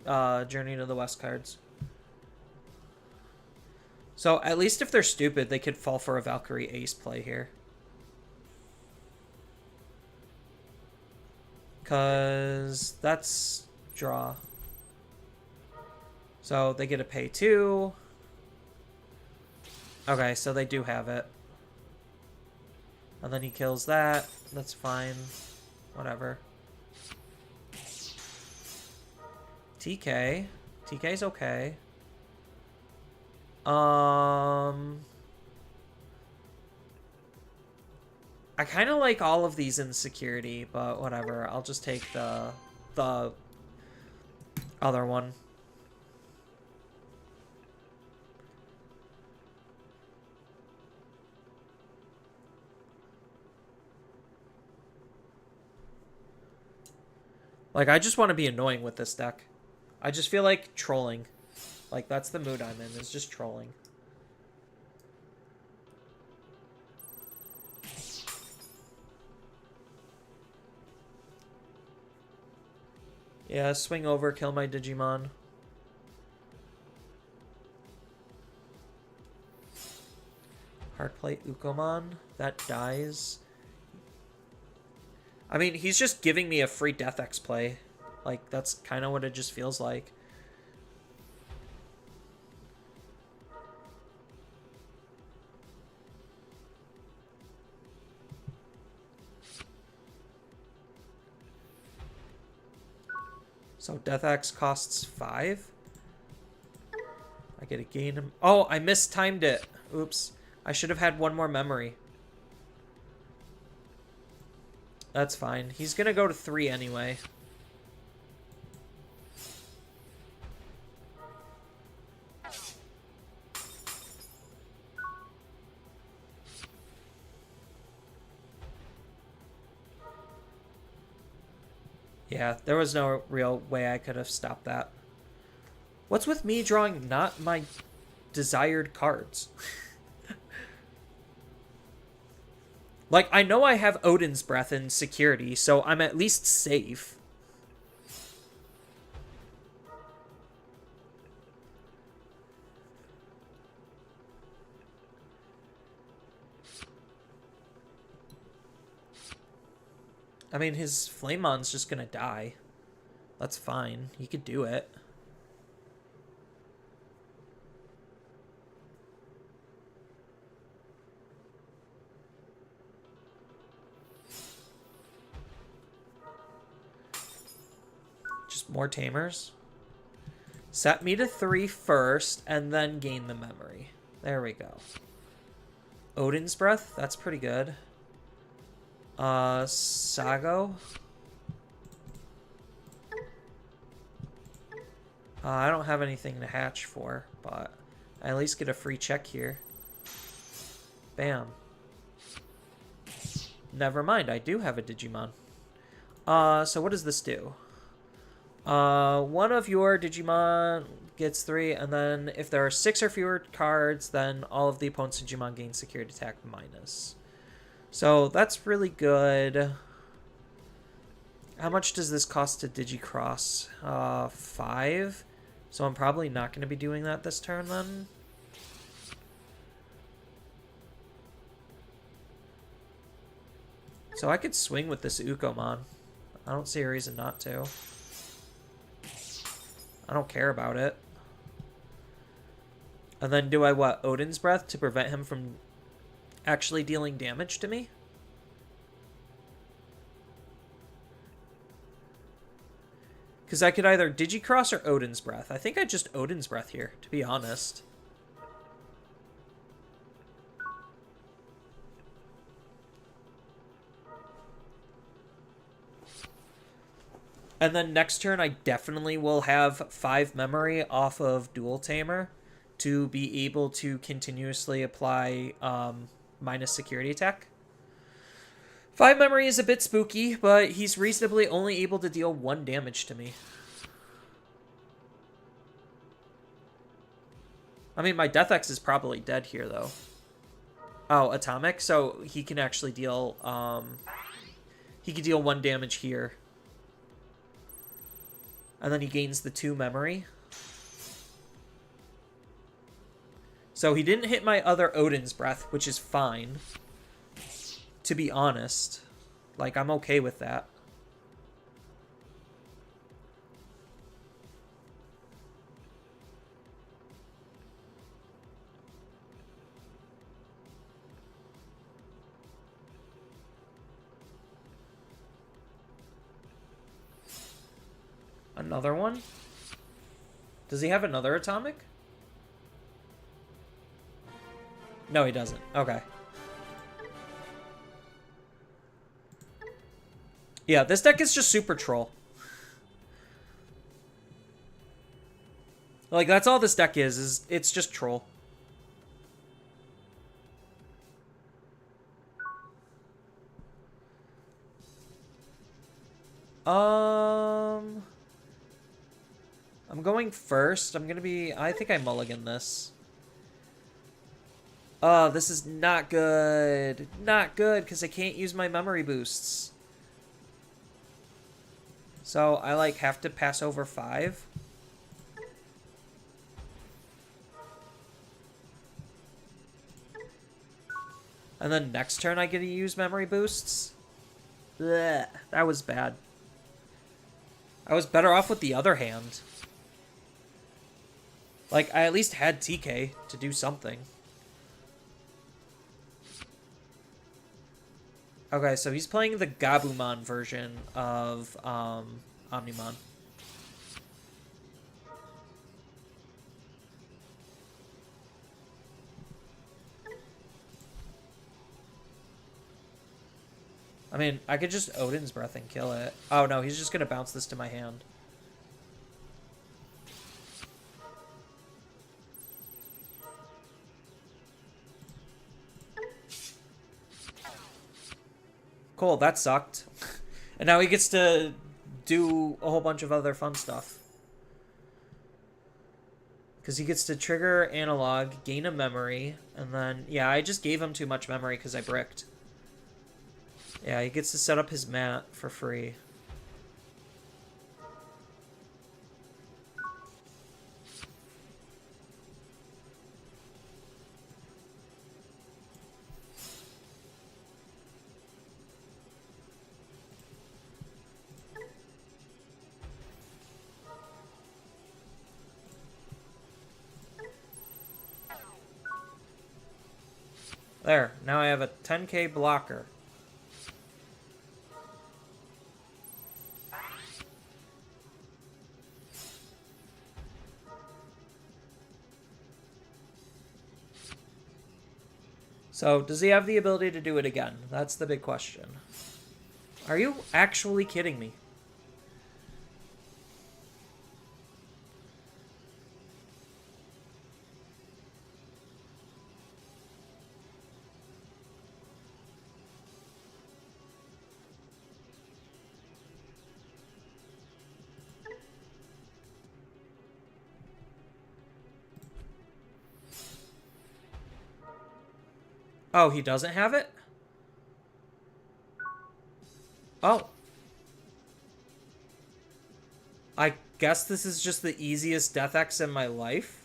Journey to the West cards. So, at least if they're stupid, they could fall for a Valkyrie Ace play here. Because that's draw. So they get to pay 2. Okay, so they do have it. And then he kills that. That's fine. Whatever. TK. TK's okay. I kind of like all of these in security, but whatever. I'll just take the other one. Like, I just want to be annoying with this deck. I just feel like trolling. Like, that's the mood I'm in, is just trolling. Yeah, swing over, kill my Digimon. Hardplay Ukomon. That dies. I mean, he's just giving me a free Death X play. Like, that's kind of what it just feels like. So Death X costs 5. I get to gain him. Oh, I mistimed it. Oops. I should have had one more memory. That's fine. He's going to go to 3 anyway. Yeah, there was no real way I could have stopped that. What's with me drawing not my desired cards? Like, I know I have Odin's Breath in security, so I'm at least safe. I mean, his Flamemon's just gonna die. That's fine. He could do it. Just more tamers. Set me to 3 first, and then gain the memory. There we go. Odin's Breath, that's pretty good. Sago. I don't have anything to hatch for, but I at least get a free check here. Bam. Never mind, I do have a Digimon. So what does this do? One of your Digimon gets 3, and then if there are 6 or fewer cards, then all of the opponent's Digimon gain security attack minus. So that's really good. How much does this cost to Digicross? 5. So I'm probably not going to be doing that this turn then. So I could swing with this Ukomon. I don't see a reason not to. I don't care about it. And then do I what? Odin's Breath to prevent him from actually dealing damage to me? Because I could either Digicross or Odin's Breath. I think I just Odin's Breath here, to be honest. And then next turn, I definitely will have 5 memory off of Dual Tamer to be able to continuously apply minus security attack. 5 memory is a bit spooky, but he's reasonably only able to deal 1 damage to me. I mean, my Death X is probably dead here, though. Oh, Atomic? So he can actually deal... he can deal 1 damage here. And then he gains the 2 memory. So he didn't hit my other Odin's Breath, which is fine. To be honest. Like, I'm okay with that. another one? Does he have another atomic? No, he doesn't. Okay. Yeah, this deck is just super troll. Like, that's all this deck is it's just troll. I'm going first. I think I mulligan this. Oh, this is not good. Not good, because I can't use my memory boosts. So I, like, have to pass over 5. And then next turn I get to use memory boosts. Blech, that was bad. I was better off with the other hand. Like, I at least had TK to do something. Okay, so he's playing the Gabumon version of Omnimon. I mean, I could just Odin's Breath and kill it. Oh no, he's just gonna bounce this to my hand. Cool, that sucked. And now he gets to do a whole bunch of other fun stuff. Because he gets to trigger analog, gain a memory, and then, yeah, I just gave him too much memory because I bricked. Yeah, he gets to set up his mat for free. There, now I have a 10k blocker. So, does he have the ability to do it again? That's the big question. Are you actually kidding me? Oh, he doesn't have it? Oh. I guess this is just the easiest Death X in my life.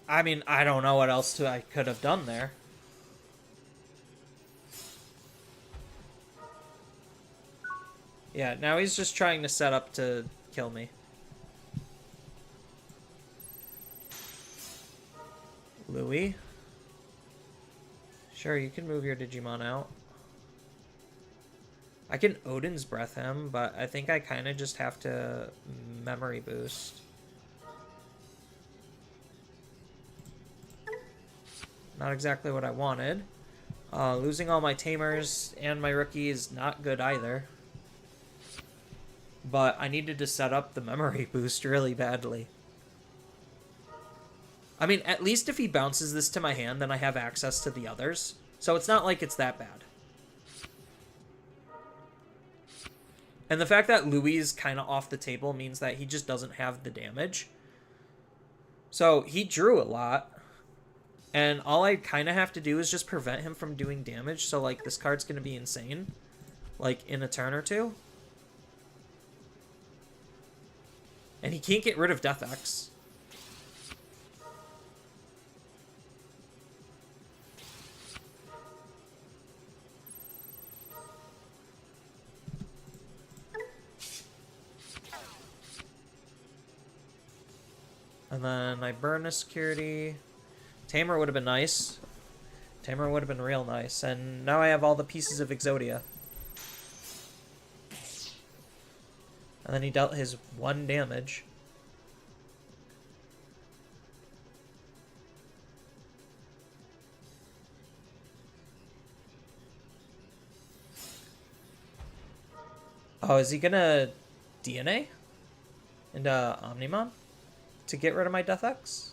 I mean, I don't know what else I could have done there. Yeah, now he's just trying to set up to kill me. Louis? Sure, you can move your Digimon out. I can Odin's Breath him, but I think I kind of just have to memory boost. Not exactly what I wanted. Losing all my Tamers and my rookie is not good either. But I needed to set up the memory boost really badly. I mean, at least if he bounces this to my hand, then I have access to the others. So it's not like it's that bad. And the fact that Louis is kind of off the table means that he just doesn't have the damage. So he drew a lot. And all I kind of have to do is just prevent him from doing damage. So, like, this card's going to be insane. Like, in a turn or two. And he can't get rid of Death X. And then I burn a security. Tamer would have been nice. Tamer would have been real nice. And now I have all the pieces of Exodia. And then he dealt his 1 damage. Oh, is he gonna DNA into Omnimon to get rid of my Death X?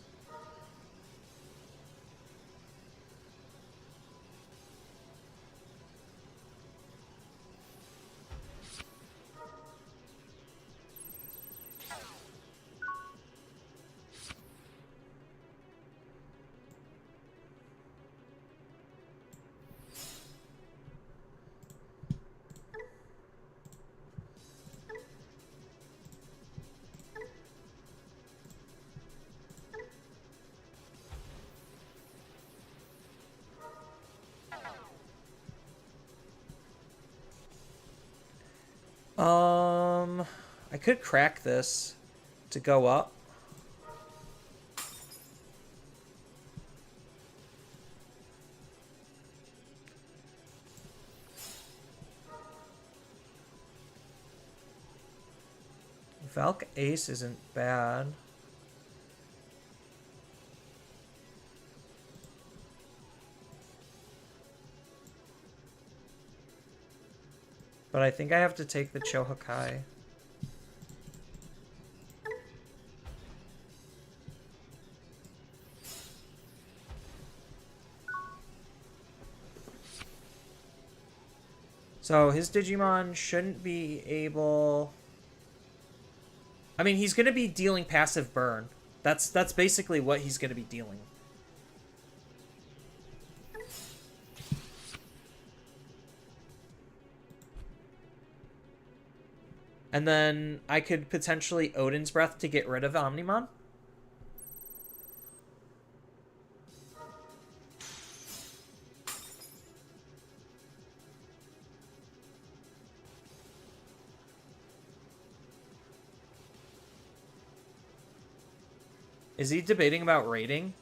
I could crack this to go up. Valk Ace isn't bad. But I think I have to take the Chohakai. So his Digimon shouldn't be able... I mean, he's going to be dealing passive burn. That's basically what he's going to be dealing. And then I could potentially Odin's Breath to get rid of Omnimon. Is he debating about raiding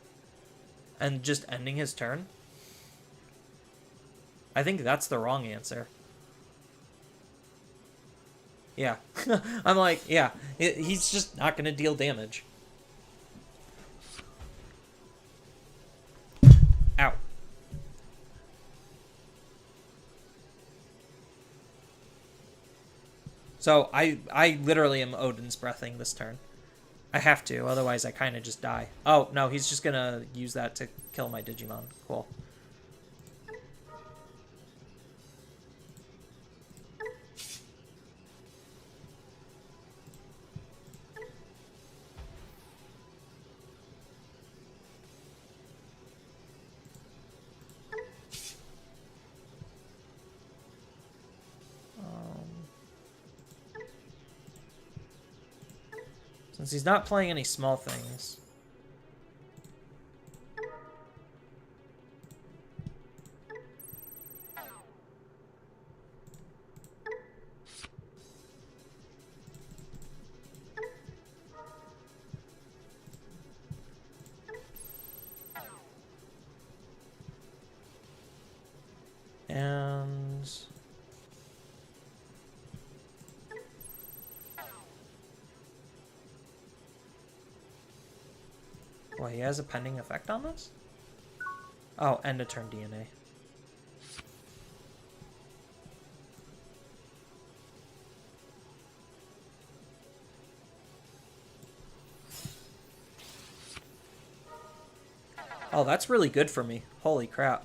and just ending his turn? I think that's the wrong answer. Yeah. I'm like, yeah, he's just not going to deal damage. Ow. So I literally am Odin's Breathing this turn. I have to, otherwise I kind of just die. Oh, no, he's just going to use that to kill my Digimon. Cool. Since he's not playing any small things. And... Well, he has a pending effect on this? Oh, end of turn DNA. Oh, that's really good for me. Holy crap.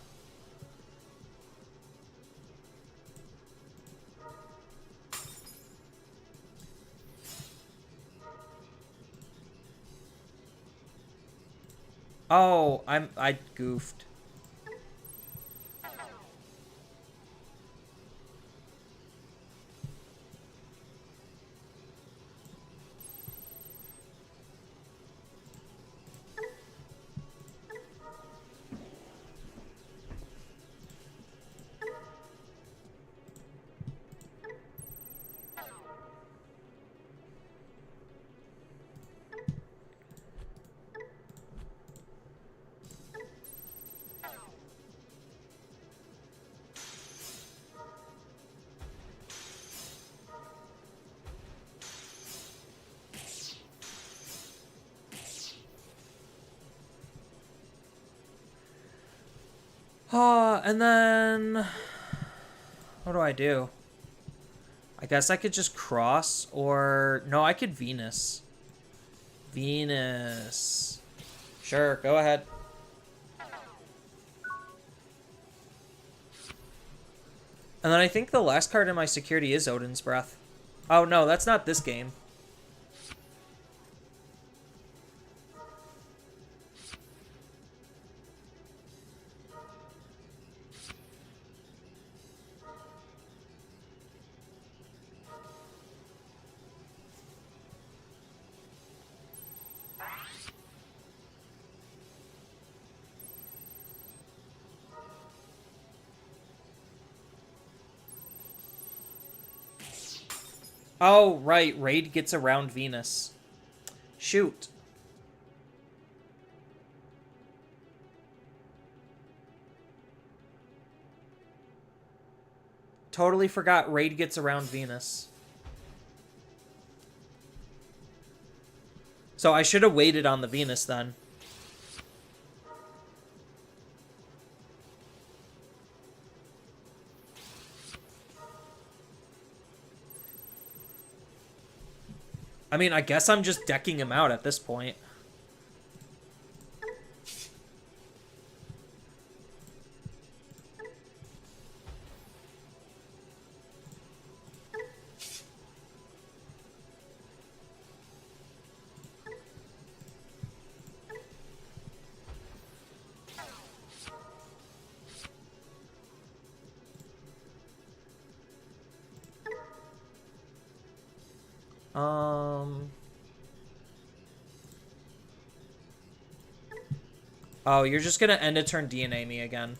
Oh, I goofed. And then what do I do? I guess I could just cross, or no, I could Venus. Venus. Sure, go ahead. And then I think the last card in my security is Odin's Breath. Oh no, that's not this game. Oh, right. Raid gets around Venus. Shoot. Totally forgot Raid gets around Venus. So I should have waited on the Venus then. I mean, I guess I'm just decking him out at this point. Oh, you're just gonna end a turn DNA me again.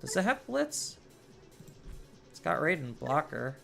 Does it have Blitz? It's got Raid and Blocker.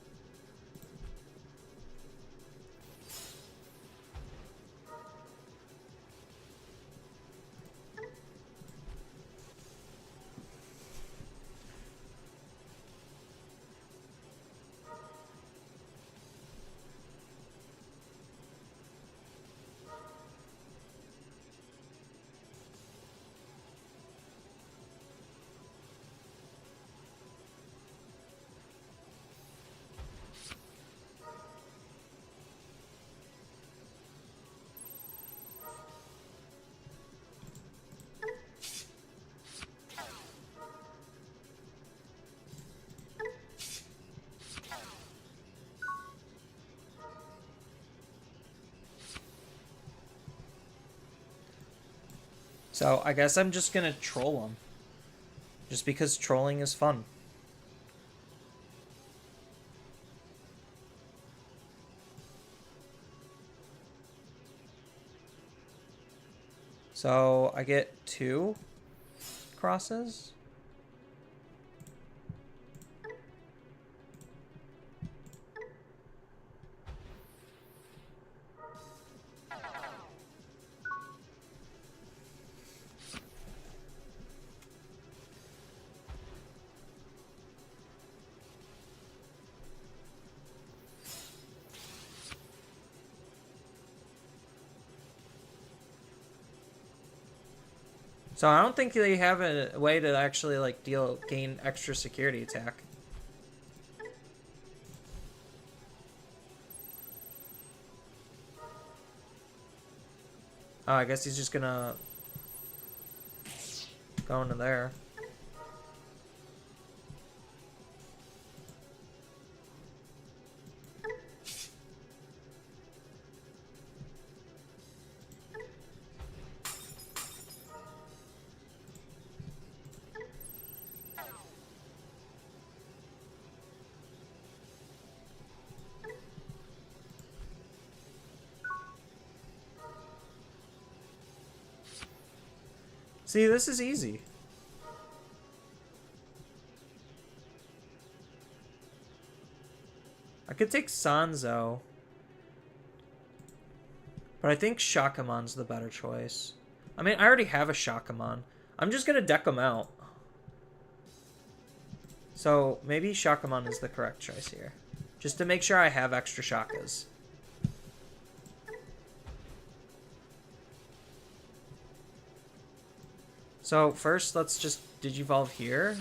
So I guess I'm just gonna troll him. Just because trolling is fun. So I get 2 crosses. So I don't think they have a way to actually like gain extra security attack. Oh, I guess he's just gonna go into there. See, this is easy. I could take Sanzo. But I think Shakamon's the better choice. I mean, I already have a Shakamon. I'm just going to deck him out. So maybe Shakamon is the correct choice here. Just to make sure I have extra Shakas. So first, let's just Digivolve here.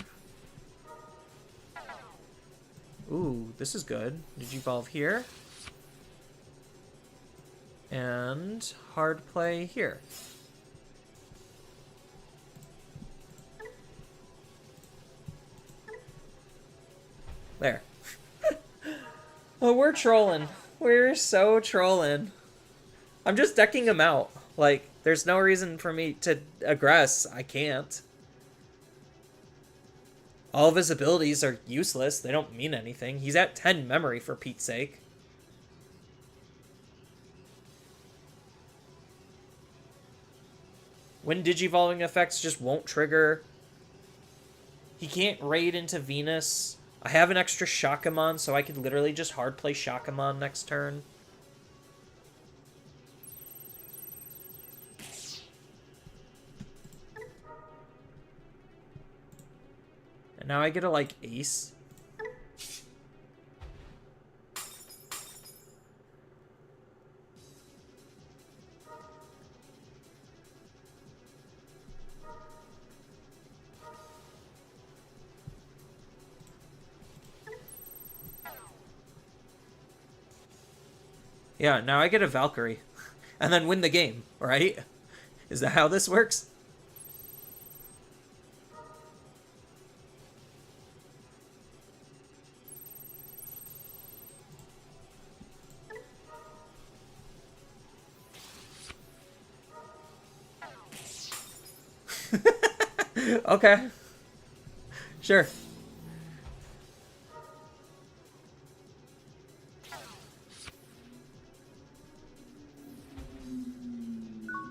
Ooh, this is good. Digivolve here. And hard play here. There. Oh, we're trolling. We're so trolling. I'm just decking him out. Like, there's no reason for me to aggress. I can't. All of his abilities are useless. They don't mean anything. He's at 10 memory, for Pete's sake. When Digivolving effects just won't trigger. He can't raid into Venus. I have an extra Shakamon, so I could literally just hard play Shakamon next turn. And now I get a, like, ace. Yeah, now I get a Valkyrie. And then win the game, right? Is that how this works? Okay. Sure.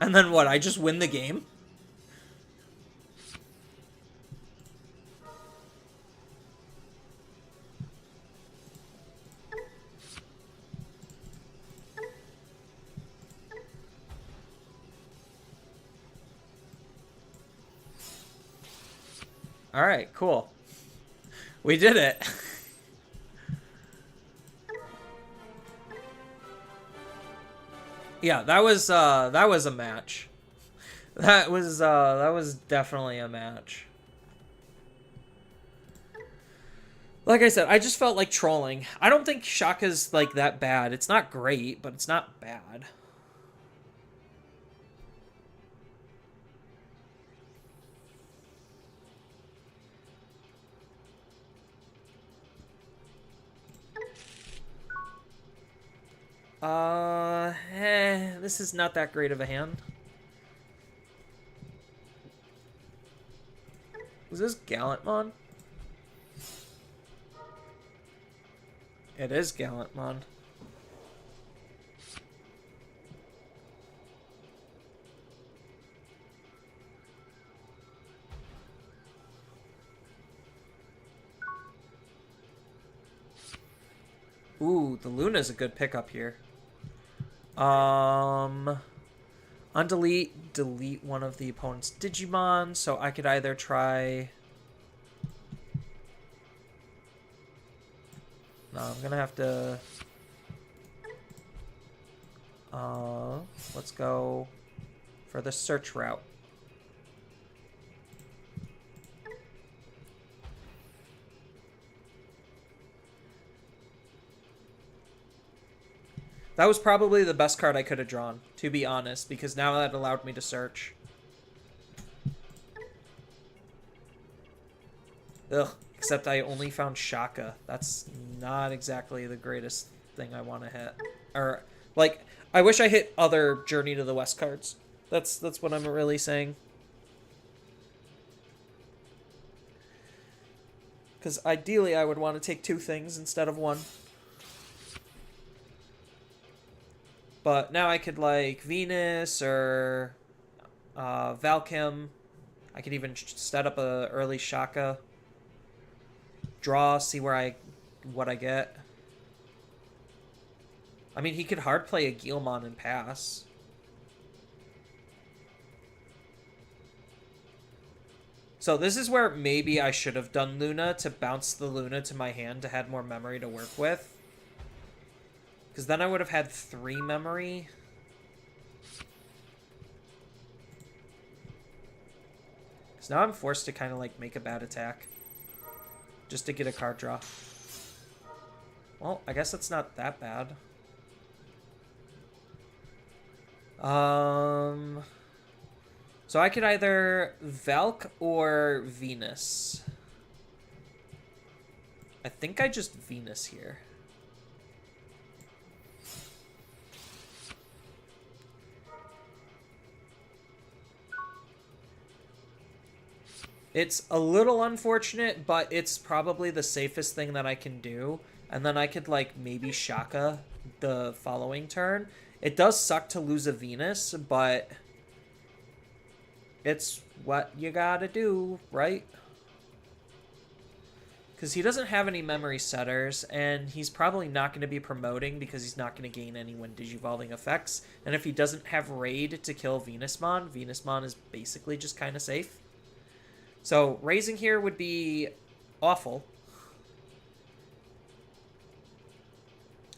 And then what? I just win the game? All right, cool. We did it. Yeah, that was a match. That was definitely a match. Like I said, I just felt like trolling. I don't think Shaka's like that bad. It's not great, but it's not bad. This is not that great of a hand. Was this Gallantmon? It is Gallantmon. Ooh, the Luna's a good pickup here. Undelete, delete one of the opponent's Digimon, so I could either try... No, I'm gonna have to... let's go for the search route. That was probably the best card I could have drawn, to be honest, because now that allowed me to search. Ugh, except I only found Shaka. That's not exactly the greatest thing I want to hit. Or, like, I wish I hit other Journey to the West cards. That's what I'm really saying. Because ideally I would want to take two things instead of one. But now I could, like, Venus or Valkim. I could even set up a early Shaka. Draw, see what I get. I mean, he could hard play a Guilmon and pass. So this is where maybe I should have done Luna to bounce the Luna to my hand to have more memory to work with. Because then I would have had 3 memory. Because now I'm forced to kind of like make a bad attack. Just to get a card draw. Well, I guess it's not that bad. So I could either Valk or Venus. I think I just Venus here. It's a little unfortunate, but it's probably the safest thing that I can do. And then I could, like, maybe Shaka the following turn. It does suck to lose a Venus, but it's what you gotta do, right? Because he doesn't have any memory setters, and he's probably not going to be promoting because he's not going to gain any when digivolving effects. And if he doesn't have Raid to kill Venusmon, Venusmon is basically just kind of safe. So raising here would be awful.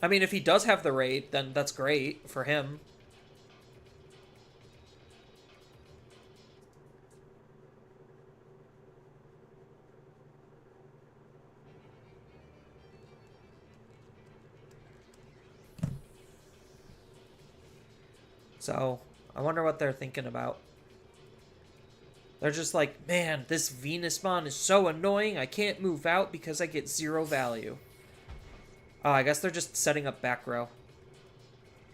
I mean, if he does have the Raid, then that's great for him. So, I wonder what they're thinking about. They're just like, man, this Venusmon is so annoying, I can't move out because I get 0 value. Oh, I guess they're just setting up back row.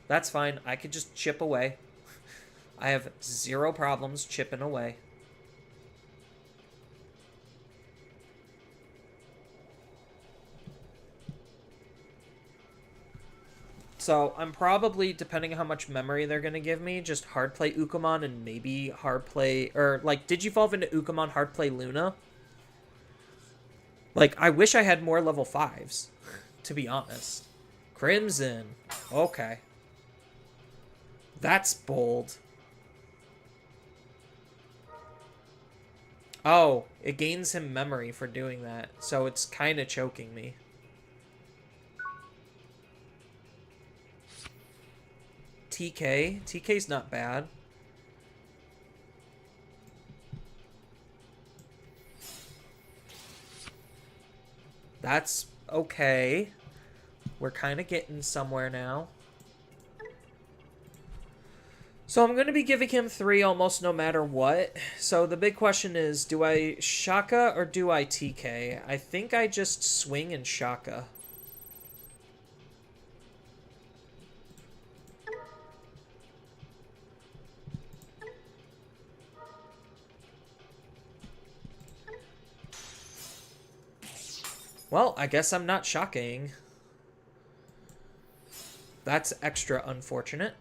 That's fine, I could just chip away. I have 0 problems chipping away. So I'm probably, depending on how much memory they're going to give me, just hard play Ukamon and maybe hard play, or like Digivolve into Ukamon, hard play Luna. Like, I wish I had more level 5s, to be honest. Crimson. Okay. That's bold. Oh, it gains him memory for doing that, so it's kind of choking me. TK. TK's not bad. That's okay. We're kind of getting somewhere now. So I'm going to be giving him 3 almost no matter what. So the big question is, do I Shaka or do I TK? I think I just swing and Shaka. Well, I guess I'm not shocking. That's extra unfortunate.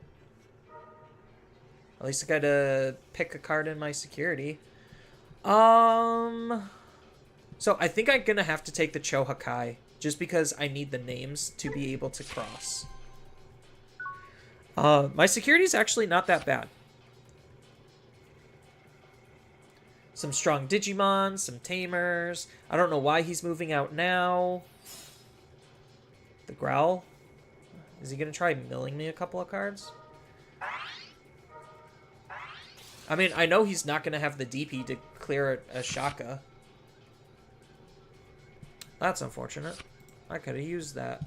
At least I gotta pick a card in my security. So I think I'm gonna have to take the Chohakai, just because I need the names to be able to cross. My security is actually not that bad. Some strong Digimon, some Tamers. I don't know why he's moving out now. The Growl. Is he going to try milling me a couple of cards? I mean, I know he's not going to have the DP to clear a Shaka. That's unfortunate. I could have used that.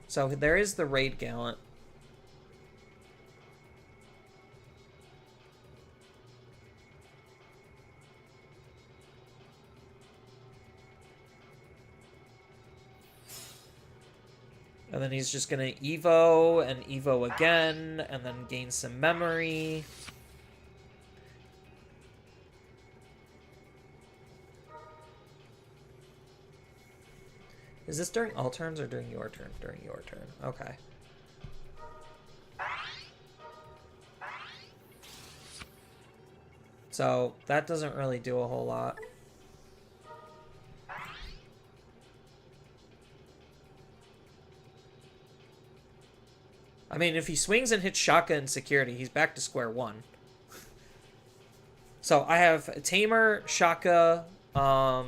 So there is the Raid Gallant. And then he's just going to Evo and Evo again, and then gain some memory. Is this during all turns or during your turn? During your turn. Okay. So that doesn't really do a whole lot. I mean, if he swings and hits Shaka and security, he's back to square one. So I have a Tamer, Shaka, a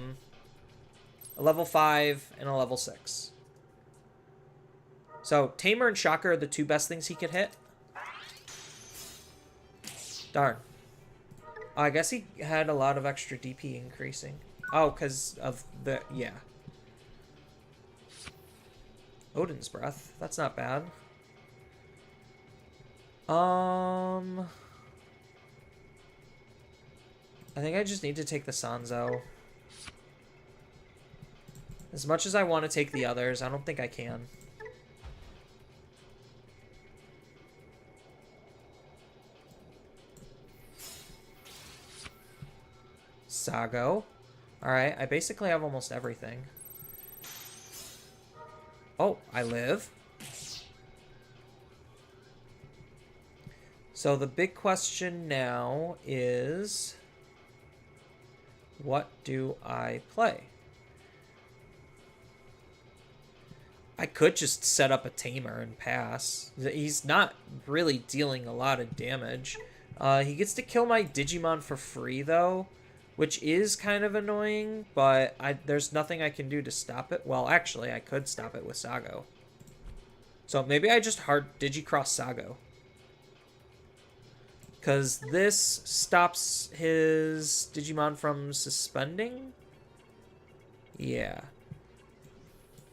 level 5, and a level 6. So Tamer and Shaka are the two best things he could hit. Darn. I guess he had a lot of extra DP increasing. Oh, because of the... yeah. Odin's Breath. That's not bad. I think I just need to take the Sanzo. As much as I want to take the others, I don't think I can. Sago. Alright, I basically have almost everything. Oh, I live. So the big question now is... what do I play? I could just set up a Tamer and pass. He's not really dealing a lot of damage. He gets to kill my Digimon for free, though, which is kind of annoying, but there's nothing I can do to stop it. Well, actually, I could stop it with Sago. So maybe I just hard Digicross Sago. Because this stops his Digimon from suspending? Yeah.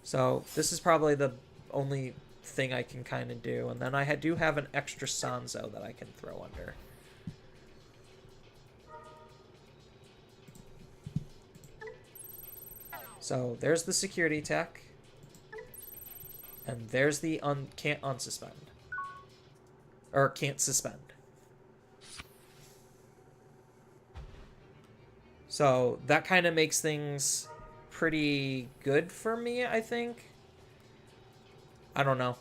So this is probably the only thing I can kind of do. And then I do have an extra Sanzo that I can throw under. So there's the security tech. And there's the can't unsuspend. Or can't suspend. So that kind of makes things pretty good for me, I think. I don't know.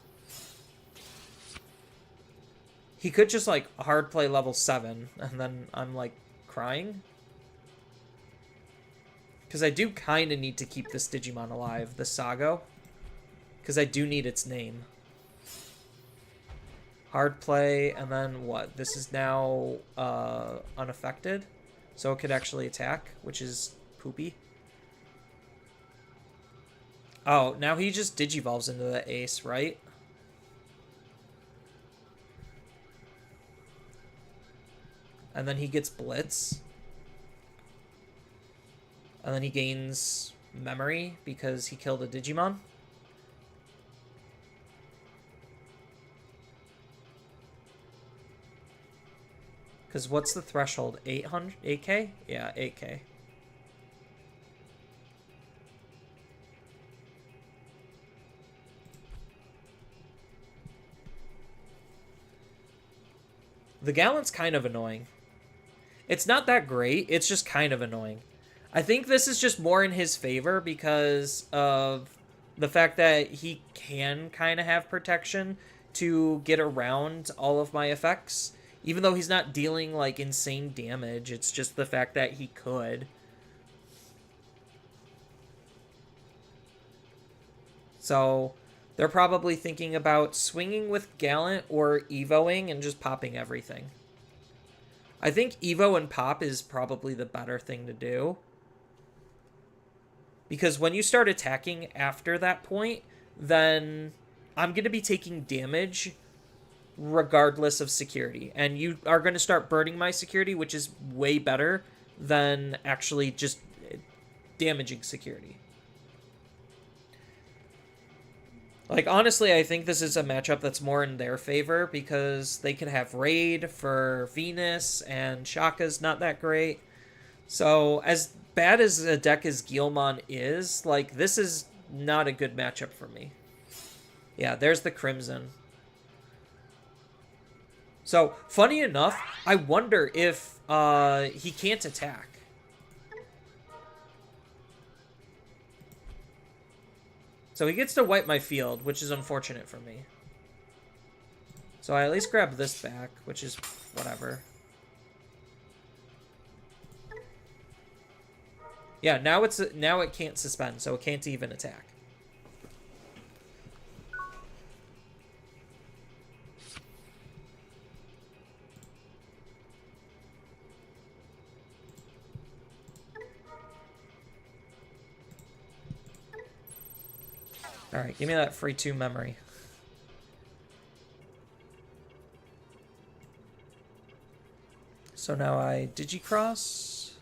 He could just, like, hard play level 7, and then I'm, like, crying. Because I do kind of need to keep this Digimon alive, the Sago. Because I do need its name. Hard play, and then what? This is now unaffected. So it could actually attack, which is poopy. Oh, now he just Digivolves into the ace, right? And then he gets Blitz. And then he gains memory because he killed a Digimon. Because what's the threshold? 800? 8K? Yeah, 8K. The Gallant's kind of annoying. It's not that great. It's just kind of annoying. I think this is just more in his favor because of the fact that he can kind of have protection to get around all of my effects. Even though he's not dealing, like, insane damage, it's just the fact that he could. So, they're probably thinking about swinging with Gallant or Evoing and just popping everything. I think Evo and Pop is probably the better thing to do. Because when you start attacking after that point, then I'm going to be taking damage regardless of security, and you are going to start burning my security, which is way better than actually just damaging security. Like, honestly, I think this is a matchup that's more in their favor because they can have Raid for Venus, and Shaka's not that great. So, as bad as a deck as Guilmon is, like, this is not a good matchup for me. Yeah, there's the Crimson. So, funny enough, I wonder if he can't attack. So he gets to wipe my field, which is unfortunate for me. So I at least grab this back, which is whatever. Yeah, now it can't suspend, so it can't even attack. Alright, give me that free 2 memory. So now I digicross.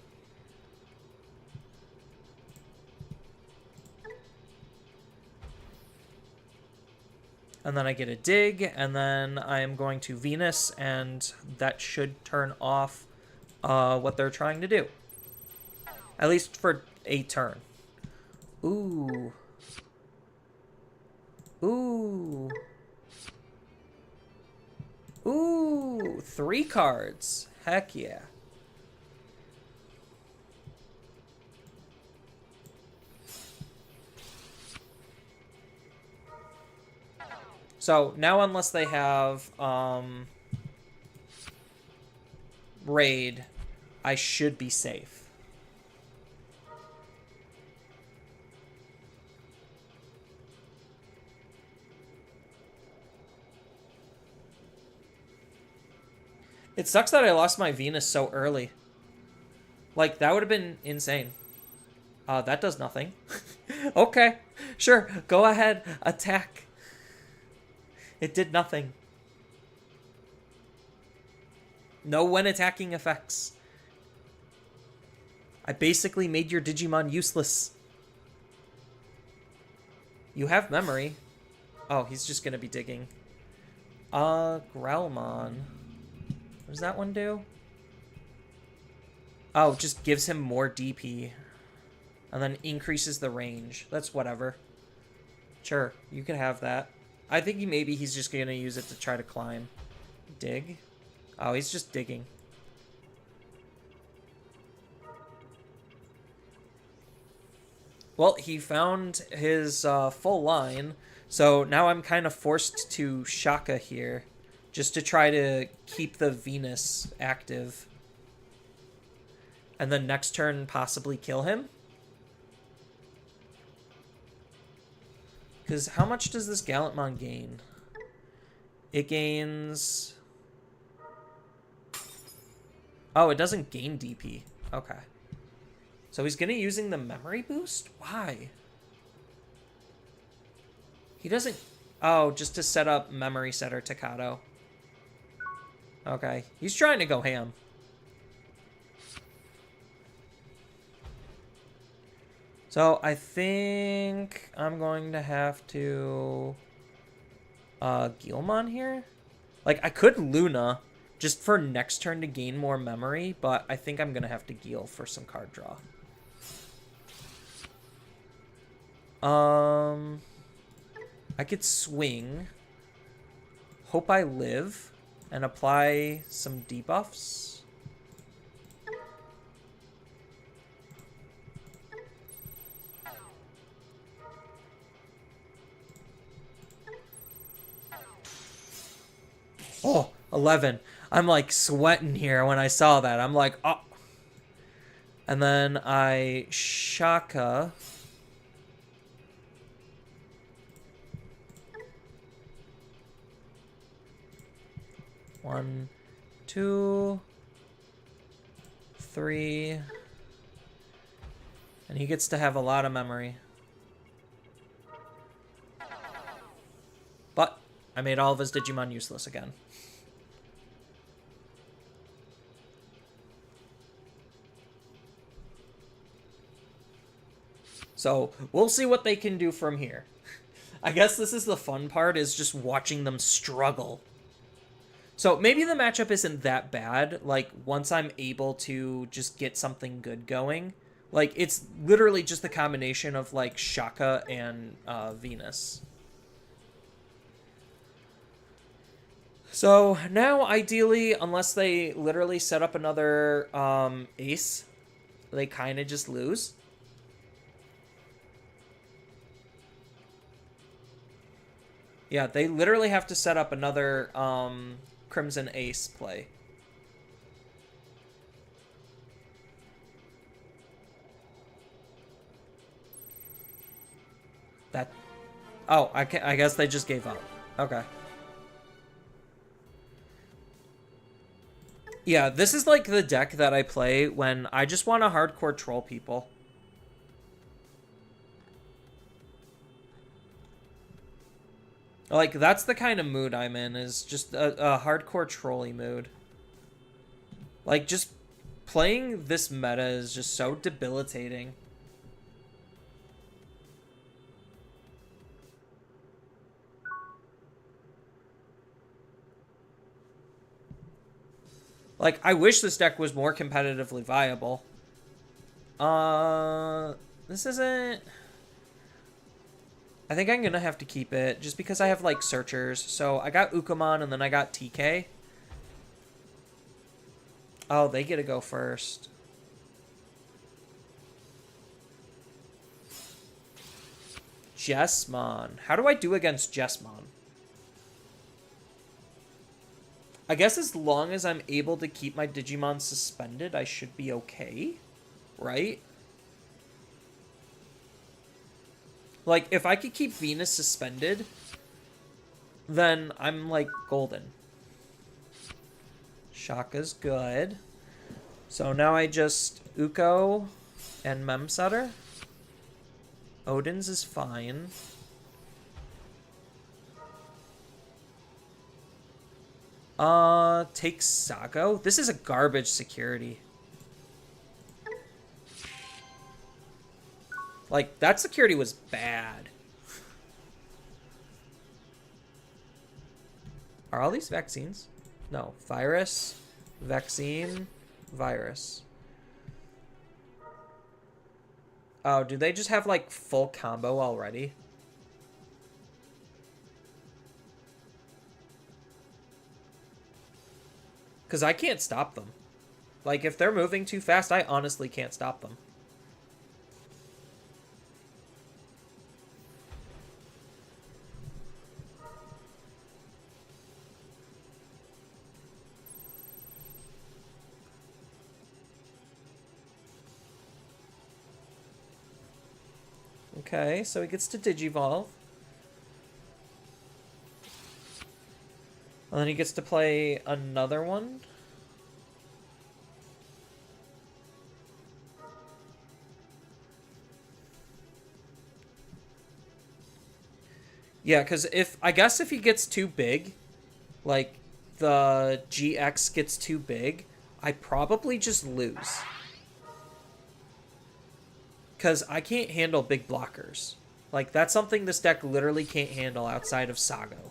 And then I get a dig, and then I am going to Venus, and that should turn off what they're trying to do. At least for a turn. Ooh. Ooh. Ooh. 3 cards. Heck yeah. So now unless they have raid, I should be safe. It sucks that I lost my Venus so early. Like, that would have been insane. That does nothing. Okay, sure, go ahead, attack. It did nothing. No when attacking effects. I basically made your Digimon useless. You have memory. Oh, he's just gonna be digging. Growlmon. What does that one do? Oh, it just gives him more DP. And then increases the range. That's whatever. Sure, you can have that. I think maybe he's just gonna use it to try to climb. Dig? Oh, he's just digging. Well, he found his full line, so now I'm kind of forced to Shaka here, just to try to keep the Venus active. And then next turn possibly kill him. Because how much does this Gallantmon gain? It gains... Oh, it doesn't gain DP. Okay. So he's going to using the memory boost? Why? He doesn't... Oh, just to set up memory setter Takato. Okay. He's trying to go ham. So I think I'm going to have to... Guilmon here? Like, I could Luna just for next turn to gain more memory, but I think I'm going to have to Gil for some card draw. I could swing, hope I live, and apply some debuffs. Oh, 11. I'm like sweating here when I saw that. I'm like, oh. And then I Shaka. One, 2, 3. And he gets to have a lot of memory. But I made all of his Digimon useless again. So we'll see what they can do from here. I guess this is the fun part, is just watching them struggle. So maybe the matchup isn't that bad, like, once I'm able to just get something good going. Like, it's literally just the combination of, like, Shaka and Venus. So now, ideally, unless they literally set up another ace, they kind of just lose. Yeah, they literally have to set up another Crimson Ace play. That... Oh, I guess they just gave up. Okay. Yeah, this is like the deck that I play when I just want to hardcore troll people. Like, that's the kind of mood I'm in, is just a hardcore trolley mood. Like, just playing this meta is just so debilitating. Like, I wish this deck was more competitively viable. This isn't... I think I'm gonna have to keep it, just because I have, like, searchers. So, I got Ukamon, and then I got TK. Oh, they get to go first. Jessmon. How do I do against Jessmon? I guess as long as I'm able to keep my Digimon suspended, I should be okay, right? Like, if I could keep Venus suspended, then I'm, like, golden. Shaka's good. So now I just Uko and Memsetter. Odin's is fine. Take Sago. This is a garbage security. Like, that security was bad. Are all these vaccines? No. Virus, vaccine, virus. Oh, do they just have, like, full combo already? Because I can't stop them. Like, if they're moving too fast, I honestly can't stop them. Okay, so he gets to Digivolve. And then he gets to play another one. Yeah, because I guess if he gets too big, like the GX gets too big, I probably just lose. Because I can't handle big blockers. Like, that's something this deck literally can't handle outside of Sago.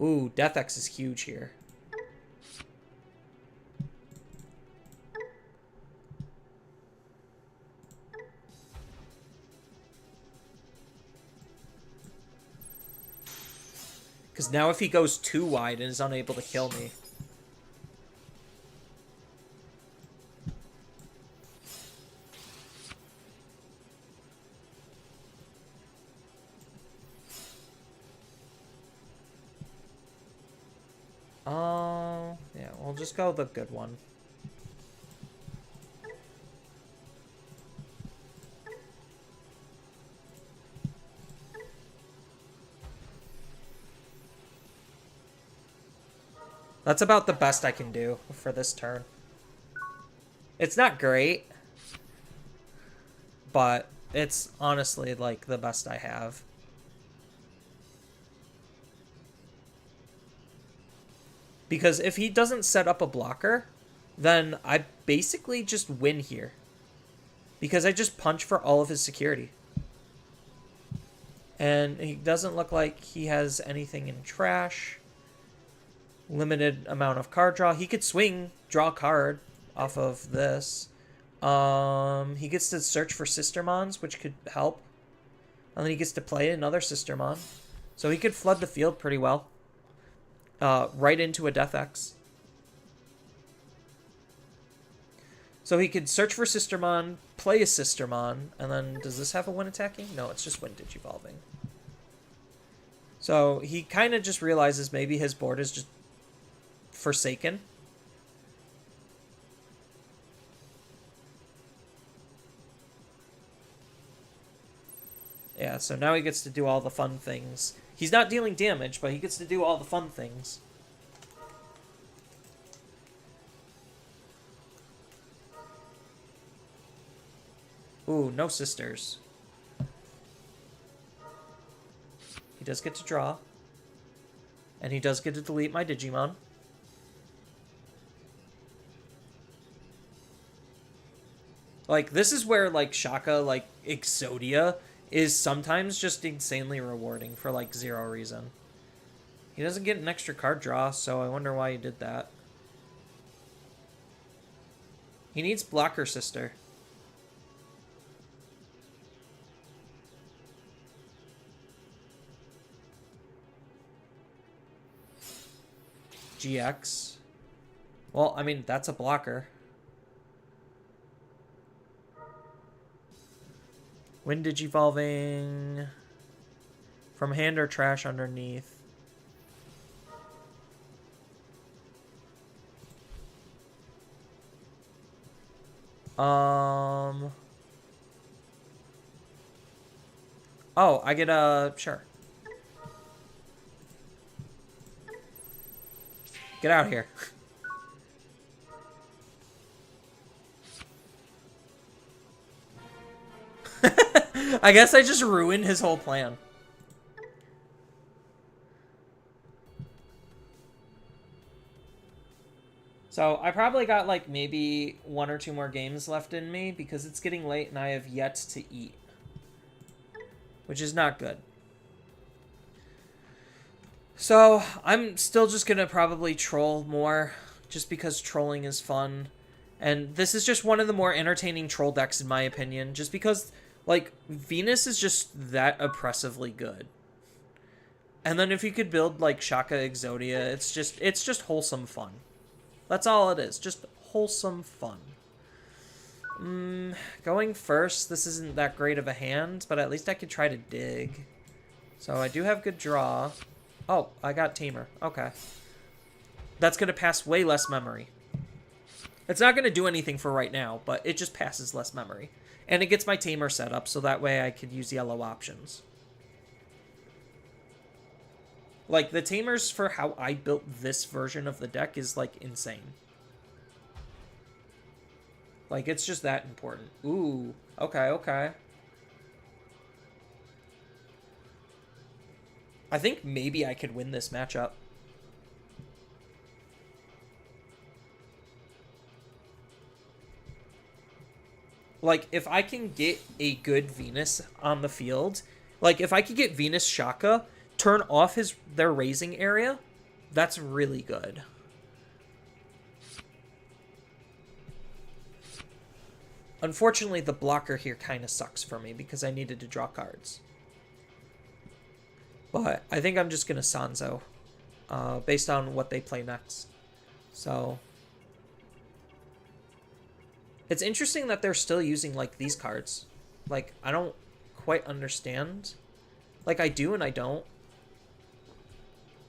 Ooh, Death X is huge here. Because now if he goes too wide and is unable to kill me... yeah, we'll just go the good one. That's about the best I can do for this turn. It's not great, but it's honestly, like, the best I have. Because if he doesn't set up a blocker, then I basically just win here. Because I just punch for all of his security. And he doesn't look like he has anything in trash. Limited amount of card draw. He could swing, draw a card off of this. He gets to search for Sistermons, which could help. And then he gets to play another Sistermon. So he could flood the field pretty well. Right into a Death X. So he could search for Sistermon, play a Sistermon, and then does this have a win attacking? No, it's just win digivolving. So he kind of just realizes maybe his board is just forsaken. Yeah, so now he gets to do all the fun things. He's not dealing damage, but he gets to do all the fun things. Ooh, no sisters. He does get to draw. And he does get to delete my Digimon. Like, this is where, like, Shaka, like, Exodia is sometimes just insanely rewarding for, like, zero reason. He doesn't get an extra card draw, so I wonder why he did that. He needs Blocker Sister. GX. Well, I mean, that's a blocker. Windage evolving. From hand or trash underneath. Oh, I get a... Sure. Get out of here. I guess I just ruined his whole plan. So I probably got like maybe 1 or 2 more games left in me because it's getting late and I have yet to eat. Which is not good. So I'm still just going to probably troll more just because trolling is fun. And this is just one of the more entertaining troll decks in my opinion. Just because like Venus is just that oppressively good. And then if you could build like Shaka Exodia, it's just wholesome fun. That's all it is. Just wholesome fun. Going first, this isn't that great of a hand, but at least I could try to dig. So I do have good draw. Oh, I got Tamer. Okay. That's going to pass way less memory. It's not going to do anything for right now, but it just passes less memory. And it gets my Tamer set up, so that way I could use yellow options. Like, the Tamers for how I built this version of the deck is, like, insane. Like, it's just that important. Ooh, okay, okay. I think maybe I could win this matchup. Like, if I can get a good Venus on the field, like, if I could get Venus Shaka, turn off their raising area, that's really good. Unfortunately, the blocker here kind of sucks for me because I needed to draw cards. But I think I'm just going to Sanzo based on what they play next. So it's interesting that they're still using like these cards. Like, I don't quite understand. Like, I do and I don't.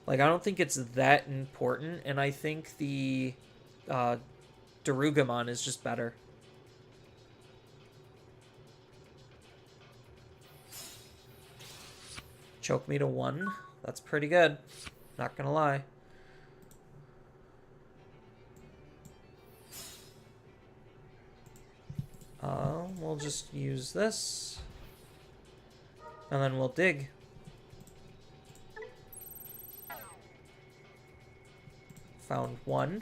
Like, I don't think it's that important, and I think the Darugamon is just better. Choke me to 1. That's pretty good. Not gonna lie. We'll just use this. And then we'll dig. Found 1.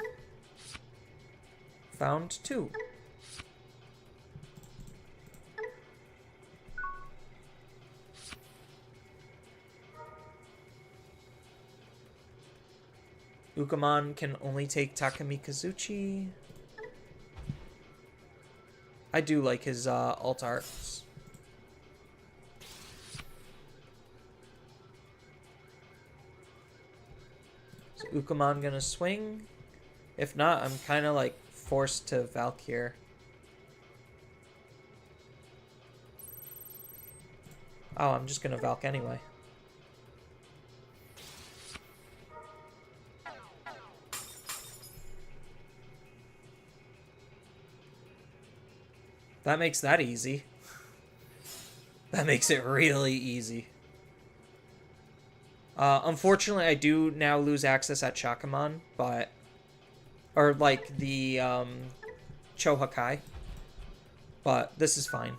Found 2. Ukamon can only take Takami Kazuchi. I do like his alt arts. Is Ukamon gonna swing? If not, I'm kind of like forced to Valk here. Oh, I'm just gonna Valk anyway. That makes that easy. That makes it really easy. Unfortunately, I do now lose access at Shakamon, but... Or, like, the, Chohakai. But this is fine.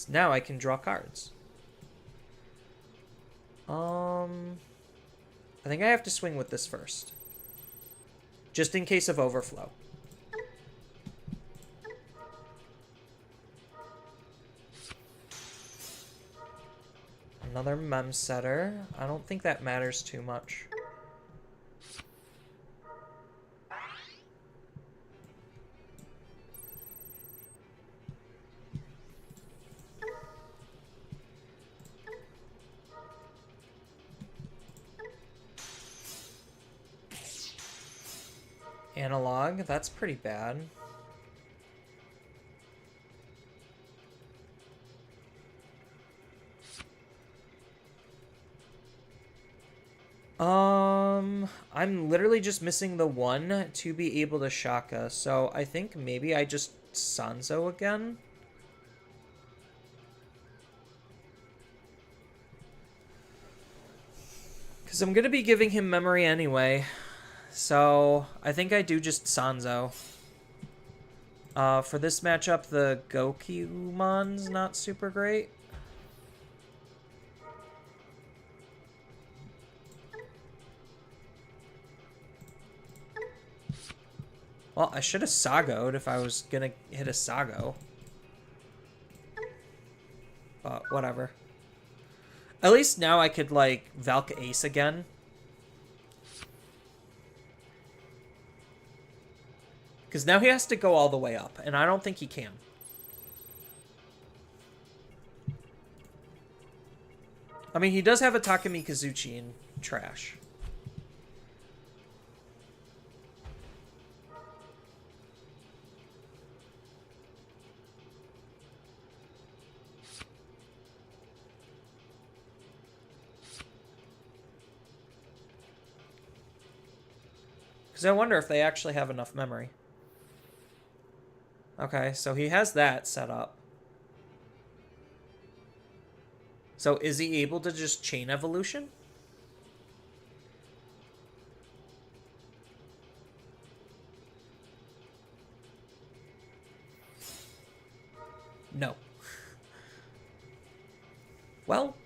now I can draw cards. I think I have to swing with this first. Just in case of overflow. Another mem setter. I don't think that matters too much. Analog, that's pretty bad. I'm literally just missing the 1 to be able to Shaka, so I think maybe I just Sanzo again. Because I'm going to be giving him memory anyway. So I think I do just Sanzo. For this matchup, the Gokumon's not super great. Well, I should have Sago'd if I was going to hit a Sago. But whatever. At least now I could, like, Valk Ace again. Because now he has to go all the way up, and I don't think he can. I mean, he does have a Takumi Kazuchi in trash. Because I wonder if they actually have enough memory. Okay, so he has that set up. So is he able to just chain evolution? No. Well,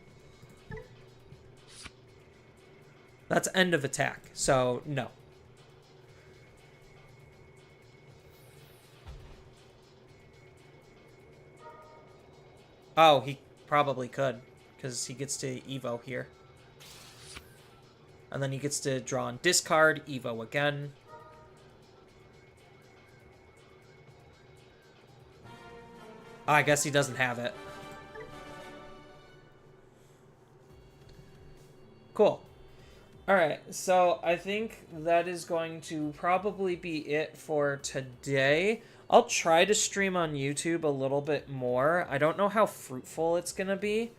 that's end of attack, so no. Oh, he probably could, because he gets to Evo here. And then he gets to draw and discard, Evo again. Oh, I guess he doesn't have it. Cool. Alright, so I think that is going to probably be it for today. I'll try to stream on YouTube a little bit more. I don't know how fruitful it's going to be.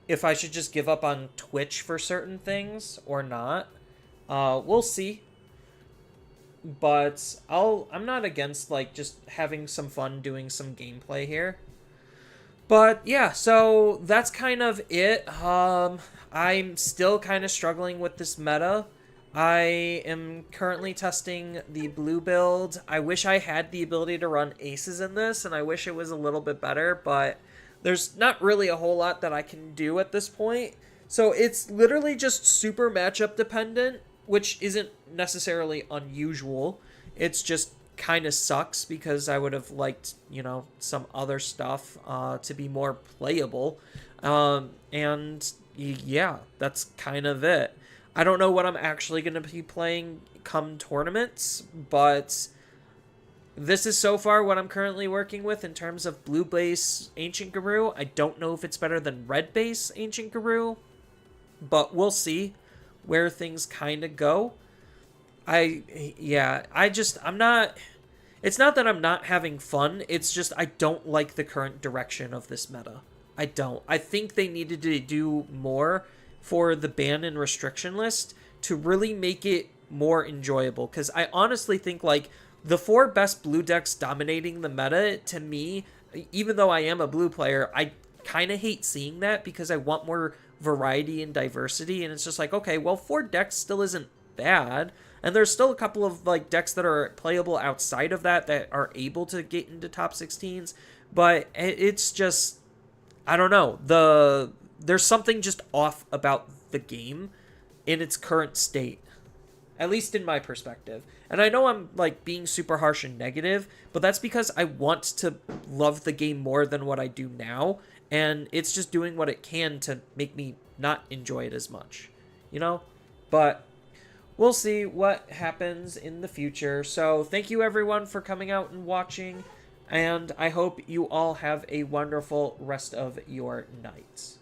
If I should just give up on Twitch for certain things or not. We'll see. But I'm not against, like, just having some fun doing some gameplay here. But yeah, so that's kind of it. I'm still kind of struggling with this meta. I am currently testing the blue build. I wish I had the ability to run aces in this, and I wish it was a little bit better, but there's not really a whole lot that I can do at this point. So it's literally just super matchup dependent, which isn't necessarily unusual. It's just kind of sucks because I would have liked, you know, some other stuff to be more playable. And yeah, that's kind of it. I don't know what I'm actually going to be playing come tournaments, but this is so far what I'm currently working with in terms of blue base Ancient Guru. I don't know if it's better than red base Ancient Guru, but we'll see where things kind of go. I'm not, it's not that I'm not having fun, it's just I don't like the current direction of this meta. I don't. I think they needed to do more for the ban and restriction list to really make it more enjoyable, because I honestly think, like, the 4 best blue decks dominating the meta, to me, even though I am a blue player, I kind of hate seeing that because I want more variety and diversity, and it's just like, okay, well, 4 decks still isn't bad, and there's still a couple of, like, decks that are playable outside of that are able to get into top 16s, But it's just, I don't know. There's something just off about the game in its current state, at least in my perspective. And I know I'm like being super harsh and negative, but that's because I want to love the game more than what I do now, and it's just doing what it can to make me not enjoy it as much, you know? But we'll see what happens in the future. So thank you everyone for coming out and watching, and I hope you all have a wonderful rest of your night.